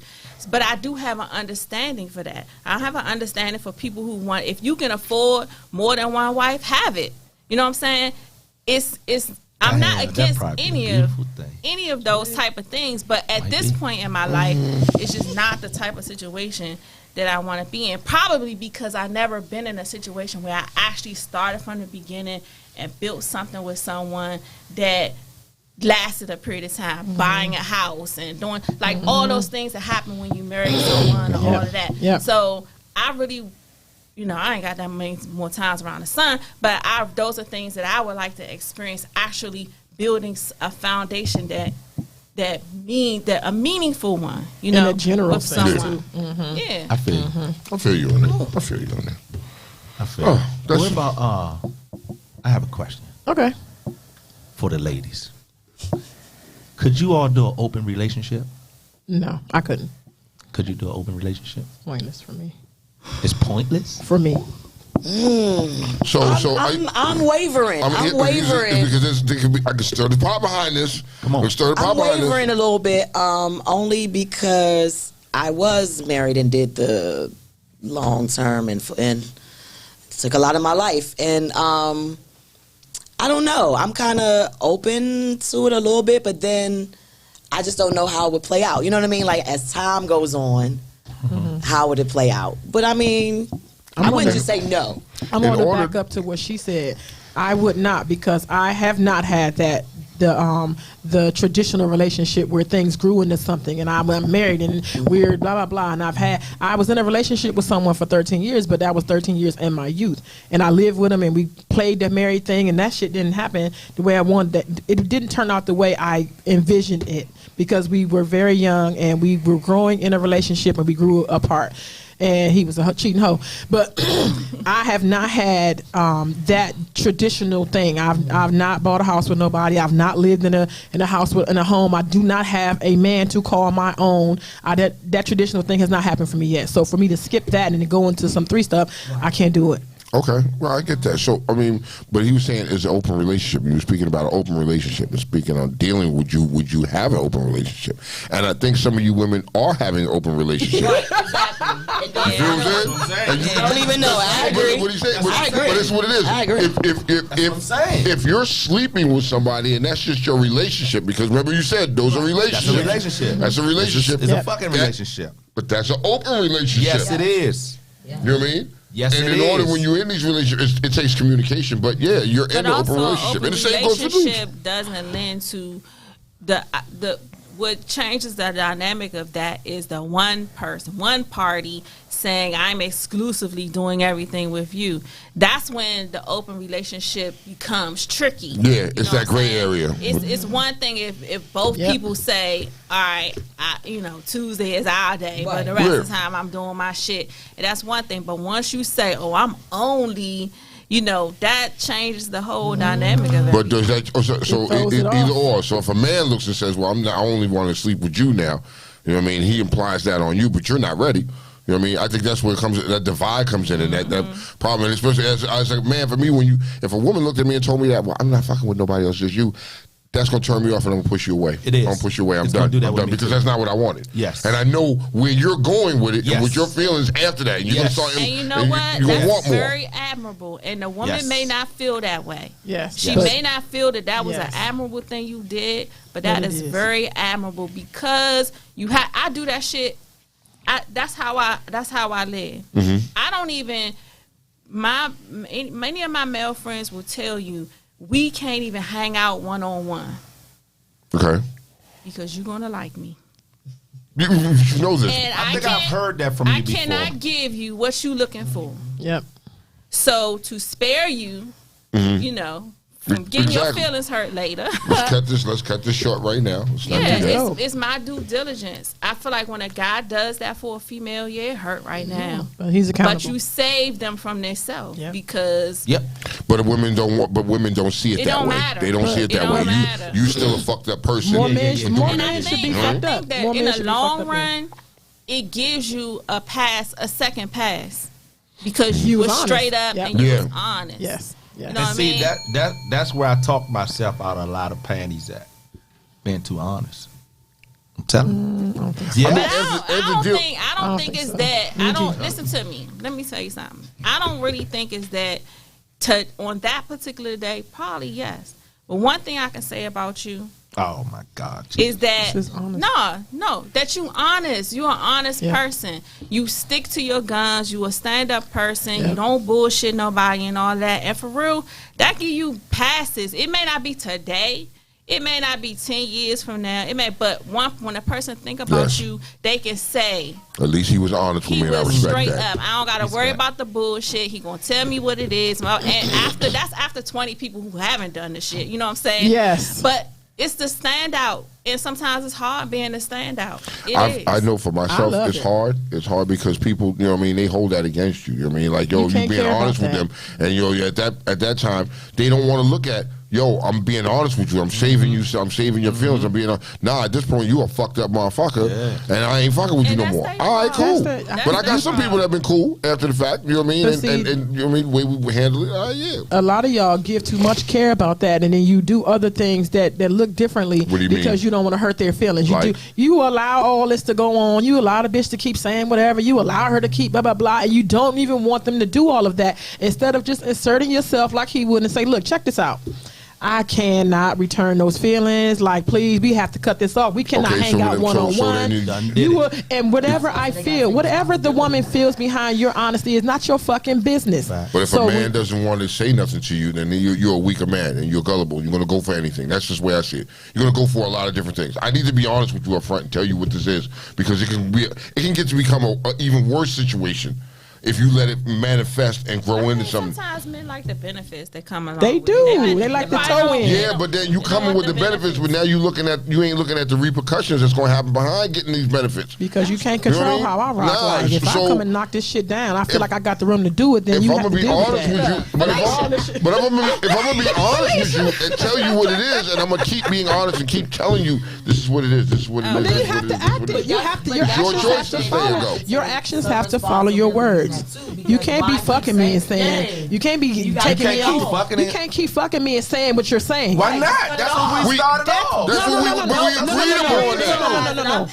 But I do have an understanding for that. I have an understanding for people who want. If you can afford more than one wife, have it. You know what I'm saying? It's. I'm Damn, not that against probably any be a of beautiful thing. those type of things, but at this point in my life, it's just not the type of situation that I want to be in. Probably because I've never been in a situation where I actually started from the beginning and built something with someone that lasted a period of time, buying a house and doing like all those things that happen when you marry someone, or all of that. Yep. So I really, I ain't got that many more times around the sun, but those are things that I would like to experience, actually building a foundation that a meaningful one, In a general with sense, someone. too. Yeah. I feel you. I feel you on that. I feel you on that. I feel you. that's- What about, I have a question Okay. for the ladies. Could you all do an open relationship? No, I couldn't. Could you do an open relationship? Pointless for me. It's pointless? For me. So I'm wavering. I'm wavering. Because I can stir the pot behind this. Come on. Stir the pot I'm behind wavering this. a little bit, only because I was married and did the long term and took a lot of my life. And I don't know. I'm kind of open to it a little bit, but then I just don't know how it would play out. You know what I mean? Like, as time goes on, how would it play out? But I mean, I wouldn't just say no. I'm going to back up to what she said. I would not, because I have not had that the traditional relationship where things grew into something, and I'm married and we're blah blah blah, and I was in a relationship with someone for 13 years, but that was 13 years in my youth, and I lived with him and we played the married thing, and that shit didn't happen the way I wanted. That it didn't turn out the way I envisioned it, because we were very young and we were growing in a relationship and we grew apart. And he was a cheating hoe. But I have not had that traditional thing. I've not bought a house with nobody. I've not lived in a house in a home. I do not have a man to call my own. That traditional thing has not happened for me yet. So for me to skip that and to go into some 3 stuff, I can't do it. Okay, well, I get that. So, I mean, but he was saying it's an open relationship. You were speaking about an open relationship and speaking on dealing. Would you have an open relationship? And I think some of you women are having an open relationship. Right, exactly. You feel what I'm saying? And I don't even know. I agree. What he said, I agree. but it's what it is. I agree. If you're sleeping with somebody and that's just your relationship, because remember you said those are relationships. That's a relationship. That's a relationship. It's a fucking relationship. But that's an open relationship. Yes, it is. You know what I mean? Yes, and it in order is. when you're in these relationships, it takes communication. But yeah, you're in But an also, open relationship, open and the same goes for dudes. relationship doesn't lend to the what changes the dynamic of that is the one party saying, I'm exclusively doing everything with you. That's when the open relationship becomes tricky. Yeah, it's that gray area. It's one thing if both people say, all right, Tuesday is our day, but the rest of the time I'm doing my shit. And that's one thing. But once you say, oh, I'm only... that changes the whole dynamic of it. But does that either or? So if a man looks and says, "Well, I only want to sleep with you now," you know what I mean? He implies that on you, but you're not ready. You know what I mean? I think that's where that divide comes in, and that problem. And especially as a man, for me, if a woman looked at me and told me that, well, I'm not fucking with nobody else, just you. That's gonna turn me off, and I'm gonna push you away. It is. I'm gonna push you away. I'm It's done. gonna do that I'm with done me because too. that's not what I wanted. Yes. And I know where you're going with it, Yes. and with your feelings after that. And you're Yes. gonna start. And you know and what? You're gonna That's want more. very admirable. And the woman Yes. may not feel that way. Yes. She But- may not feel that was Yes. an admirable thing you did, but But that it is is. very admirable because I do that shit. That's how I live. I don't even many of my male friends will tell you we can't even hang out one-on-one Okay. because you're gonna like me. You know this. And I think I've heard that from you I before. cannot give you what you're looking for. Yep. So to spare you, from getting your Exactly. feelings hurt later. Let's cut this short right now. Let's not Yeah, do that. it's my due diligence. I feel like when a guy does that for a female, it hurt right now. But he's accountable. But you save them from themselves Yeah. because Yep. But women don't see it, It that don't way. matter. They don't see it It that don't way. matter. You still a fucked up person. More men for should- doing more that. men I should be think, fucked I up. think that More in men the should be long fucked up, run, it gives you a second pass because You you was were honest. straight up Yep. and you Yeah. was honest. Yes. Yes. You know what I And see, mean? that's where I talk myself out of a lot of panties at. Being too honest. I'm telling you. Yeah. But as a I don't deal- think think it's so. that. Me I don't too. listen to me. Let me tell you something. I don't really think it's that. On that particular day, probably yes. But one thing I can say about you, Oh my God! Is that This is honest. no? That you honest. You're an honest person. You stick to your guns. You a stand up person. Yeah. You don't bullshit nobody and all that. And for real, that give you passes. It may not be today. It may not be 10 years from now. It may, but when a person think about you, they can say, At least he was honest with he me, and I was respect straight that. up. I don't gotta worry about the bullshit. He gonna tell me what it is. And that's after 20 people who haven't done the shit. You know what I'm saying? Yes. But it's the standout, and sometimes it's hard being the standout. It is. I know for myself, love it's it. hard. It's hard because people, you know what I mean, they hold that against you. You know what I mean? Like, yo, you can't being care honest with about them. And, yo, at that time, they don't want to look at, yo, I'm being honest with you. I'm saving you. I'm saving your feelings. I'm being nah, at this point, you a fucked up motherfucker. And I ain't fucking with you And no that's more. their All right, problem. cool. That's But I got their some people that have been cool after the fact. You know what I mean? But And, see- and you know what I mean? The way we handle it, yeah. A lot of y'all give too much care about that, and then you do other things that look differently What do you because mean? you don't want to hurt their feelings. Like? You allow all this to go on. You allow the bitch to keep saying whatever. You allow her to keep blah blah blah, and you don't even want them to do all of that. Instead of just inserting yourself like he would and say, "Look, check this out. I cannot return those feelings. Like, please, we have to cut this off. We cannot Okay, hang so out then- one on so one. then you done did You it. will, and whatever I feel, whatever the woman feels behind your honesty is not your fucking business. But if So a man when- doesn't want to say nothing to you, then you're a weaker man and you're gullible. You're going to go for anything. That's just the way I see it. You're going to go for a lot of different things. I need to be honest with you up front and tell you what this is because it can get to become a even worse situation if you let it manifest and grow into something. Sometimes men like the benefits that come along. They with do. it. They like the Everybody toe don't- in. Yeah, but then you coming with the benefits, but now you ain't looking at the repercussions that's going to happen behind getting these benefits. Because you can't You know control what I mean? how I rock. Nah, Like, if so- I come and knock this shit down, I feel like I got the room to do it. Then If you I'm have gonna to be deal honest with with that. you, but if I'm gonna be honest with you and tell you what it is, and I'm gonna keep being honest and keep telling you this is what it is, this is what it But is. then you this is have what to it is, act this is it. what You it is. have to. Your It's your actions choice have to to stay or follow. go. Your actions have to follow your words. You can't be fucking me and saying. You can't be taking can't me keep off. fucking You it. can't keep fucking me and saying what you're saying. Why not? That's what we started off. That's what we agreed upon. that. No.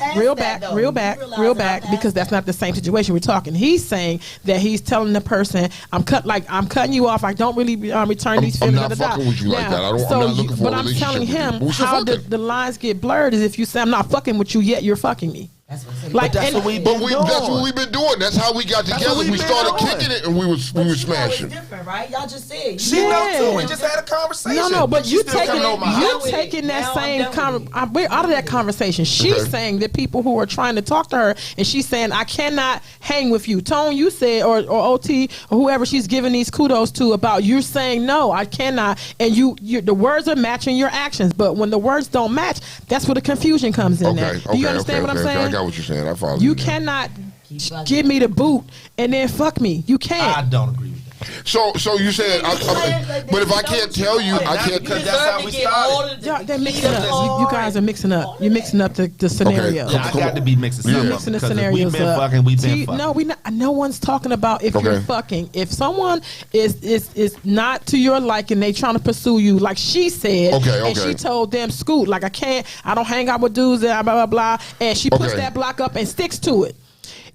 Real back, because that's not the same situation we're talking. He's saying that he's telling the person, I'm cutting you off. I don't really return these I'm feelings. not da-da-da." fucking with you like Now, that. I'm so not looking for a but I'm relationship telling with you. him Who's your how fucking? the lines get blurred is if you say I'm not fucking with you yet, you're fucking me. That's what I'm saying. Like, that's and- what we But been that's what doing. we've been doing. That's how we got That's together. what we We been started doing. kicking it and we was smashing. It's different, right? Y'all just said. She Yeah. know too. We just had a conversation. No, but She you still taking coming over my house. you taking that Now I'm same done with we're out of that conversation. She's Okay. saying that people who are trying to talk to her, and she's saying I cannot hang with you. Tone, you said, or OT or whoever she's giving these kudos to about you saying no, I cannot, and you the words are matching your actions, but when the words don't match, that's where the confusion comes in. There. Do you understand what I'm saying? I got what you're saying. I follow You now. cannot fucking. give me the boot and then fuck me. You can't. I don't agree with that. So you said, but if I can't tell you, I can't. Because that's how we started. Y'all, they're mixing up. You guys are mixing up. You're mixing up the scenario. Yeah, I got to be mixing Yeah. something Mixing the because if scenarios we've been up. fucking, we've See, been fucking. no, we not. No one's talking about if you're Okay. fucking. If someone is not to your liking, they trying to pursue you, like she said. Okay, And okay. she told them, "Scoot, like I don't hang out with dudes that blah blah blah." And she puts Okay. that block up and sticks to it.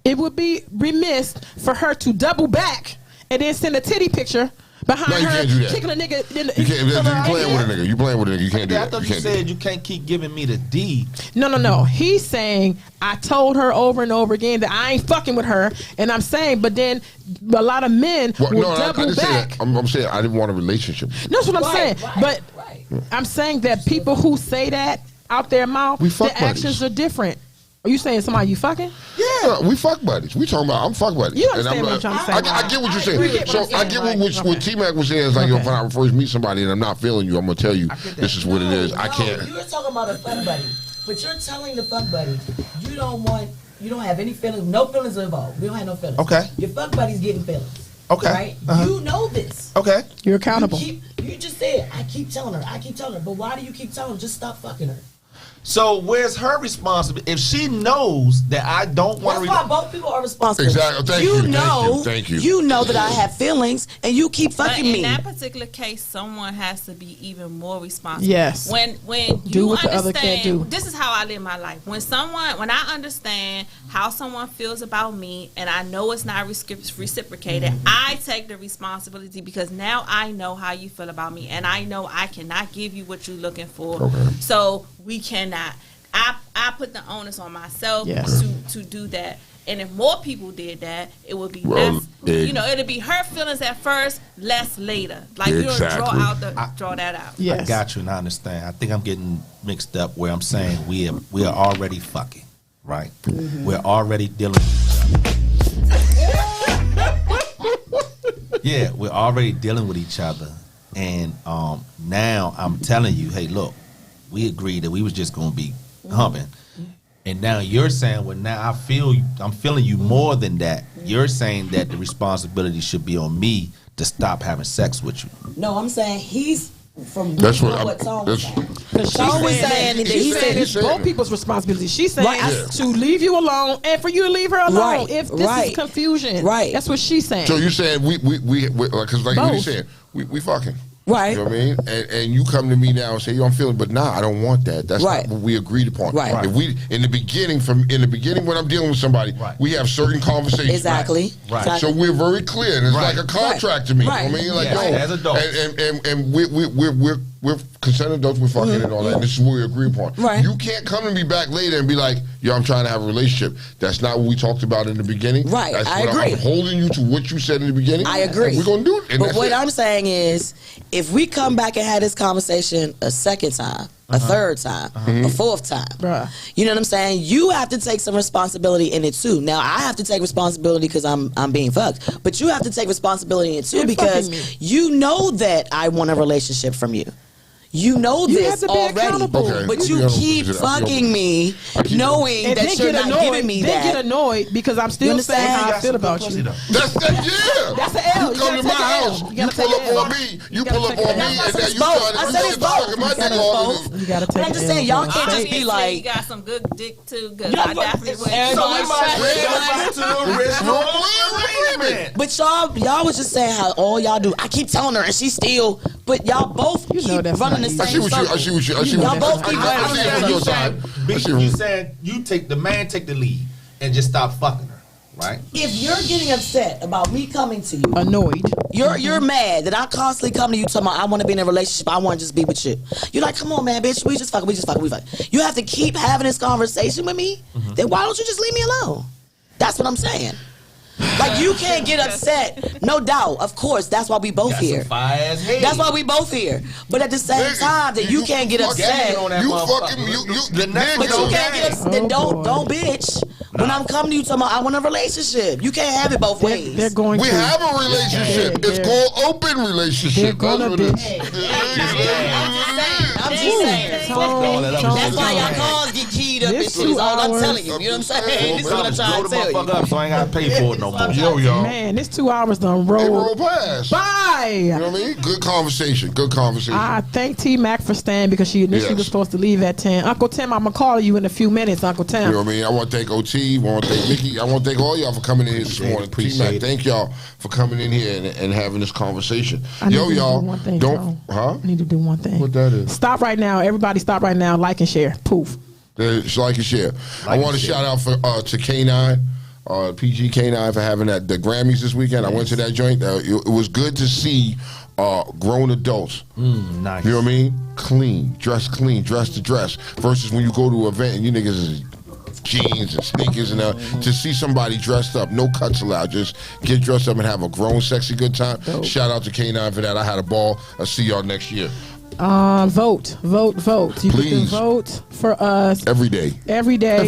It would be remiss for her to double back and then send a titty picture behind No, you her, can't do that. kicking a nigga. You can't. You playing with a nigga. You playing with a nigga. You can't do I that. thought You you can't do that. said you can't keep giving me the D. No. He's saying I told her over and over again that I ain't fucking with her, and I'm saying, but then a lot of men Well, will no, I double didn't say back. that. I'm saying I didn't want a relationship. That's what I'm saying. Right, But right. I'm saying that people who say that out their mouth, We fuck their actions buddies. are different. Are you saying somebody you fucking? Yeah, we fuck buddies. We talking about I'm fuck buddies. You And understand what I'm trying to say, I get what you're saying. agree. So I get what T-Mac was saying. Is like, yo, Okay. when I first meet somebody and I'm not feeling you, I'm gonna tell you this is what it is. I can't. You were talking about a fuck buddy, but you're telling the fuck buddy you don't have any feelings. No feelings are involved. We don't have no feelings. Okay. Your fuck buddy's getting feelings. Okay. Right. You know this. Okay. You're accountable. You just said I keep telling her. But why do you keep telling her? Just stop fucking her. So where's her responsibility? If she knows that I don't want That's to, why both people are responsible. Exactly. Thank you. Thank you. You know that I have feelings, and you keep But fucking in me. that particular case, someone has to be even more responsible. Yes. When Do you what the understand, other can't do. This is how I live my life. When I understand how someone feels about me, and I know it's not reciprocated, I take the responsibility because now I know how you feel about me, and I know I cannot give you what you're looking for. Okay. So we cannot. I put the onus on myself to do that. And if more people did that, it would be less. It'd be hurt feelings at first, less later. Like you don't draw that out. Yes. I got you, and I understand. I think I'm getting mixed up where I'm saying we are already fucking, right? Mm-hmm. We're already dealing with each other. Yeah, we're already dealing with each other, and now I'm telling you, hey, look, we agreed that we was just gonna be humping. And now you're saying, well, now I'm feeling you more than that. You're saying that the responsibility should be on me to stop having sex with you. No, I'm saying he's from what Tone was saying. Tone was saying that he said it's both people's responsibility. She's saying to leave you alone and for you to leave her alone if this is confusion. Right. That's what she's saying. So you're saying we because like you said, we fucking. Right. You know what I mean? And you come to me now and say, yo, I'm feeling, but nah, I don't want that. That's not what we agreed upon. Right. If we in the beginning when I'm dealing with somebody, we have certain conversations. Exactly. Right. So we're very clear. And it's like a contract to me. Right. You know what I mean? Like, as adults. And we're consenting adults, we're fucking and all that, and this is what we agree upon. Right. You can't come to me back later and be like, yo, I'm trying to have a relationship. That's not what we talked about in the beginning. Right. That's I what agree. I'm holding you to what you said in the beginning. I agree. We're gonna do it. But what I'm saying is, if we come back and have this conversation a second time, a third time, a fourth time, you know what I'm saying? You have to take some responsibility in it too. Now I have to take responsibility because I'm being fucked, but you have to take responsibility in it too because you know that I want a relationship from you. You know this already, but you keep fucking me knowing that you're not giving me that. They get annoyed because I'm still saying how I feel about you. That's an L. You come to my house, you pull up on me, and now you try to suck my dick off. You gotta take it. I'm just saying, y'all can't just be like, you got some good dick too. Cause I definitely would. So we might go to the original arrangement. But y'all was just saying how all y'all do. I keep telling her, and she still. But y'all both keep running the same circle. I see what you. Y'all both keep running the same circle. You saying the man take the lead and just stop fucking her, right? If you're getting upset about me coming to you, annoyed, you're mad that I constantly come to you talking about I want to be in a relationship, I want to just be with you. You're like, come on, man, bitch, we just fucking. You have to keep having this conversation with me. Then why don't you just leave me alone? That's what I'm saying. Like, you can't get upset. No doubt. Of course. That's why we both here. That's why we both here. But at the same time that you can't get upset. But you can't get upset. Then don't bitch. When I'm coming to you talking about I want a relationship. You can't have it both ways. They're going we have a relationship. It's called open relationship. They're gonna bitch. I'm just saying. That's why y'all calls get keyed up and shit. Is all I'm telling you. You know what I'm saying? This is what I'm trying to tell you. Up so I ain't got to pay for it no more. Yo, man, this 2 hours done roll past. Bye. You know what I mean? Good conversation. I thank T Mac for staying because she initially was supposed to leave at 10. Uncle Tim, I'm gonna call you in a few minutes, Uncle Tim. You know what I mean? I want to thank OT. I want to thank Mickey. I want to thank all y'all for coming in here this morning. T Mac, thank y'all for coming in here and having this conversation. I need to do one thing. What that is? Stop right now, everybody. Stop right now. Like and share. Poof. Like and share. I want to shout out to K9. PG K9 for having the Grammys this weekend. I went to that joint. It was good to see grown adults. Nice. You know what I mean? Clean, dress to dress. Versus when you go to an event and you niggas is jeans and sneakers and to see somebody dressed up, no cuts allowed. Just get dressed up and have a grown, sexy good time. Dope. Shout out to K9 for that. I had a ball. I'll see y'all next year. Vote. You Please. can vote for us every day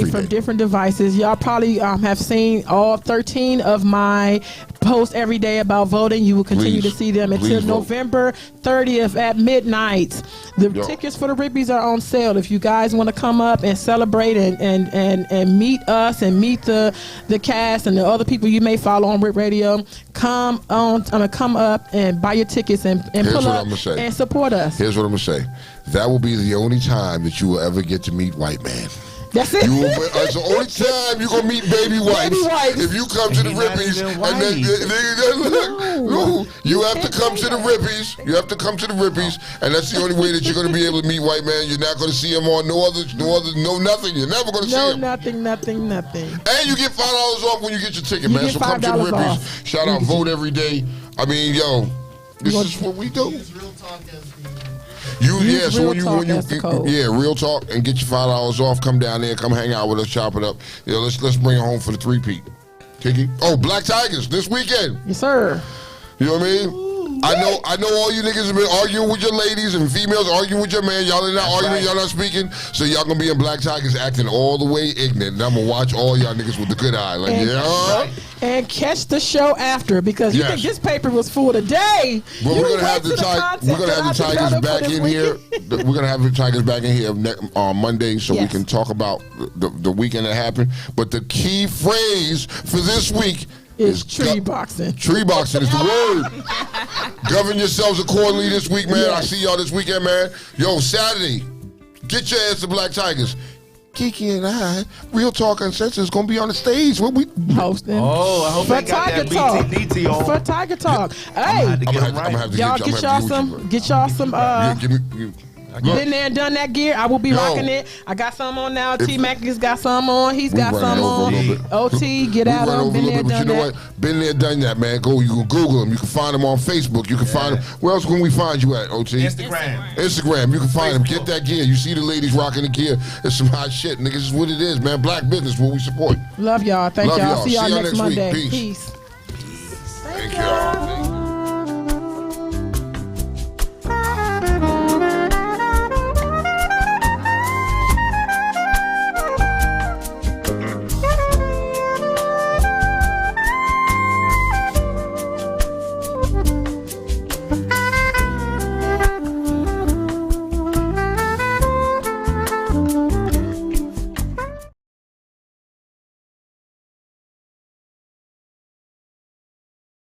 from different devices. Y'all probably have seen all 13 of my posts every day about voting. You will continue to see them until November 30th at midnight. The tickets for the Rippies are on sale. If you guys want to come up and celebrate and meet us and meet the cast and the other people you may follow on Rip Radio, come up and buy your tickets and pull up and support us. Here's what I'm gonna say. That will be the only time that you will ever get to meet White Man. That's it. It's the only time you're gonna meet baby wipes. If you come to the Rippies, and then look, you have to come to the Rippies. You have to come to the Rippies, and that's the only way that you're gonna be able to meet white man. You're not gonna see him on no nothing. You're never gonna see him. nothing. And you get $5 off when you get your ticket, man. So come to the Rippies. Off. Shout out, vote every day. I mean, yo, this is what we do. So when you real talk and get your $5 off, come down there, come hang out with us, chop it up. Yeah, let's bring it home for the 3-peat. Kiki. Oh, Black Tigers this weekend. Yes, sir. You know what I mean? I know all you niggas have been arguing with your ladies and females arguing with your man. Y'all are not arguing, y'all not speaking. So y'all gonna be in Black Tigers acting all the way ignorant. And I'm gonna watch all y'all niggas with the good eye. And catch the show after, because you think this paper was full today. Well, we're gonna have the Tigers back in here. We're gonna have the Tigers back in here on Monday, so we can talk about the weekend that happened. But the key phrase for this week is tree boxing. Tree boxing is the word. Govern yourselves accordingly this week, man. I see y'all this weekend, man. Yo, Saturday, get your ass to Black Tigers. Kiki and I, Real Talk Uncensored, is going to be on the stage. What we hosting? Oh, I hope they got that BTDT on. For Tiger Talk. Hey, I'm gonna have to y'all get y'all some. Been there and done that gear. I will be rocking it. I got some on now. T-Mac has got some on. He's got some on. OT, get out of them. Been there, done that. Been there, done that, man. Go. You can Google them. You can find them on Facebook. You can find them. Where else can we find you at, OT? Instagram. You can find them. Get that gear. You see the ladies rocking the gear. It's some hot shit, niggas. This is what it is, man. Black business, what we support. Love y'all. Thank y'all. See y'all next Monday. Peace. Thank y'all.